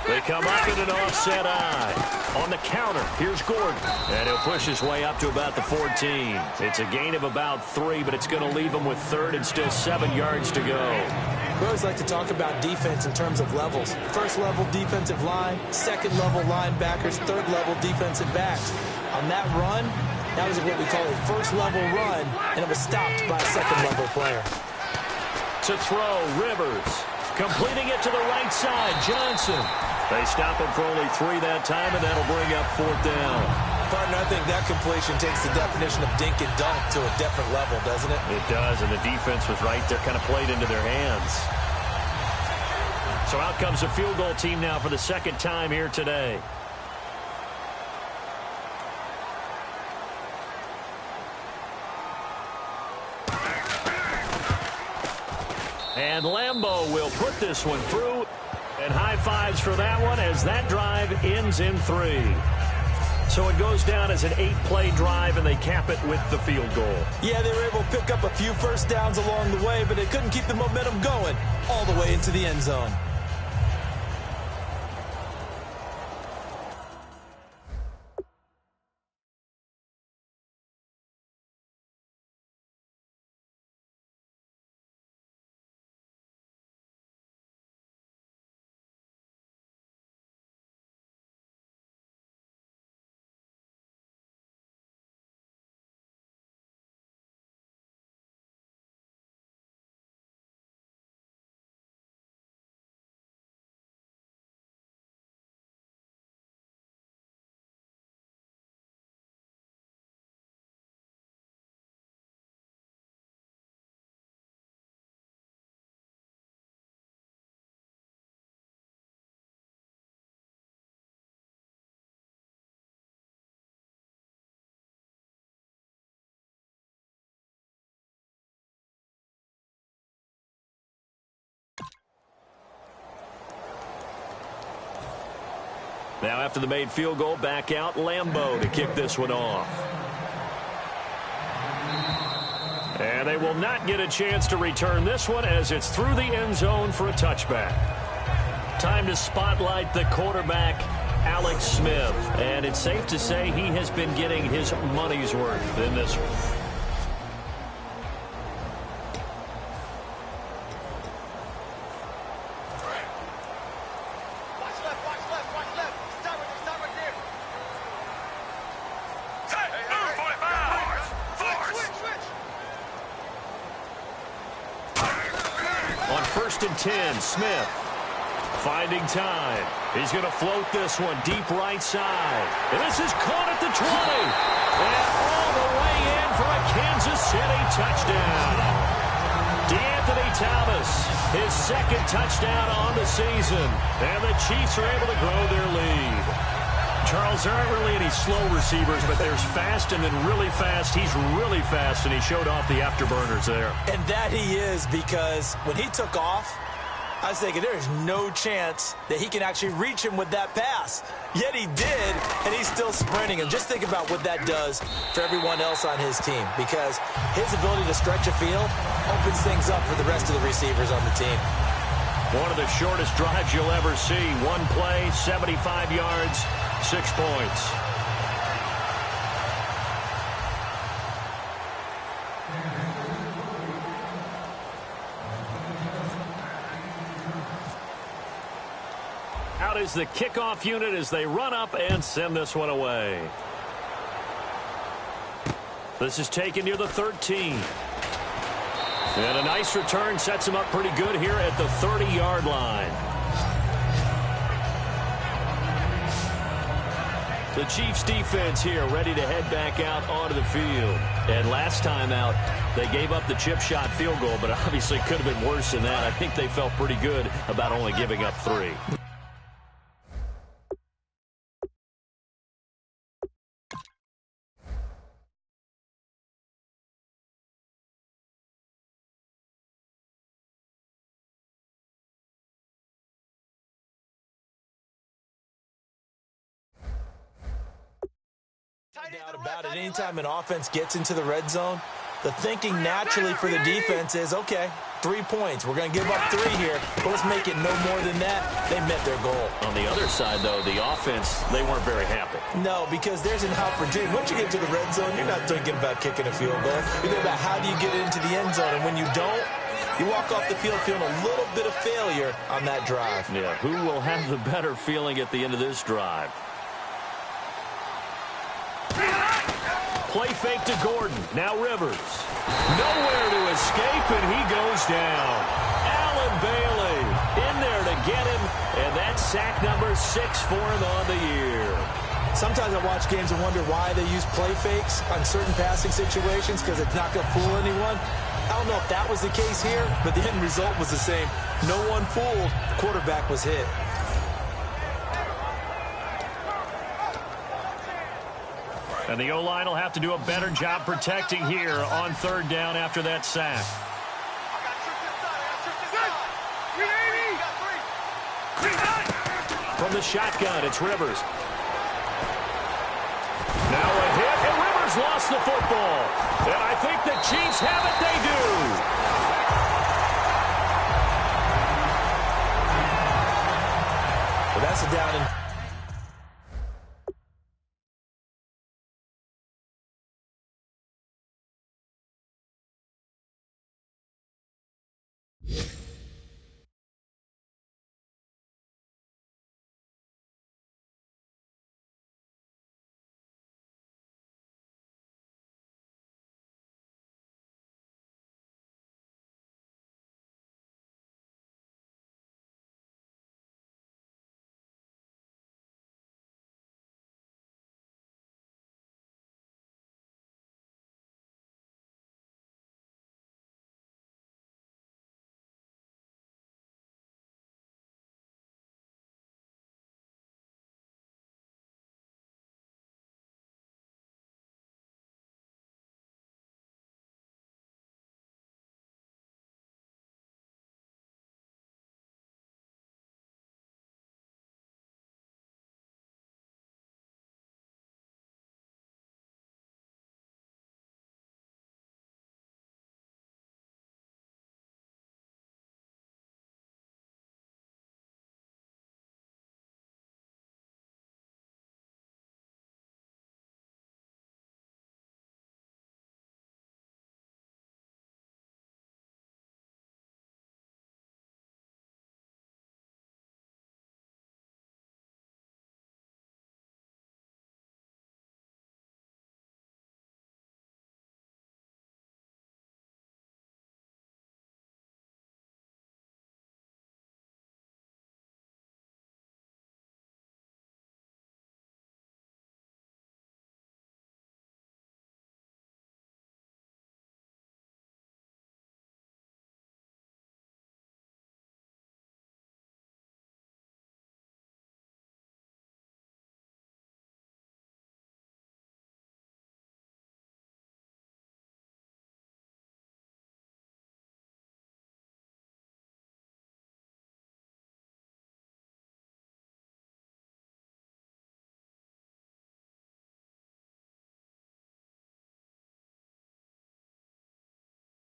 They come up in an offset eye. On the counter, here's Gordon. And he'll push his way up to about the 14. It's a gain of about 3, but it's going to leave him with third and still 7 yards to go. We always like to talk about defense in terms of levels. First level defensive line, second level linebackers, third level defensive backs. On that run, that was what we call a first level run, and it was stopped by a second level player. To throw, Rivers. Completing it to the right side, Johnson. They stop him for only 3 that time, and that'll bring up fourth down. Partner, I think that completion takes the definition of dink and dunk to a different level, doesn't it? It does, and the defense was right there, kind of played into their hands. So out comes the field goal team now for the second time here today. And Lambeau will put this one through. And high fives for that one as that drive ends in 3. So it goes down as an 8-play drive, and they cap it with the field goal. Yeah, they were able to pick up a few first downs along the way, but they couldn't keep the momentum going all the way into the end zone. Now after the made field goal, back out Lambeau to kick this one off. And they will not get a chance to return this one as it's through the end zone for a touchback. Time to spotlight the quarterback, Alex Smith. And it's safe to say he has been getting his money's worth in this one. On 1st and 10, Smith finding time. He's going to float this one deep right side. And this is caught at the 20. And all the way in for a Kansas City touchdown. DeAnthony Thomas, his second touchdown on the season. And the Chiefs are able to grow their lead. Charles, there aren't really any slow receivers, but there's fast and then really fast. He's really fast, and he showed off the afterburners there. And that he is, because when he took off, I was thinking there is no chance that he can actually reach him with that pass. Yet he did, and he's still sprinting. And just think about what that does for everyone else on his team, because his ability to stretch a field opens things up for the rest of the receivers on the team. One of the shortest drives you'll ever see. One play, 75 yards, 6 points. Out is the kickoff unit as they run up and send this one away. This is taken near the 13. And a nice return sets him up pretty good here at the 30-yard line. The Chiefs defense here ready to head back out onto the field. And last time out, they gave up the chip shot field goal, but obviously could have been worse than that. I think they felt pretty good about only giving up 3. No doubt about it. Anytime an offense gets into the red zone, the thinking naturally for the defense is, okay, 3 points. We're going to give up 3 here, but let's make it no more than that. They met their goal. On the other side, though, the offense, they weren't very happy. No, because there's an opportunity. Once you get to the red zone, you're not thinking about kicking a field goal. You're thinking about how do you get into the end zone, and when you don't, you walk off the field feeling a little bit of failure on that drive. Yeah, who will have the better feeling at the end of this drive? Play fake to Gordon. Now Rivers. Nowhere to escape, and he goes down. Allen Bailey in there to get him, and that's sack number 6 for him on the year. Sometimes I watch games and wonder why they use play fakes on certain passing situations, because it's not going to fool anyone. I don't know if that was the case here, but the end result was the same. No one fooled. The quarterback was hit. And the O-line will have to do a better job protecting here on 3rd down after that sack. From the shotgun, it's Rivers. Now a hit, and Rivers lost the football. And I think the Chiefs have it. They do. Well, that's a down and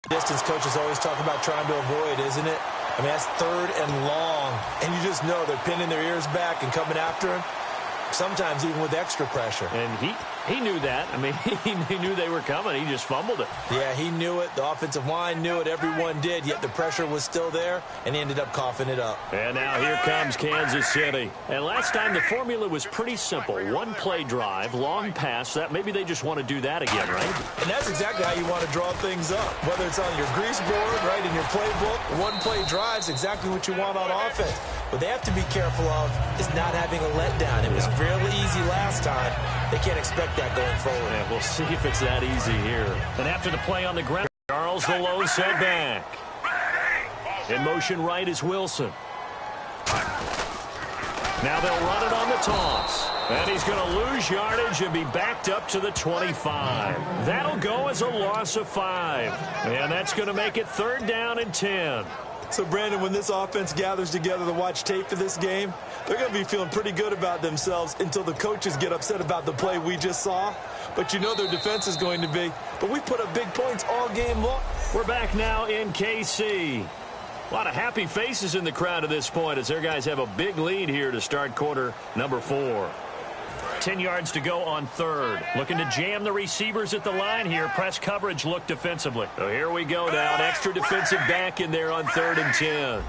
Distance coaches always talk about trying to avoid, isn't it? I mean, that's 3rd and long, and you just know they're pinning their ears back and coming after him, sometimes even with extra pressure. And he knew that. I mean, he knew they were coming. He just fumbled it. Yeah, he knew it. The offensive line knew it. Everyone did, yet the pressure was still there, and he ended up coughing it up. And now here comes Kansas City. And last time the formula was pretty simple. One play drive, long pass. That maybe they just want to do that again, right? And that's exactly how you want to draw things up. Whether it's on your grease board, right, in your playbook, one play drive is exactly what you want on offense. What they have to be careful of is not having a letdown. It was really easy last time. They can't expect that going forward. Yeah, we'll see if it's that easy here. And after the play on the ground, Charles the low set back. In motion right is Wilson. Now they'll run it on the toss. And he's going to lose yardage and be backed up to the 25. That'll go as a loss of 5. And that's going to make it 3rd down and 10. So, Brandon, when this offense gathers together to watch tape for this game, they're going to be feeling pretty good about themselves until the coaches get upset about the play we just saw. But you know their defense is going to be. But we put up big points all game long. We're back now in KC. A lot of happy faces in the crowd at this point as their guys have a big lead here to start quarter number 4. 10 yards to go on 3rd. Looking to jam the receivers at the line here. Press coverage look defensively. So here we go now. An extra defensive back in there on 3rd and 10.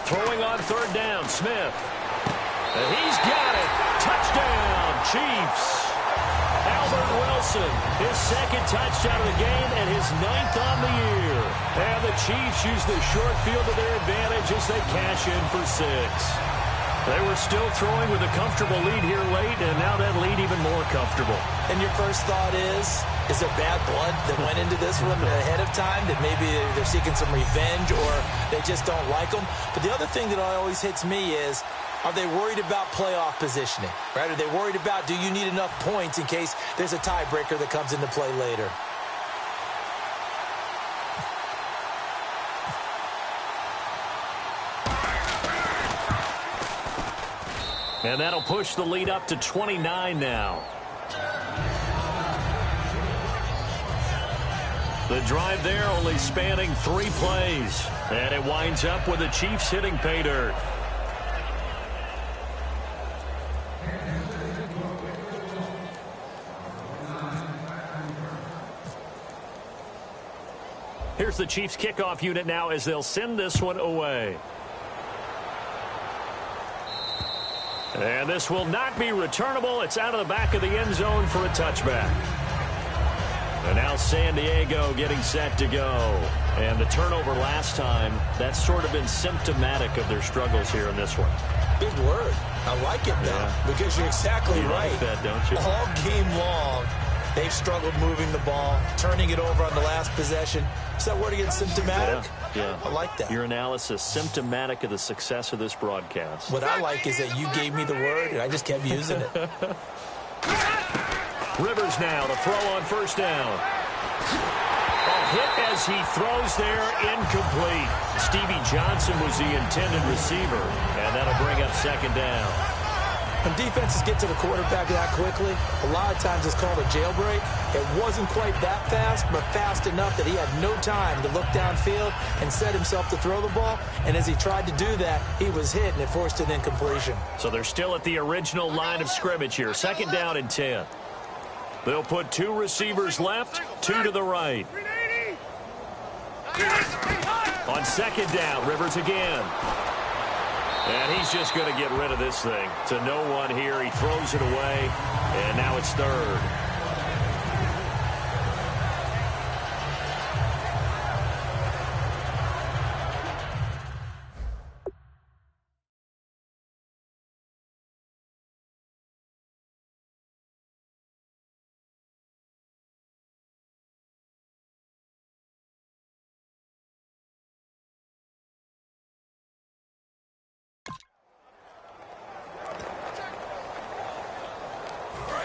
Throwing on 3rd down, Smith. And he's got it. Touchdown, Chiefs. Albert Wilson, his 2nd touchdown of the game and his 9th on the year. And the Chiefs use the short field to their advantage as they cash in for 6. They were still throwing with a comfortable lead here late, and now that lead even more comfortable. And your first thought is there bad blood that went into this one ahead of time, that maybe they're seeking some revenge or they just don't like them? But the other thing that always hits me is, are they worried about playoff positioning, right? Are they worried about, do you need enough points in case there's a tiebreaker that comes into play later? And that'll push the lead up to 29 now. The drive there only spanning 3 plays. And it winds up with the Chiefs hitting pay dirt. Here's the Chiefs kickoff unit now as they'll send this one away. And this will not be returnable. It's out of the back of the end zone for a touchback. And now San Diego getting set to go. And the turnover last time, that's sort of been symptomatic of their struggles here in this one. Big word. I like it, though, because you're exactly right. You like that, don't you? All game long, they've struggled moving the ball, turning it over on the last possession. Is that word again, symptomatic? Yeah. I like that. Your analysis, symptomatic of the success of this broadcast. What I like is that you gave me the word, and I just kept using it. Rivers now to throw on 1st down. A hit as he throws there, incomplete. Stevie Johnson was the intended receiver, and that'll bring up 2nd down. When defenses get to the quarterback that quickly, a lot of times it's called a jailbreak. It wasn't quite that fast, but fast enough that he had no time to look downfield and set himself to throw the ball. And as he tried to do that, he was hit, and it forced an incompletion. So they're still at the original line of scrimmage here. 2nd down and 10. They'll put 2 receivers left, 2 to the right. On 2nd down, Rivers again. And he's just going to get rid of this thing. To no one here. He throws it away. And now it's 3rd.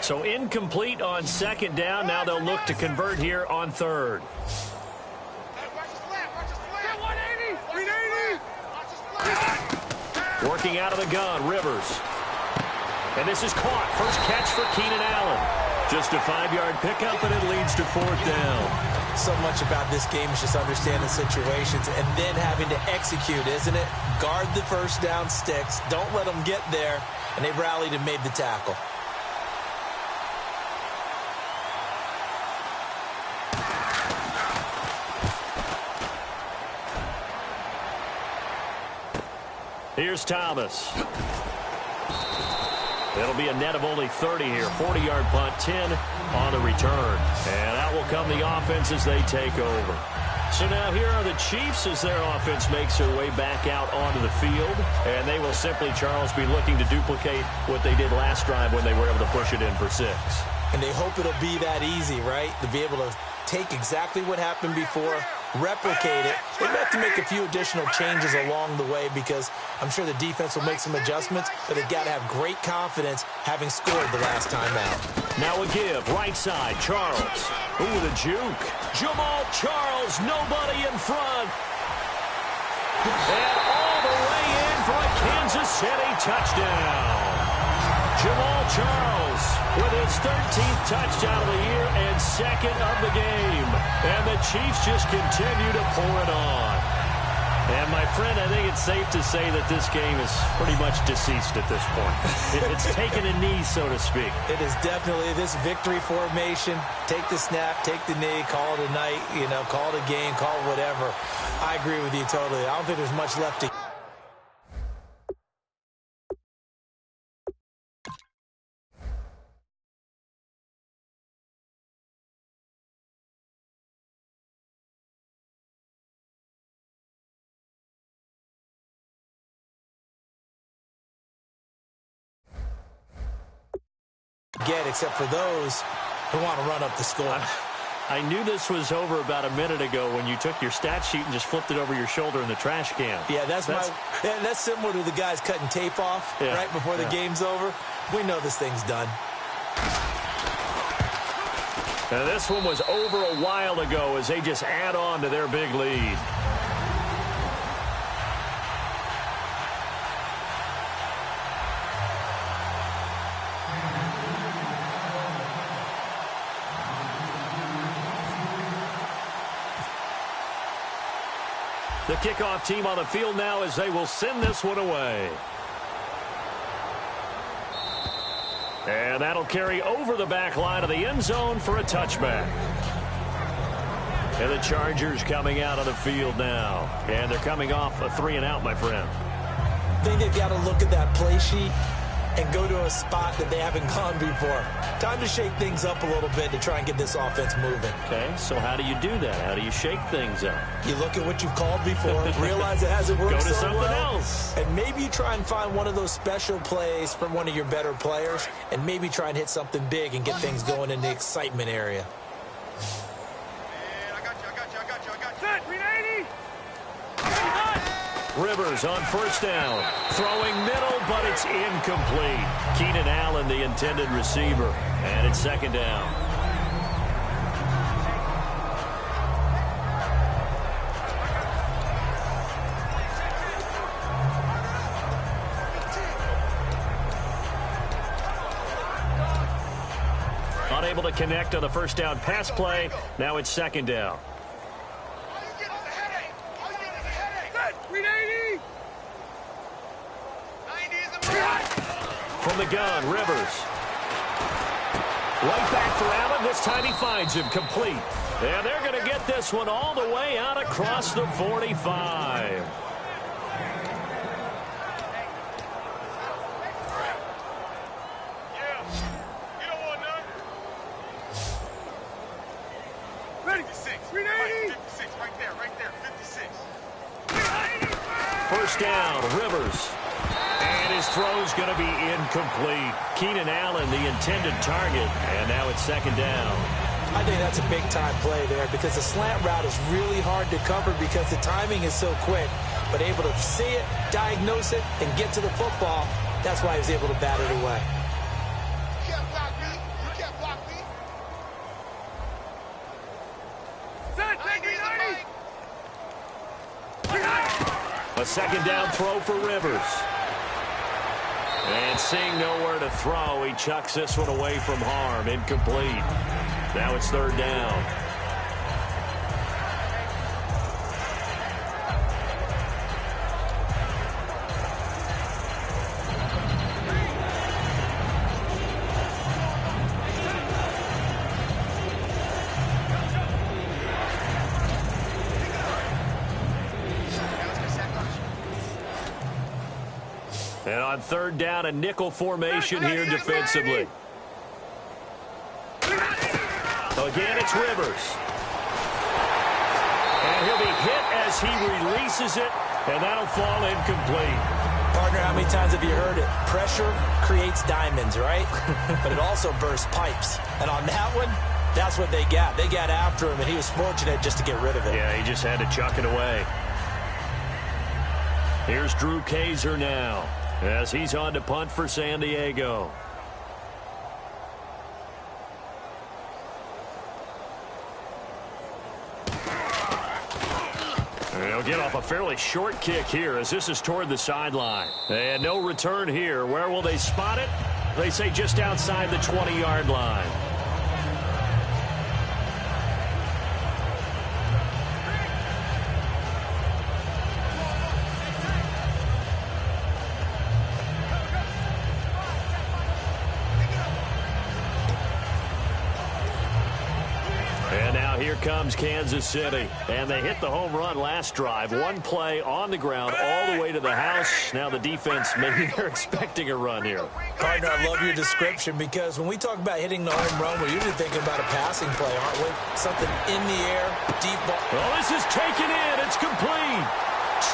So incomplete on second down. Now they'll look to convert here on third. Working out of the gun, Rivers. And this is caught. First catch for Keenan Allen. Just a 5-yard pickup, and it leads to fourth down. So much about this game is just understanding situations and then having to execute, isn't it? Guard the first down sticks. Don't let them get there. And they rallied and made the tackle. Here's Thomas. It'll be a net of only 30 here. 40-yard punt, 10 on the return. And out will come the offense as they take over. So now here are the Chiefs as their offense makes their way back out onto the field. And they will simply, Charles, be looking to duplicate what they did last drive when they were able to push it in for 6. And they hope it'll be that easy, right? To be able to take exactly what happened before, replicate it. They have to make a few additional changes along the way because I'm sure the defense will make some adjustments, but they've got to have great confidence having scored the last time out. Now a give, right side, Charles. Ooh, the juke. Jamal Charles, nobody in front. And all the way in for a Kansas City touchdown. Jamal Charles with his 13th touchdown of the year and second of the game. And the Chiefs just continue to pour it on. And, my friend, I think it's safe to say that this game is pretty much deceased at this point. It's taken a knee, so to speak. It is definitely this victory formation. Take the snap, take the knee, call it a night, call it a game, call it whatever. I agree with you totally. I don't think there's much left to get except for those who want to run up the score. I knew this was over about a minute ago when you took your stat sheet and just flipped it over your shoulder in the trash can. Yeah, that's similar to the guys cutting tape off right before the game's over. We know this thing's done. And this one was over a while ago as they just add on to their big lead. The kickoff team on the field now as they will send this one away. And that'll carry over the back line of the end zone for a touchback. And the Chargers coming out of the field now. And they're coming off a 3-and-out, my friend. I think they've got to look at that play sheet and go to a spot that they haven't gone before. Time to shake things up a little bit to try and get this offense moving. Okay, so how do you do that? How do you shake things up? You look at what you've called before, realize it hasn't worked so so well. Go to something else. And maybe you try and find one of those special plays from one of your better players, and maybe try and hit something big and get things going in the excitement area. I got you. Set, 380. Rivers on first down. Throwing middle, but it's incomplete. Keenan Allen, the intended receiver. And it's second down. Unable to connect on the first down pass play. Now it's second down. From the gun, Rivers. Right back for Allen. This time he finds him complete. And they're going to get this one all the way out across the 45. First down, Rivers. And his throw's going to be incomplete. Keenan Allen, the intended target. And now it's second down. I think that's a big-time play there because the slant route is really hard to cover because the timing is so quick. But able to see it, diagnose it, and get to the football, that's why he was able to bat it away. A second down throw for Rivers. And seeing nowhere to throw, he chucks this one away from harm. Incomplete. Now it's third down. And on third down, a nickel formation here defensively. Again, it's Rivers. And he'll be hit as he releases it, and that'll fall incomplete. Partner, how many times have you heard it? Pressure creates diamonds, right? But it also bursts pipes. And on that one, that's what they got. They got after him, and he was fortunate just to get rid of it. Yeah, he just had to chuck it away. Here's Drew Kaiser now, as he's on to punt for San Diego. They'll get off a fairly short kick here as this is toward the sideline. And no return here. Where will they spot it? They say just outside the 20-yard line. Here comes Kansas City, and they hit the home run last drive. One play on the ground all the way to the house. Now the defense, maybe they're expecting a run here. Partner, I love your description because when we talk about hitting the home run, we're usually thinking about a passing play, aren't we? Something in the air, deep ball. Well, this is taken in. It's complete.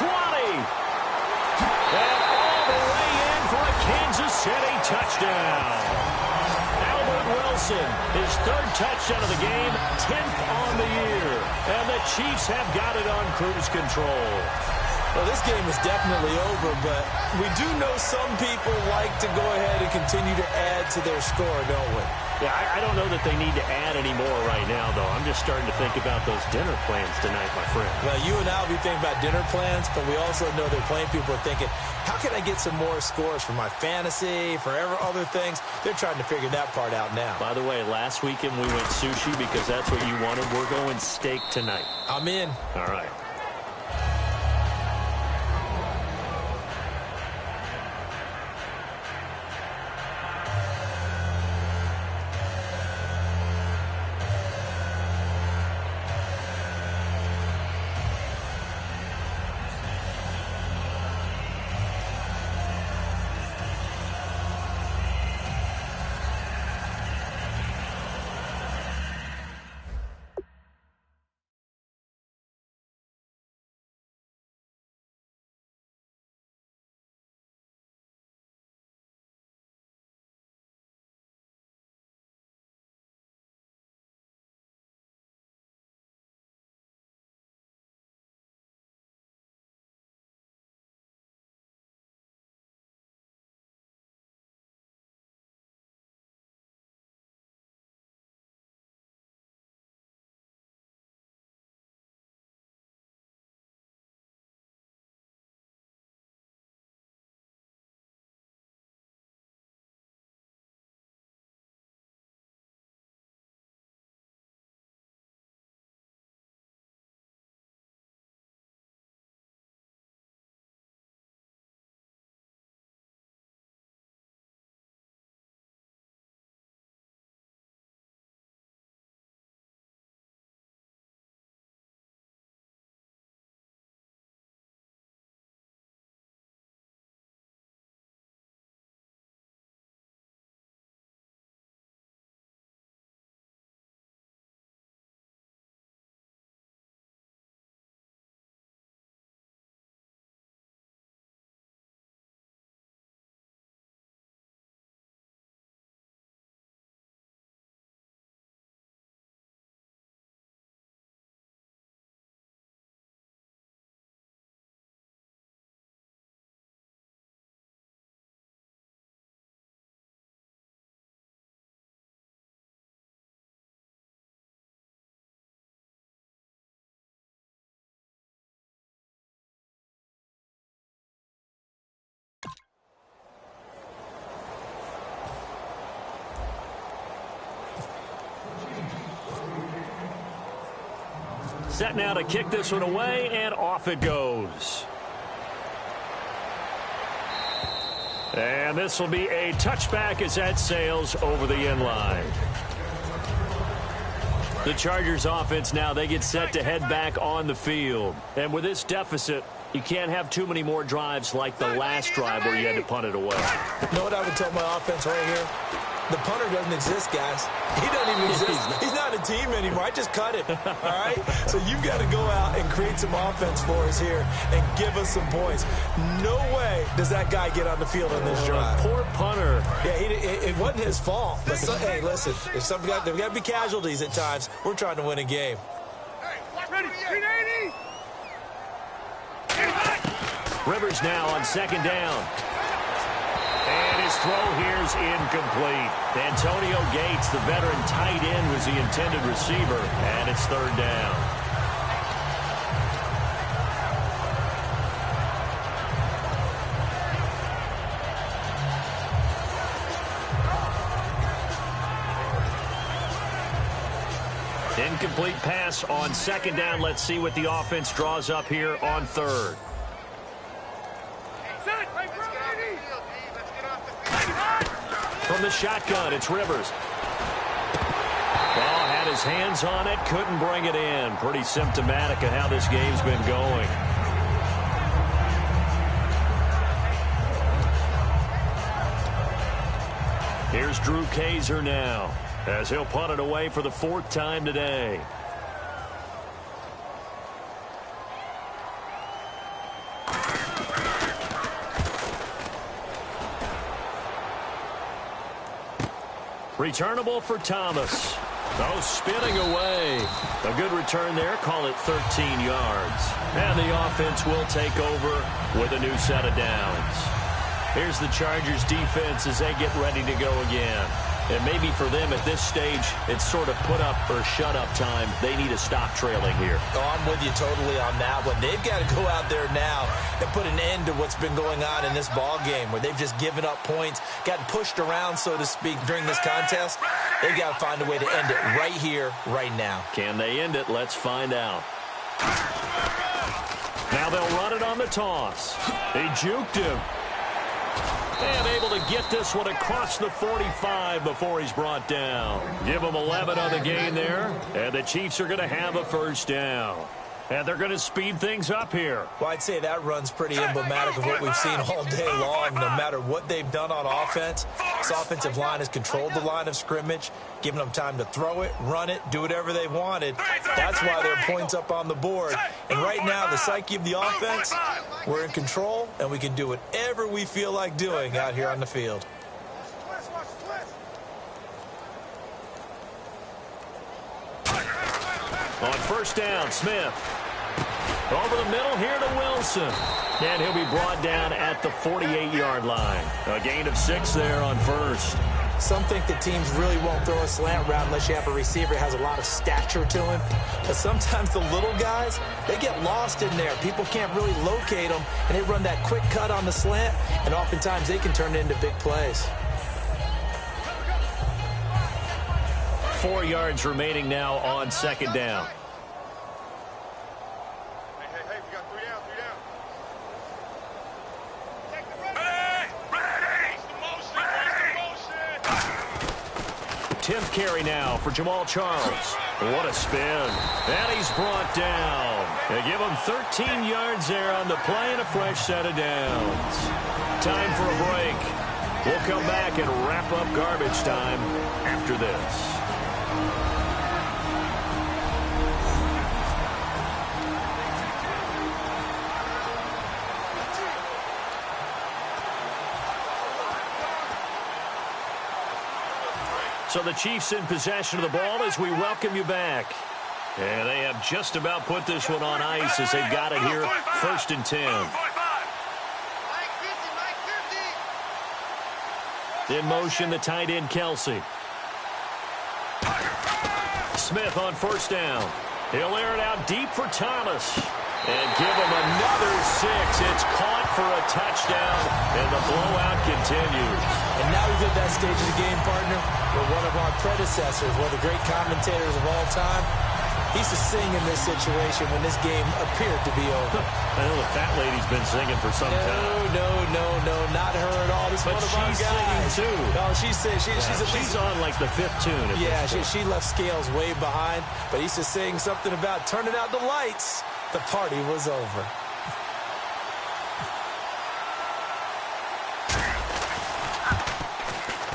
20. And all the way in for a Kansas City touchdown. Wilson, his third touchdown of the game, 10th on the year. And the Chiefs have got it on cruise control. Well, this game is definitely over, but we do know some people like to go ahead and continue to add to their score, don't we? Yeah, I don't know that they need to add any more right now, though. I'm just starting to think about those dinner plans tonight, my friend. Well, you and I will be thinking about dinner plans, but we also know that plenty of people are thinking, how can I get some more scores for my fantasy, for other things? They're trying to figure that part out now. By the way, last weekend we went sushi because that's what you wanted. We're going steak tonight. I'm in. All right. set now to kick this one away, and off it goes. And this will be a touchback as that sails over the end line. The Chargers offense now, they get set to head back on the field. And with this deficit, you can't have too many more drives like the last drive where you had to punt it away. You know what I would tell my offense right here? The punter doesn't exist, guys. He doesn't even exist. He's not a team anymore. I just cut it, all right? So you've got to go out and create some offense for us here and give us some points. No way does that guy get on the field on this drive. Poor punter. Yeah, it wasn't his fault. But hey, listen, if there's got to be casualties at times. We're trying to win a game. Ready, 380. Rivers now on second down. And his throw here is incomplete. Antonio Gates, the veteran tight end, was the intended receiver, and it's third down. Incomplete pass on second down. Let's see what the offense draws up here on third. From the shotgun, it's Rivers. Ball had his hands on it, couldn't bring it in. Pretty symptomatic of how this game's been going. Here's Drew Kaiser now, as he'll punt it away for the fourth time today. Returnable for Thomas. Oh, spinning away. A good return there. Call it 13 yards. And the offense will take over with a new set of downs. Here's the Chargers defense as they get ready to go again. And maybe for them at this stage, it's sort of put up or shut up time. They need to stop trailing here. Oh, I'm with you totally on that one. They've got to go out there now and put an end to what's been going on in this ball game where they've just given up points, gotten pushed around, so to speak, during this contest. They've got to find a way to end it right here, right now. Can they end it? Let's find out. Now they'll run it on the toss. They juked him. And able to get this one across the 45 before he's brought down. Give him 11 on the game there. And the Chiefs are going to have a first down. And they're going to speed things up here. Well, I'd say that run's pretty emblematic of what we've seen all day long. No matter what they've done on offense, this offensive line has controlled the line of scrimmage, giving them time to throw it, run it, do whatever they wanted. That's why there are points up on the board. And right now, the psyche of the offense, we're in control, and we can do whatever we feel like doing out here on the field. On first down, Smith. Over the middle here to Wilson. And he'll be brought down at the 48-yard line. A gain of 6 there on first. Some think that teams really won't throw a slant route unless you have a receiver that has a lot of stature to him. But sometimes the little guys, they get lost in there. People can't really locate them, and they run that quick cut on the slant, and oftentimes they can turn it into big plays. 4 yards remaining now on second down. Hey, we got 3 down, 3 down. Ready! 10th carry now for Jamal Charles. What a spin. And he's brought down. They give him 13 yards there on the play and a fresh set of downs. Time for a break. We'll come back and wrap up garbage time after this. So the Chiefs in possession of the ball as we welcome you back. And they have just about put this one on ice as they've got it here, 1st and 10. In motion, the tight end, Kelsey. Smith on first down. He'll air it out deep for Thomas. And give him another 6. It's caught for a touchdown, and the blowout continues. And now he's at that stage of the game, partner, where one of our predecessors, one of the great commentators of all time, He used to sing in this situation when this game appeared to be over. I know the fat lady's been singing for some time. No, not her at all. This is But one of our she's guys. singing, too. No, she's on like the 5th tune. Yeah, she left Scales way behind, but he used to sing something about turning out the lights. The party was over.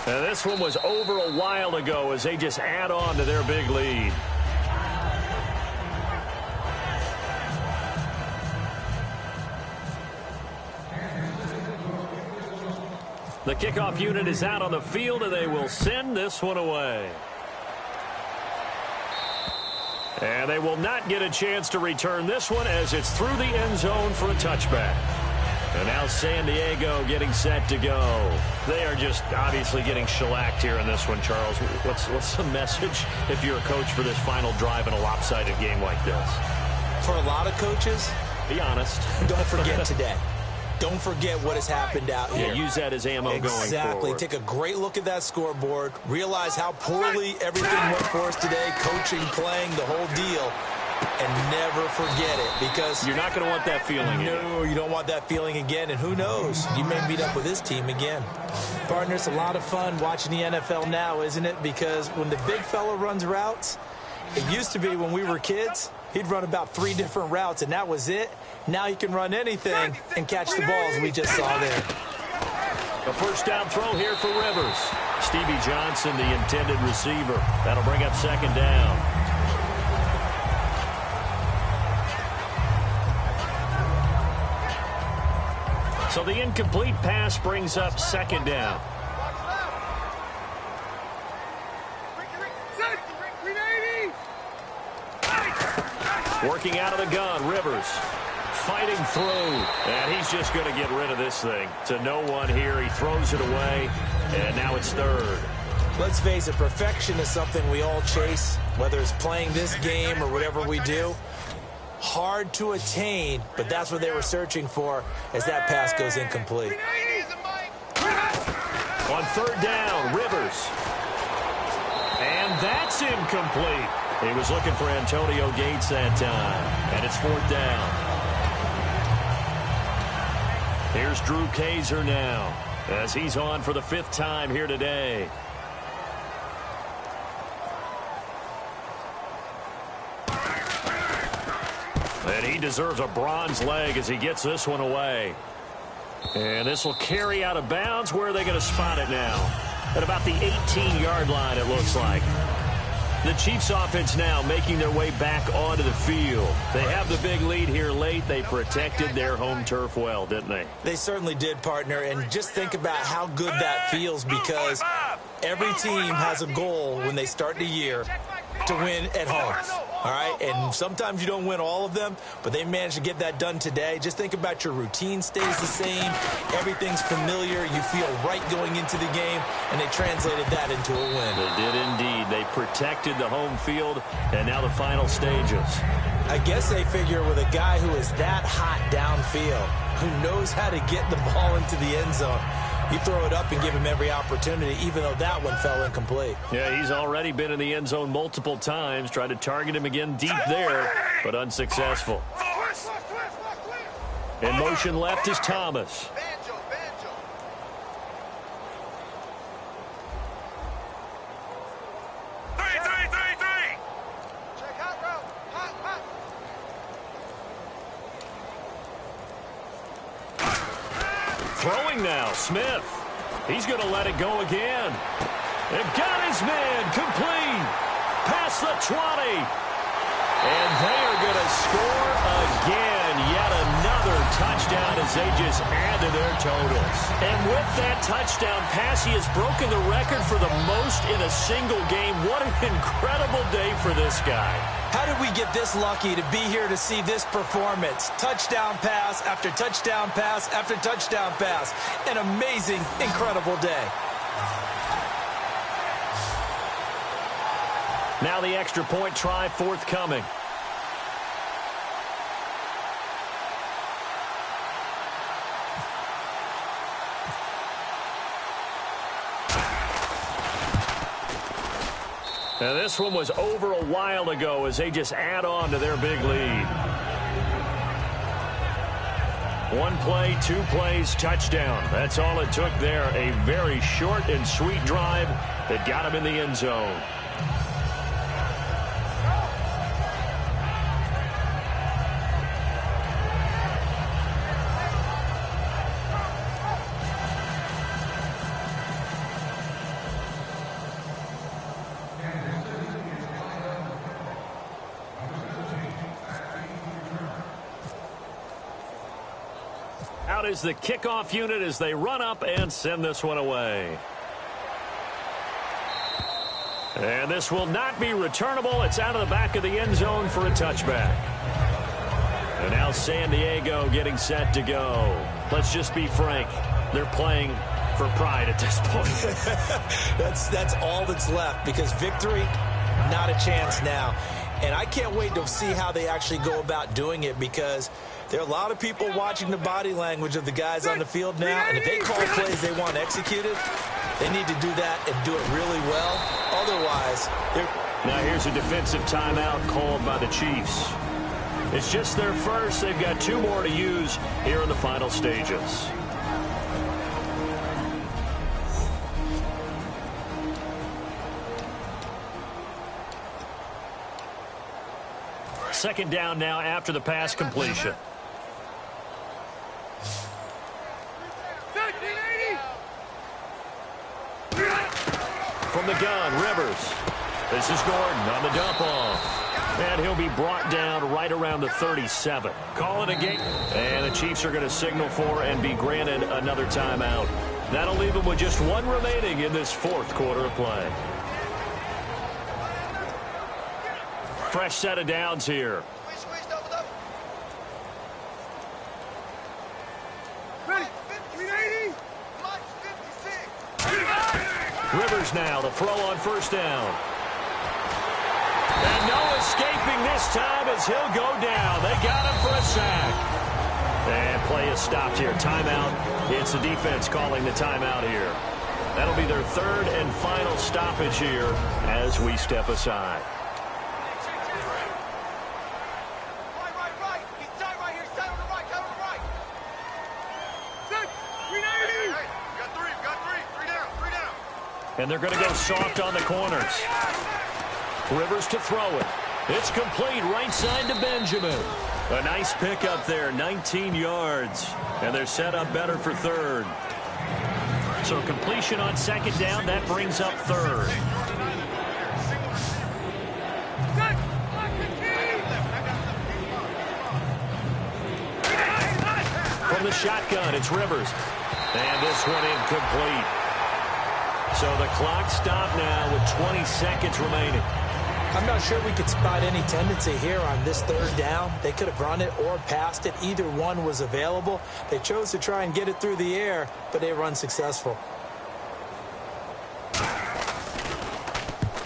Now, this one was over a while ago as they just add on to their big lead. The kickoff unit is out on the field, and they will send this one away. And they will not get a chance to return this one as it's through the end zone for a touchback. And now San Diego getting set to go. They are just obviously getting shellacked here in this one, Charles. What's the message if you're a coach for this final drive in a lopsided game like this? For a lot of coaches, be honest. Don't forget today. Don't forget what has happened out here. Yeah, use that as ammo going forward. Exactly. Take a great look at that scoreboard. Realize how poorly everything went for us today. Coaching, playing, the whole deal. And never forget it, because you're not going to want that feeling again. No, you don't want that feeling again. And who knows? You may meet up with this team again. Partner, it's a lot of fun watching the NFL now, isn't it? Because when the big fella runs routes, it used to be when we were kids, he'd run about 3 different routes, and that was it. Now he can run anything and catch the balls we just saw there. A first down throw here for Rivers. Stevie Johnson, the intended receiver. That'll bring up second down. So the incomplete pass brings up second down. Working out of the gun, Rivers fighting through, and he's just going to get rid of this thing. To no one here, he throws it away, and now it's third. Let's face it, perfection is something we all chase, whether it's playing this game or whatever we do. Hard to attain, but that's what they were searching for as that pass goes incomplete. On third down, Rivers. And that's incomplete. He was looking for Antonio Gates that time. And it's fourth down. Here's Drew Kaiser now as he's on for the 5th time here today. And he deserves a bronze leg as he gets this one away. And this will carry out of bounds. Where are they going to spot it now? At about the 18-yard line, it looks like. The Chiefs offense now making their way back onto the field. They have the big lead here late. They protected their home turf well, didn't they? They certainly did, partner. And just think about how good that feels, because every team has a goal when they start the year to win at home. All right, and sometimes you don't win all of them, but they managed to get that done today. Just think about your routine stays the same. Everything's familiar. You feel right going into the game, and they translated that into a win. They did indeed. They protected the home field, and now the final stages. I guess they figure with a guy who is that hot downfield, who knows how to get the ball into the end zone, you throw it up and give him every opportunity, even though that one fell incomplete. Yeah, he's already been in the end zone multiple times. Tried to target him again deep there, but unsuccessful. In motion left is Thomas. Throwing now, Smith. He's going to let it go again. They've got his man complete. Past the 20. And they are going to score again. Yet another touchdown as they just add to their totals. And with that touchdown pass, he has broken the record for the most in a single game. What an incredible day for this guy. How did we get this lucky to be here to see this performance? Touchdown pass after touchdown pass after touchdown pass. An amazing, incredible day. Now the extra point try forthcoming. Now, this one was over a while ago as they just add on to their big lead. 1 play, 2 plays, touchdown. That's all it took there. A very short and sweet drive that got him in the end zone. Out is the kickoff unit as they run up and send this one away. And this will not be returnable. It's out of the back of the end zone for a touchback. And now San Diego getting set to go. Let's just be frank. They're playing for pride at this point. That's all that's left, because victory, not a chance now. And I can't wait to see how they actually go about doing it, because there are a lot of people watching the body language of the guys on the field now, and if they call plays they want executed, they need to do that and do it really well. Otherwise, now here's a defensive timeout called by the Chiefs. It's just their first. They've got 2 more to use here in the final stages. Second down now after the pass completion. From the gun, Rivers. This is Gordon on the dump off. And he'll be brought down right around the 37. Call it a game. And the Chiefs are going to signal for and be granted another timeout. That'll leave them with just 1 remaining in this 4th quarter of play. Fresh set of downs here. Rivers now, the throw on first down. And no escaping this time as he'll go down. They got him for a sack. And play is stopped here. Timeout. It's the defense calling the timeout here. That'll be their 3rd and final stoppage here as we step aside. And they're going to go soft on the corners. Rivers to throw it. It's complete right side to Benjamin. A nice pickup there, 19 yards. And they're set up better for 3rd. So completion on 2nd down, that brings up 3rd. From the shotgun, it's Rivers. And this one incomplete. So the clock stopped now with 20 seconds remaining. I'm not sure we could spot any tendency here on this 3rd down. They could have run it or passed it. Either one was available. They chose to try and get it through the air, but they were unsuccessful.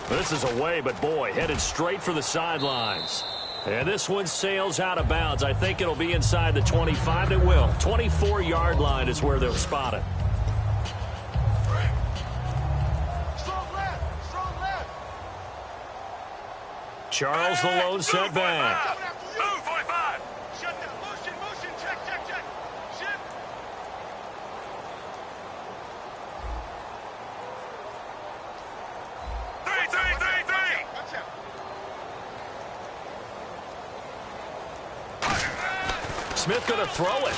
This is away, but boy, headed straight for the sidelines. And this one sails out of bounds. I think it'll be inside the 25. It will. 24-yard line is where they'll spot it. Charles the lone setback. Smith going to throw it.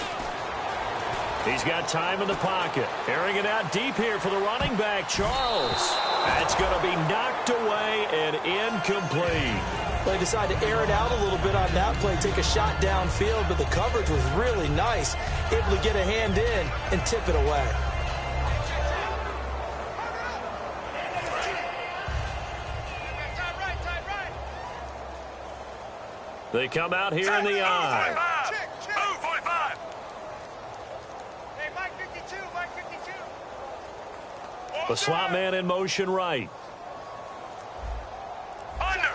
He's got time in the pocket. Airing it out deep here for the running back, Charles. That's going to be knocked away and incomplete. They decided to air it out a little bit on that play, take a shot downfield, but the coverage was really nice. Able to get a hand in and tip it away. They come out here in the eye. The slot man in motion right. Under.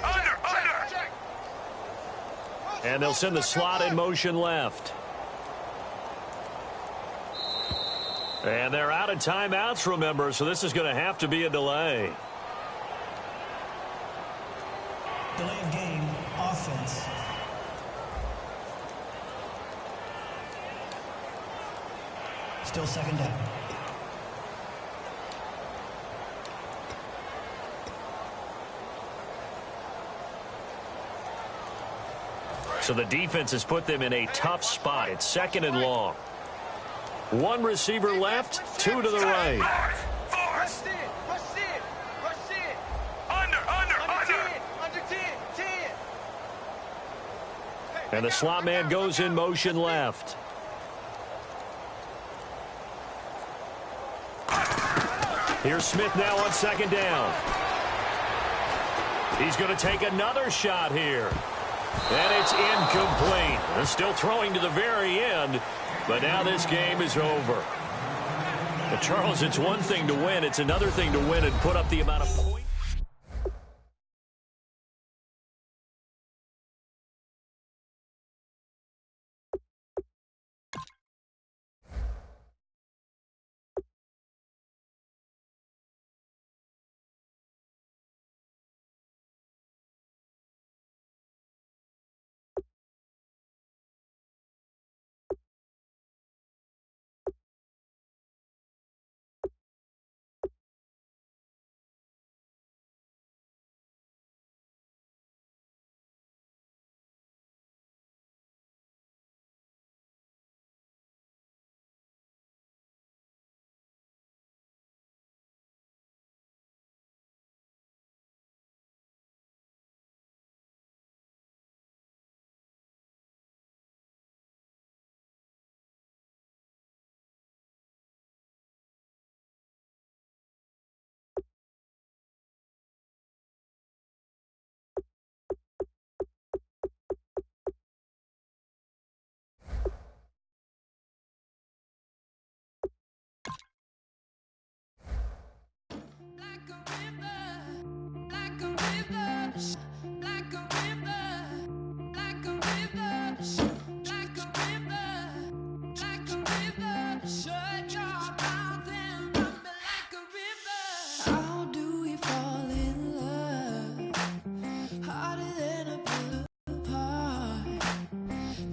And they'll send the slot in motion left. And they're out of timeouts, remember, so this is going to have to be a delay. Still second down. So the defense has put them in a tough spot. It's second and long. One receiver left, two to the right. Rush in. Under 10. And the slot man goes in motion left. Here's Smith now on second down. He's going to take another shot here. And it's incomplete. They're still throwing to the very end, but now this game is over. But Charles, it's one thing to win. It's another thing to win and put up the amount of points.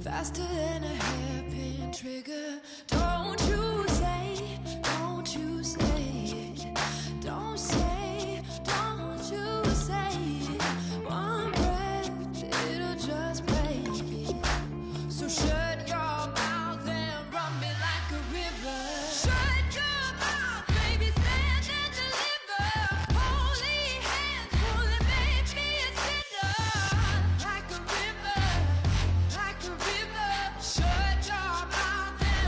Faster than a hairpin trigger. Don't you say it. Don't you say it. Don't say it. One breath, it'll just break it. So shut your mouth and run me like a river. Shut your mouth, baby, stand and deliver. Holy hands, pulling, make me a sinner. Like a river. Shut your mouth and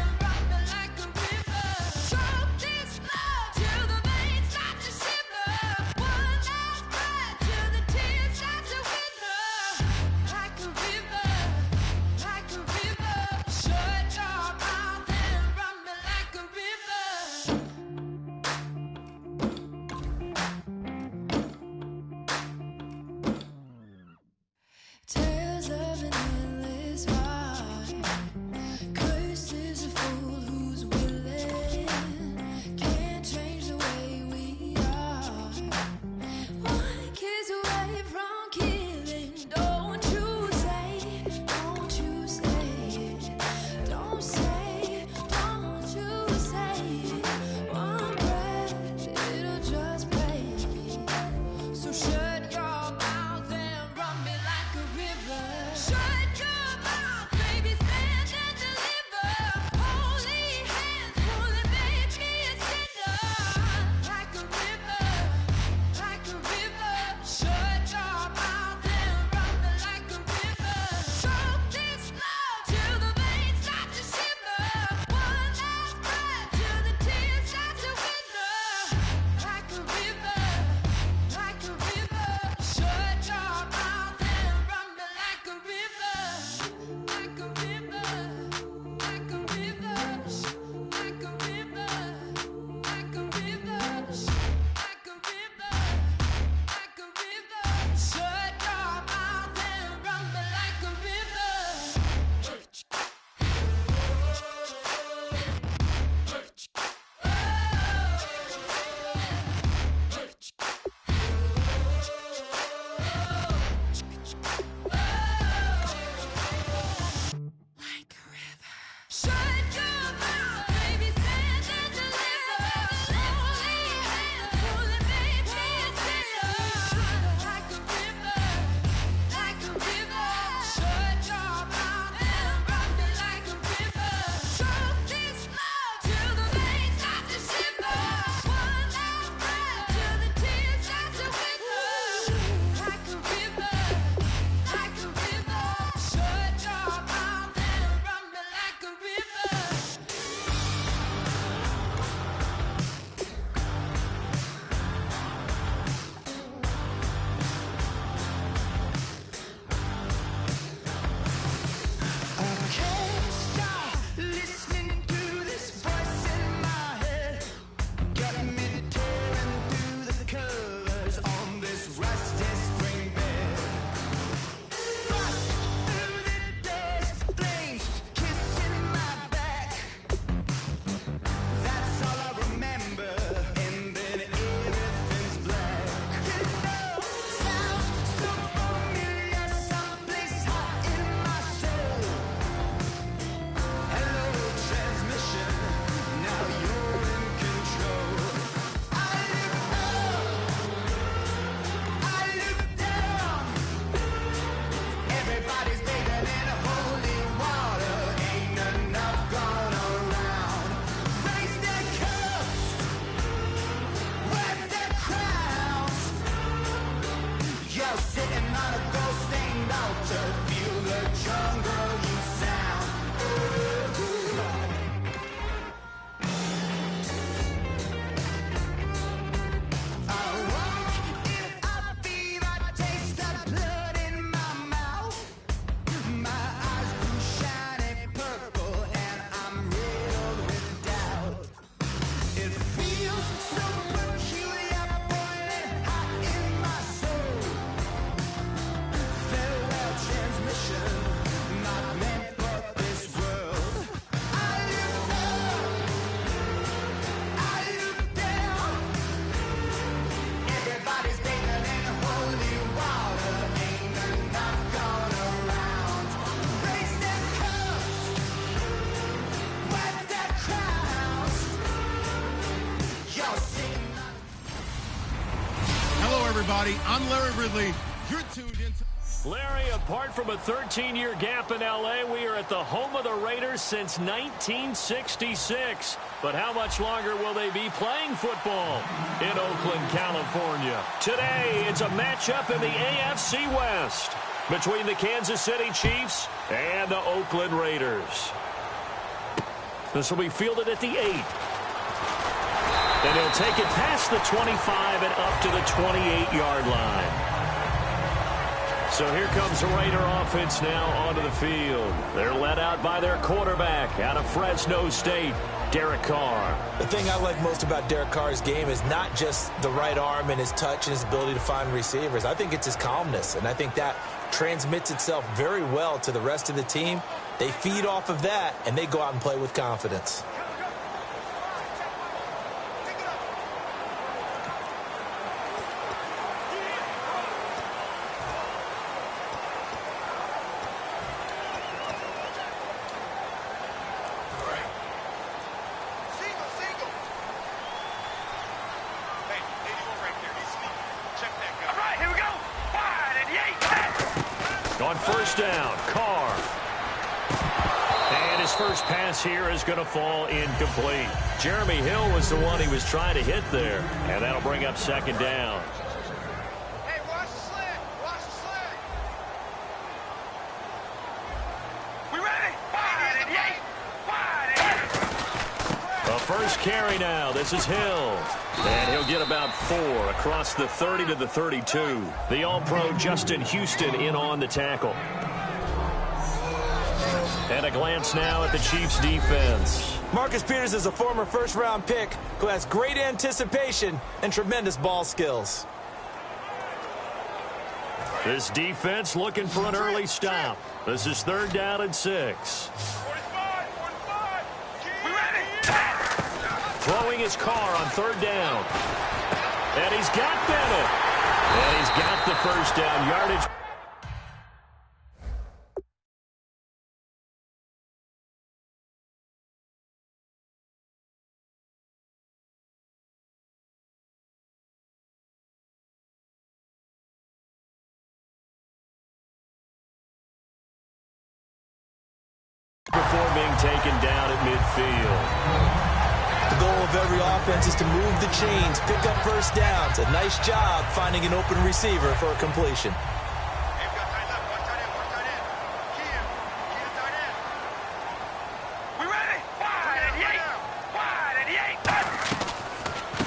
everybody. I'm Larry Ridley. You're tuned into... Larry, apart from a 13-year gap in L.A., we are at the home of the Raiders since 1966. But how much longer will they be playing football in Oakland, California? Today, it's a matchup in the AFC West between the Kansas City Chiefs and the Oakland Raiders. This will be fielded at the 8. And he'll take it past the 25 and up to the 28-yard line. So here comes the Raider offense now onto the field. They're led out by their quarterback out of Fresno State, Derek Carr. The thing I like most about Derek Carr's game is not just the right arm and his touch and his ability to find receivers. I think it's his calmness, and I think that transmits itself very well to the rest of the team. They feed off of that, and they go out and play with confidence. On first down, Carr. And his first pass here is going to fall incomplete. Jeremy Hill was the one he was trying to hit there. And that'll bring up second down. Hey, watch the slant. Watch the slant. We ready? Wide and yay. Wide and yay. A first carry now. This is Hill. And he'll get about 4 across the 30 to the 32. The All-Pro Justin Houston in on the tackle. And a glance now at the Chiefs' defense. Marcus Peters is a former first-round pick who has great anticipation and tremendous ball skills. This defense looking for an early stop. This is 3rd down and 6. Throwing his Carr on 3rd down. And he's got Bennett. And he's got the first down yardage. Before being taken down at midfield. The goal of every offense is to move the chains, pick up first downs. A nice job finding an open receiver for a completion.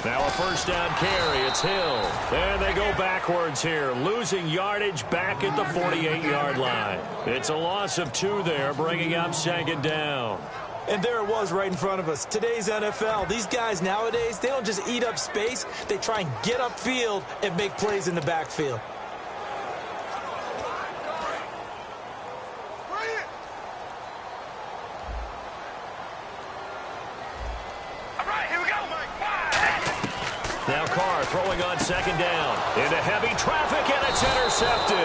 Now a first down carry. It's Hill. And they go backwards here, losing yardage back at the 48-yard line. It's a loss of 2 there, bringing up second down. And there it was right in front of us. Today's NFL, these guys nowadays, they don't just eat up space. They try and get upfield and make plays in the backfield. Now Carr throwing on second down. Into heavy traffic, and it's intercepted.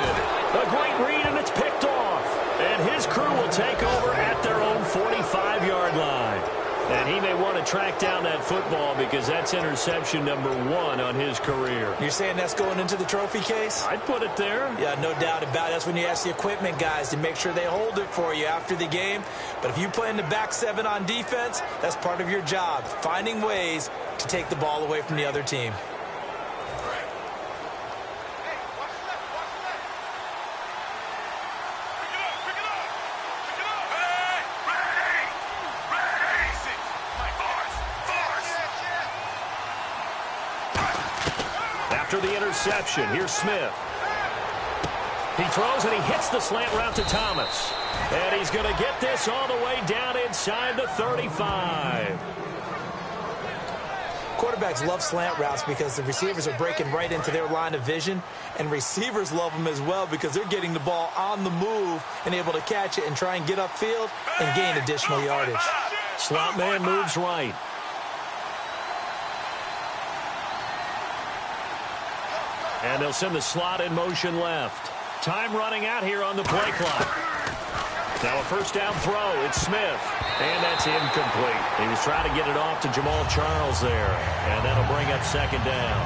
A great read, and it's picked off. And his crew will take over at their own 45-yard line. And he may want to track down that football because that's interception number 1 on his career. You're saying that's going into the trophy case? I'd put it there. Yeah, no doubt about it. That's when you ask the equipment guys to make sure they hold it for you after the game. But if you play in the back 7 on defense, that's part of your job, finding ways to take the ball away from the other team. After the interception, here's Smith. He throws and he hits the slant route to Thomas. And he's going to get this all the way down inside the 35. Quarterbacks love slant routes because the receivers are breaking right into their line of vision, and receivers love them as well because they're getting the ball on the move and able to catch it and try and get upfield and gain additional yardage. Slot man moves right. And they'll send the slot in motion left. Time running out here on the play clock. Now a first down throw. It's Smith. And that's incomplete. He was trying to get it off to Jamal Charles there. And that'll bring up second down.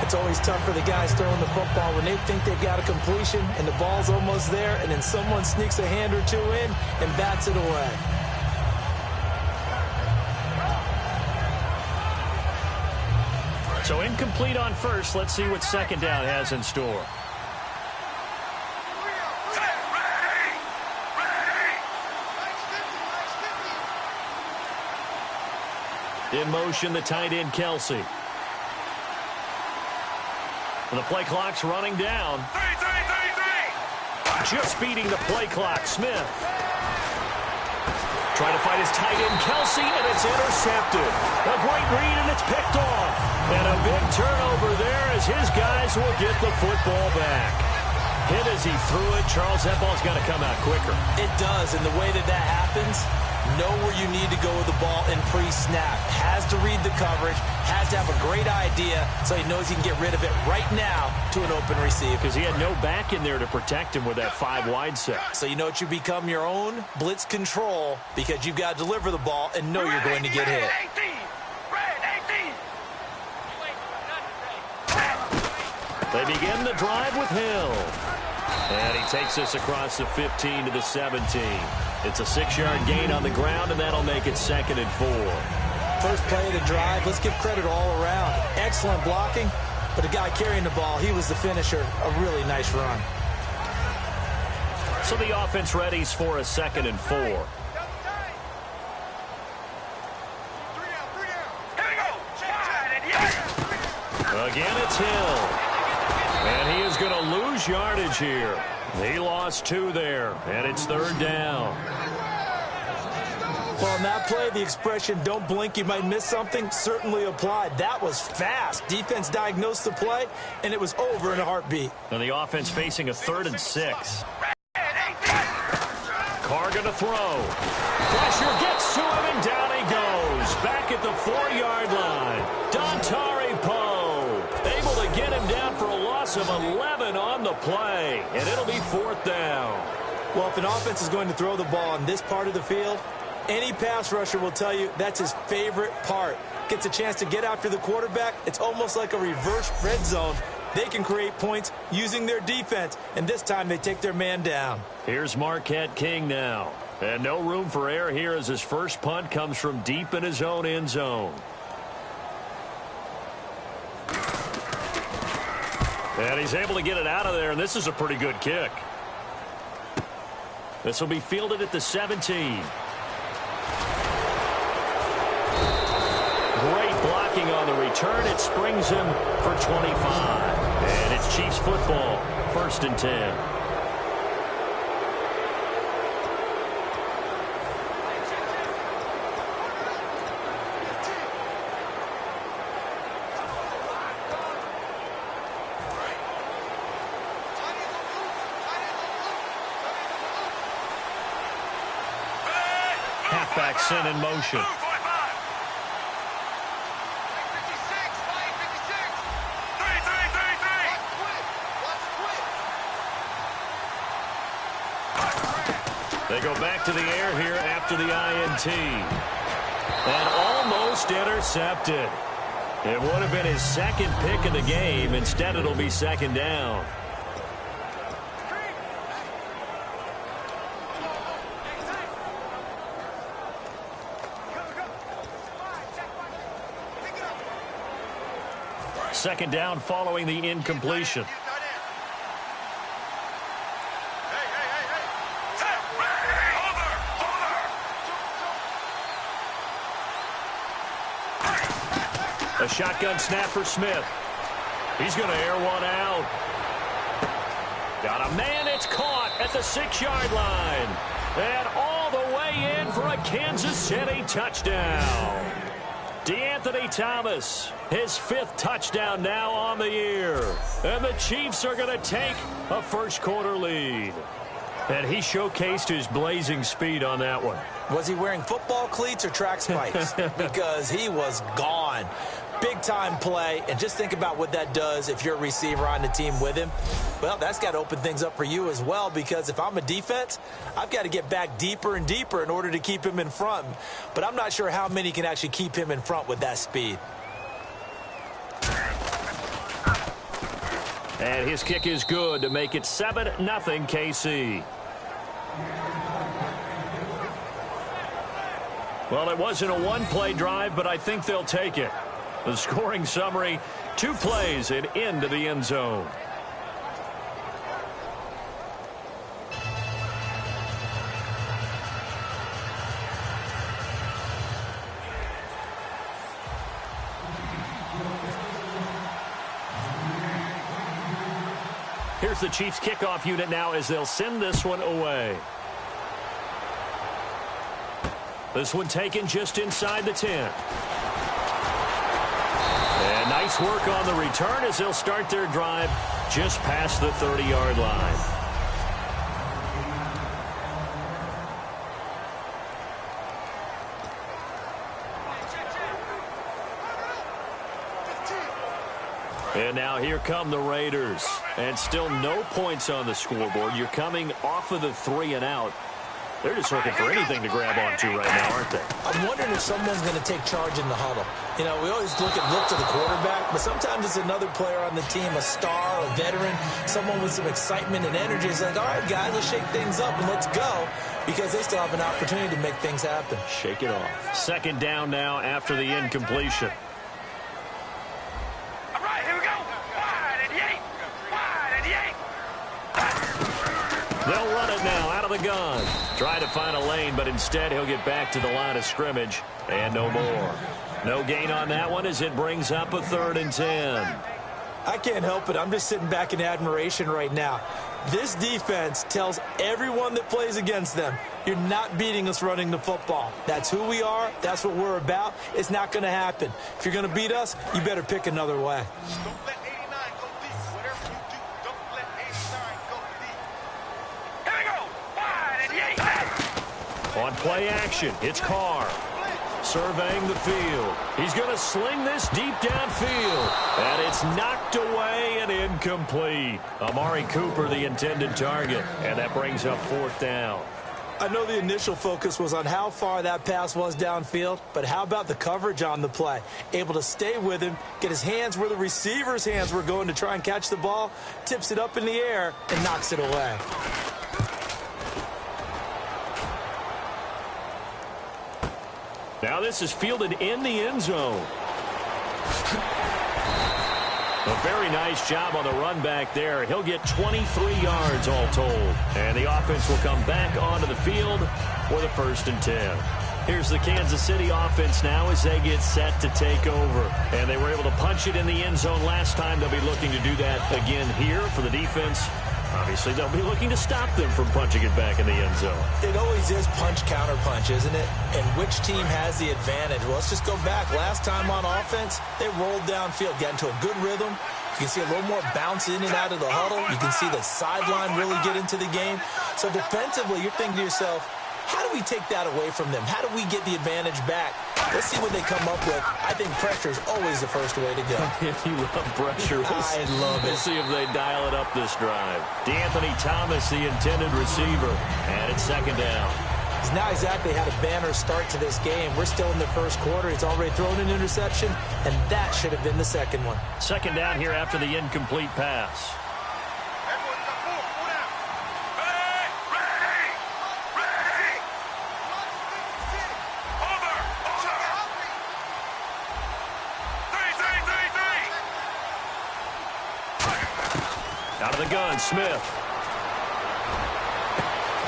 It's always tough for the guys throwing the football when they think they've got a completion and the ball's almost there, and then someone sneaks a hand or two in and bats it away. So incomplete on first. Let's see what second down has in store. In motion, the tight end, Kelsey. And the play clock's running down. Just beating the play clock, Smith. Trying to find his tight end, Kelsey, and it's intercepted. A great read, and it's picked off. And a big turnover there as his guys will get the football back. Hit as he threw it. Charles, that ball's got to come out quicker. It does, and the way that happens, know where you need to go with the ball in pre-snap. Has to read the coverage, has to have a great idea so he knows he can get rid of it right now to an open receiver. Because he had no back in there to protect him with that 5-wide set. So you know what, you become your own blitz control because you've got to deliver the ball and know you're going to get hit. They begin the drive with Hill. And he takes us across the 15 to the 17. It's a 6-yard gain on the ground, and that'll make it 2nd and 4. First play of the drive, let's give credit all around. Excellent blocking, but the guy carrying the ball, he was the finisher. A really nice run. So the offense readies for a 2nd and 4. Again, it's Hill. And he is going to lose yardage here. He lost 2 there, and it's 3rd down. Well, on that play, the expression, don't blink, you might miss something, certainly applied. That was fast. Defense diagnosed the play, and it was over in a heartbeat. And the offense facing a 3rd and 6. Carr going to throw. Pressure gets to him, and down he goes. Back at the 4-yard line. Dontari Poe able to get him down for a loss of 11 on the play, and it'll be 4th down. Well, if an offense is going to throw the ball on this part of the field, any pass rusher will tell you that's his favorite part. Gets a chance to get after the quarterback. It's almost like a reverse red zone. They can create points using their defense, and this time they take their man down. Here's Marquette King now. And no room for error here as his first punt comes from deep in his own end zone. And he's able to get it out of there, and this is a pretty good kick. This will be fielded at the 17. Great blocking on the return. It springs him for 25. And it's Chiefs football, 1st and 10. Halfback sent in motion. They go back to the air here after the INT. And almost intercepted. It would have been his 2nd pick of the game. Instead, it'll be 2nd down. Second down following the incompletion. A shotgun snap for Smith. He's going to air one out. Got a man. It's caught at the 6-yard line. And all the way in for a Kansas City touchdown. DeAnthony Thomas, his 5th touchdown now on the year. And the Chiefs are going to take a first-quarter lead. And he showcased his blazing speed on that one. Was he wearing football cleats or track spikes? Because he was gone. Big-time play, and just think about what that does if you're a receiver on the team with him. Well, that's got to open things up for you as well, because if I'm a defense, I've got to get back deeper and deeper in order to keep him in front. But I'm not sure how many can actually keep him in front with that speed. And his kick is good to make it 7-0 KC. Well, it wasn't a one-play drive, but I think they'll take it. The scoring summary, 2 plays and into the end zone. Here's the Chiefs kickoff unit now as they'll send this one away. This one taken just inside the 10. And nice work on the return as they'll start their drive just past the 30-yard line. And now here come the Raiders. And still no points on the scoreboard. You're coming off of the 3 and out. They're just looking for anything to grab onto right now, aren't they? I'm wondering if someone's going to take charge in the huddle. You know, we always look to the quarterback, but sometimes it's another player on the team, a star, a veteran, someone with some excitement and energy. It's like, all right, guys, let's shake things up and let's go, because they still have an opportunity to make things happen. Shake it off. Second down now after the incompletion. All right, here we go. Wide and yank. Wide and yank. They'll run it now out of the gun. Try to find a lane, but instead he'll get back to the line of scrimmage. And no more. No gain on that one as it brings up a 3rd and 10. I can't help it. I'm just sitting back in admiration right now. This defense tells everyone that plays against them, you're not beating us running the football. That's who we are. That's what we're about. It's not going to happen. If you're going to beat us, you better pick another way. Don't let 89 go deep. Whatever you do, don't let 89 go deep. Here we go. Wide and yank. On play action, it's Carr. Surveying the field. He's going to sling this deep downfield. And it's knocked away and incomplete. Amari Cooper, the intended target. And that brings up 4th down. I know the initial focus was on how far that pass was downfield, but how about the coverage on the play? Able to stay with him, get his hands where the receiver's hands were going to try and catch the ball, tips it up in the air, and knocks it away. Now this is fielded in the end zone. A very nice job on the run back there. He'll get 23 yards all told. And the offense will come back onto the field with a 1st and 10. Here's the Kansas City offense now as they get set to take over. And they were able to punch it in the end zone last time. They'll be looking to do that again here for the defense. Obviously, they'll be looking to stop them from punching it back in the end zone. It always is punch-counter-punch, isn't it? And which team has the advantage? Well, let's just go back. Last time on offense, they rolled downfield, got into a good rhythm. You can see a little more bounce in and out of the huddle. You can see the sideline really get into the game. So defensively, you're thinking to yourself, how do we take that away from them? How do we get the advantage back? Let's see what they come up with. I think pressure is always the first way to go. If you love pressure, I love it. We'll see if they dial it up this drive. DeAnthony Thomas, the intended receiver, and it's 2nd down. He's not exactly had a banner start to this game. We're still in the 1st quarter. He's already thrown an interception, and that should have been the 2nd one. 2nd down here after the incomplete pass. Out of the gun, Smith.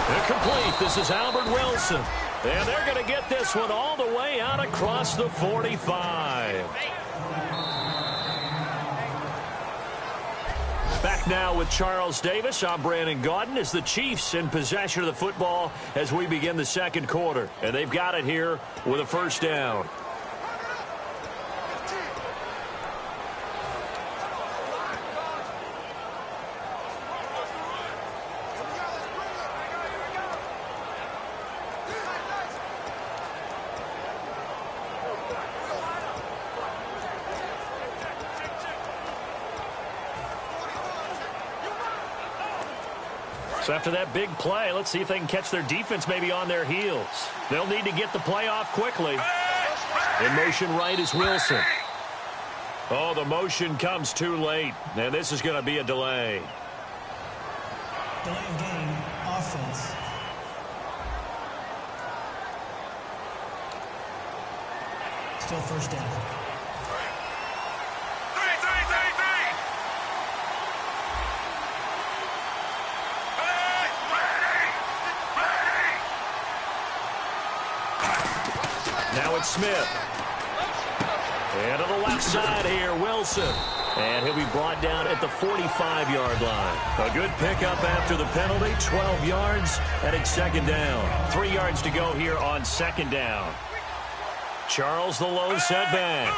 Incomplete. This is Albert Wilson. And they're going to get this one all the way out across the 45. Back now with Charles Davis. I'm Brandon Gaudin as the Chiefs in possession of the football as we begin the 2nd quarter. And they've got it here with a 1st down. So after that big play, let's see if they can catch their defense maybe on their heels. They'll need to get the play off quickly. In motion right is Wilson. Oh, the motion comes too late, and this is going to be a delay. Delay of game, offense. Still first down. Now it's Smith. And to the left side here, Wilson. And he'll be brought down at the 45-yard line. A good pickup after the penalty, 12 yards, and it's second down. 3 yards to go here on second down. Charles, the low setback.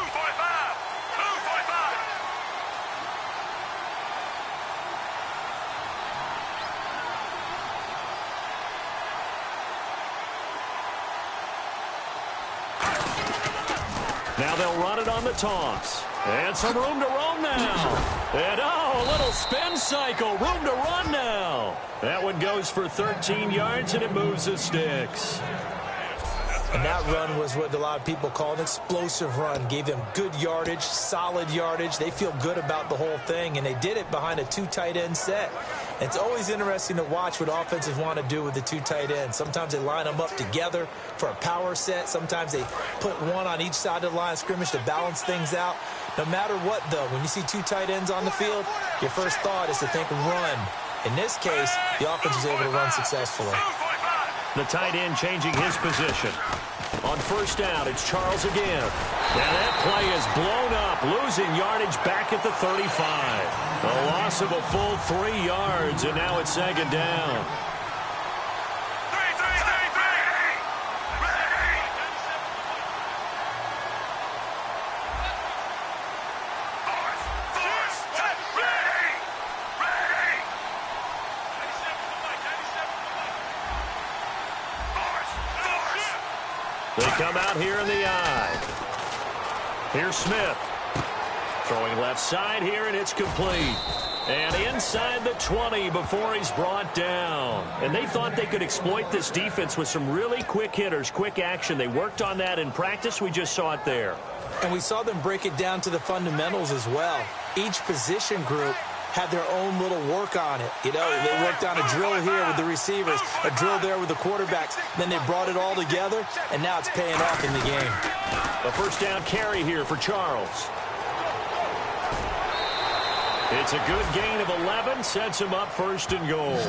Now they'll run it on the toss. And some room to roam now. And, oh, a little spin cycle. Room to run now. That one goes for 13 yards, and it moves the sticks. And that run was what a lot of people call an explosive run. Gave them good yardage, solid yardage. They feel good about the whole thing, and they did it behind a 2 tight end set. It's always interesting to watch what offenses want to do with the 2 tight ends. Sometimes they line them up together for a power set. Sometimes they put one on each side of the line of scrimmage to balance things out. No matter what, though, when you see 2 tight ends on the field, your first thought is to think run. In this case, the offense was able to run successfully. The tight end changing his position. On first down, it's Charles again. And that play is blown up, losing yardage back at the 35. A loss of a full 3 yards, and now it's second down. They come out here in the eye. Here's Smith. Throwing left side here, and it's complete. And inside the 20 before he's brought down. And they thought they could exploit this defense with some really quick hitters, quick action. They worked on that in practice. We just saw it there. And we saw them break it down to the fundamentals as well. Each position group had their own little work on it. You know, they worked on a drill here with the receivers, a drill there with the quarterbacks. Then they brought it all together, and now it's paying off in the game. A first down carry here for Charles. It's a good gain of 11, sets him up first and goal.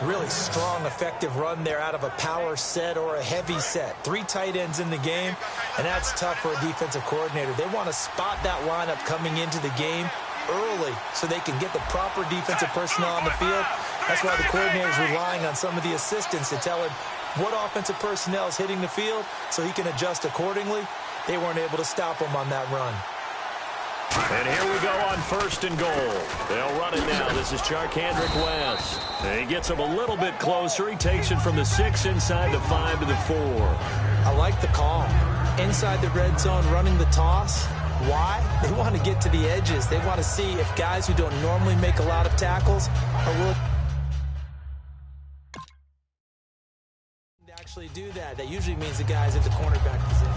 Really strong, effective run there out of a power set or a heavy set. 3 tight ends in the game, and that's tough for a defensive coordinator. They want to spot that lineup coming into the game early so they can get the proper defensive personnel on the field. That's why the coordinator is relying on some of the assistants to tell him what offensive personnel is hitting the field so he can adjust accordingly. They weren't able to stop him on that run. And here we go on first and goal. They'll run it now. This is Charkandrick West. And he gets him a little bit closer. He takes it from the 6 inside the 5 to the 4. I like the call. Inside the red zone, running the toss. Why? They want to get to the edges. They want to see if guys who don't normally make a lot of tackles are willing to actually do that. That usually means the guy's at the cornerback position.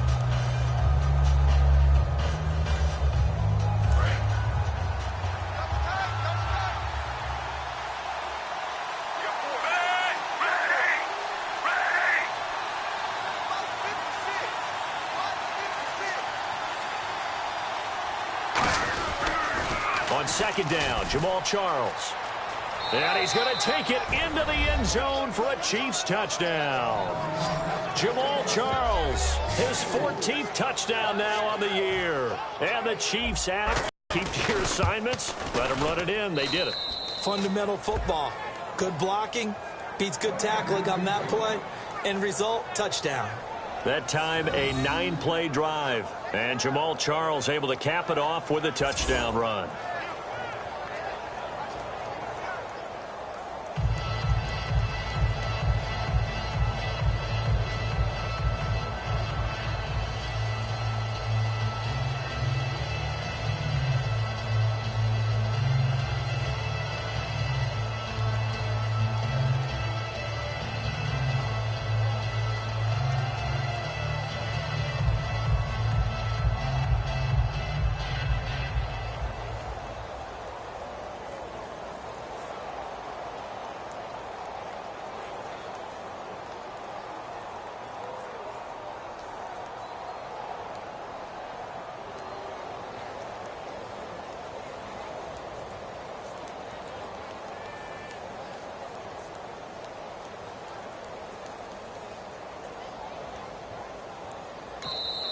On second down, Jamal Charles. And he's going to take it into the end zone for a Chiefs touchdown. Jamal Charles, his 14th touchdown now on the year. And the Chiefs have keep to your assignments. Let them run it in. They did it. Fundamental football. Good blocking, beats good tackling on that play. End result, touchdown. That time, a 9-play drive. And Jamal Charles able to cap it off with a touchdown run.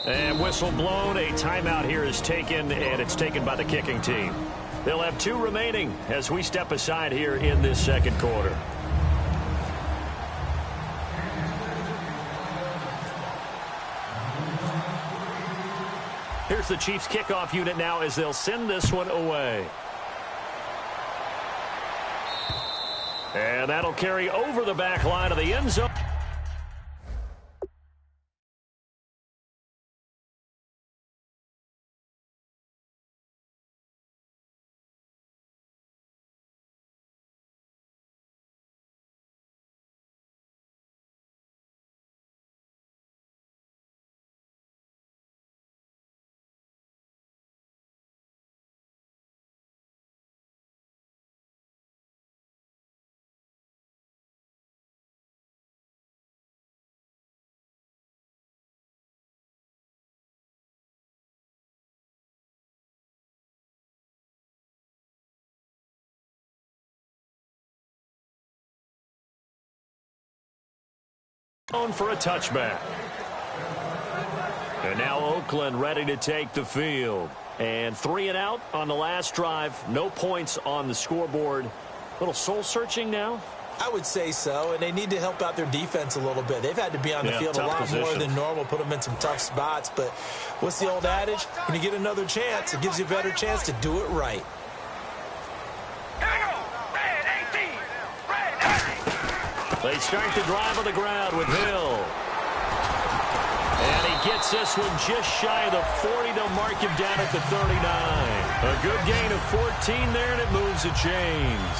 And whistle blown. A timeout here is taken, and it's taken by the kicking team. They'll have 2 remaining as we step aside here in this second quarter. Here's the Chiefs kickoff unit now as they'll send this one away. And that'll carry over the back line of the end zone. For a touchback. And now Oakland ready to take the field. And 3 and out on the last drive. No points on the scoreboard. A little soul-searching now? I would say so, and they need to help out their defense a little bit. They've had to be on the field a lot more than normal, put them in some tough spots. But what's the old adage? When you get another chance, it gives you a better chance to do it right. They start the drive on the ground with Hill. And he gets this one just shy of the 40. They'll mark him down at the 39. A good gain of 14 there, and it moves the chains.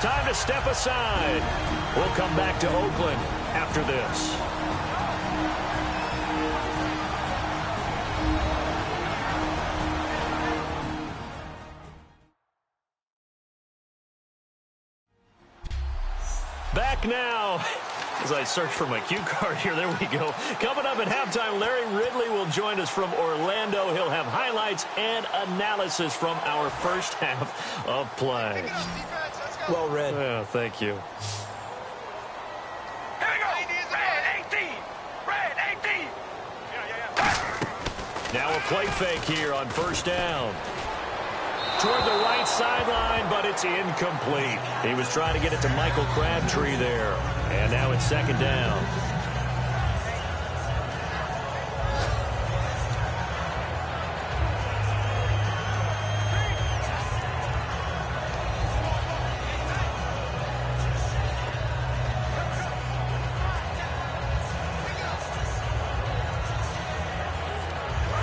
Time to step aside. We'll come back to Oakland after this. Back now, as I search for my cue card here, there we go. Coming up at halftime, Larry Ridley will join us from Orlando. He'll have highlights and analysis from our first half of play. Well read. Yeah, thank you. Now a play fake here on first down. Toward the right sideline, but it's incomplete. He was trying to get it to Michael Crabtree there. And now it's second down.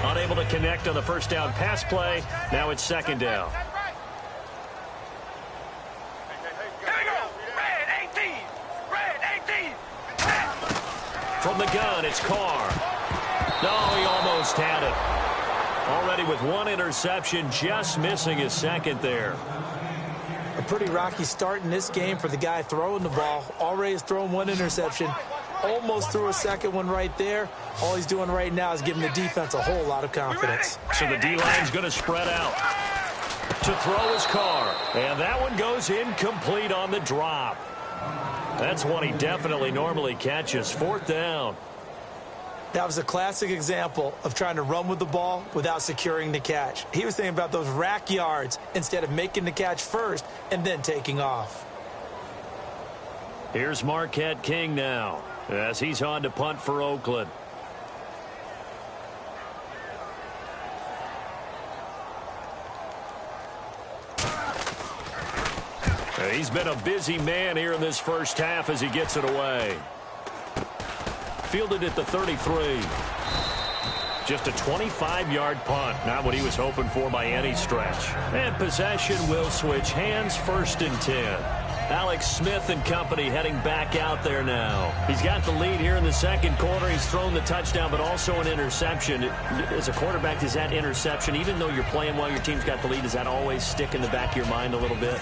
Unable to connect on the first down pass play. Now it's second down. From the gun, it's Carr. No, he almost had it. Already with 1 interception, just missing his second there. A pretty rocky start in this game for the guy throwing the ball. Already has thrown 1 interception. Almost threw a second one right there. All he's doing right now is giving the defense a whole lot of confidence. So the D-line's going to spread out. To throw is Carr. And that one goes incomplete on the drop. That's one he definitely normally catches. Fourth down. That was a classic example of trying to run with the ball without securing the catch. He was thinking about those rack yards instead of making the catch first and then taking off. Here's Marquette King now as he's on to punt for Oakland. He's been a busy man here in this first half as he gets it away. Fielded at the 33. Just a 25-yard punt. Not what he was hoping for by any stretch. And possession will switch hands, 1st and 10. Alex Smith and company heading back out there now. He's got the lead here in the second quarter. He's thrown the touchdown, but also an interception. As a quarterback, does that interception, even though you're playing well, your team's got the lead, does that always stick in the back of your mind a little bit?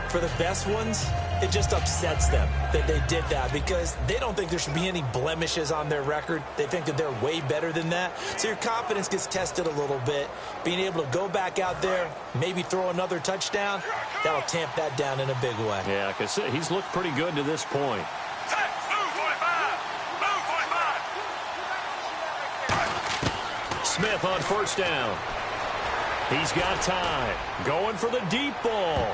For the best ones, it just upsets them that they did that because they don't think there should be any blemishes on their record. They think that they're way better than that. So your confidence gets tested a little bit. Being able to go back out there, maybe throw another touchdown, that'll tamp that down in a big way. Yeah, because he's looked pretty good to this point. Smith on first down. He's got time. Going for the deep ball.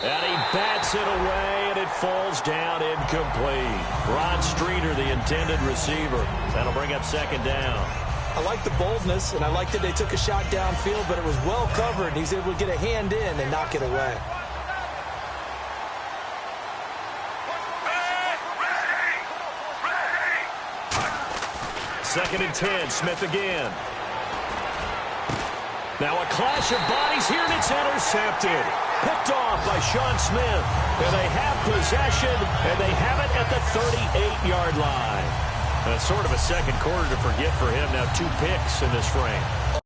And he bats it away, and it falls down incomplete. Ron Streeter, the intended receiver. That'll bring up second down. I like the boldness, and I like that they took a shot downfield, but it was well covered. He's able to get a hand in and knock it away. Second and 10, Smith again. Now a clash of bodies here, and it's intercepted. Picked off by Sean Smith. And they have possession, and they have it at the 38-yard line. That's sort of a second quarter to forget for him. Now 2 picks in this frame.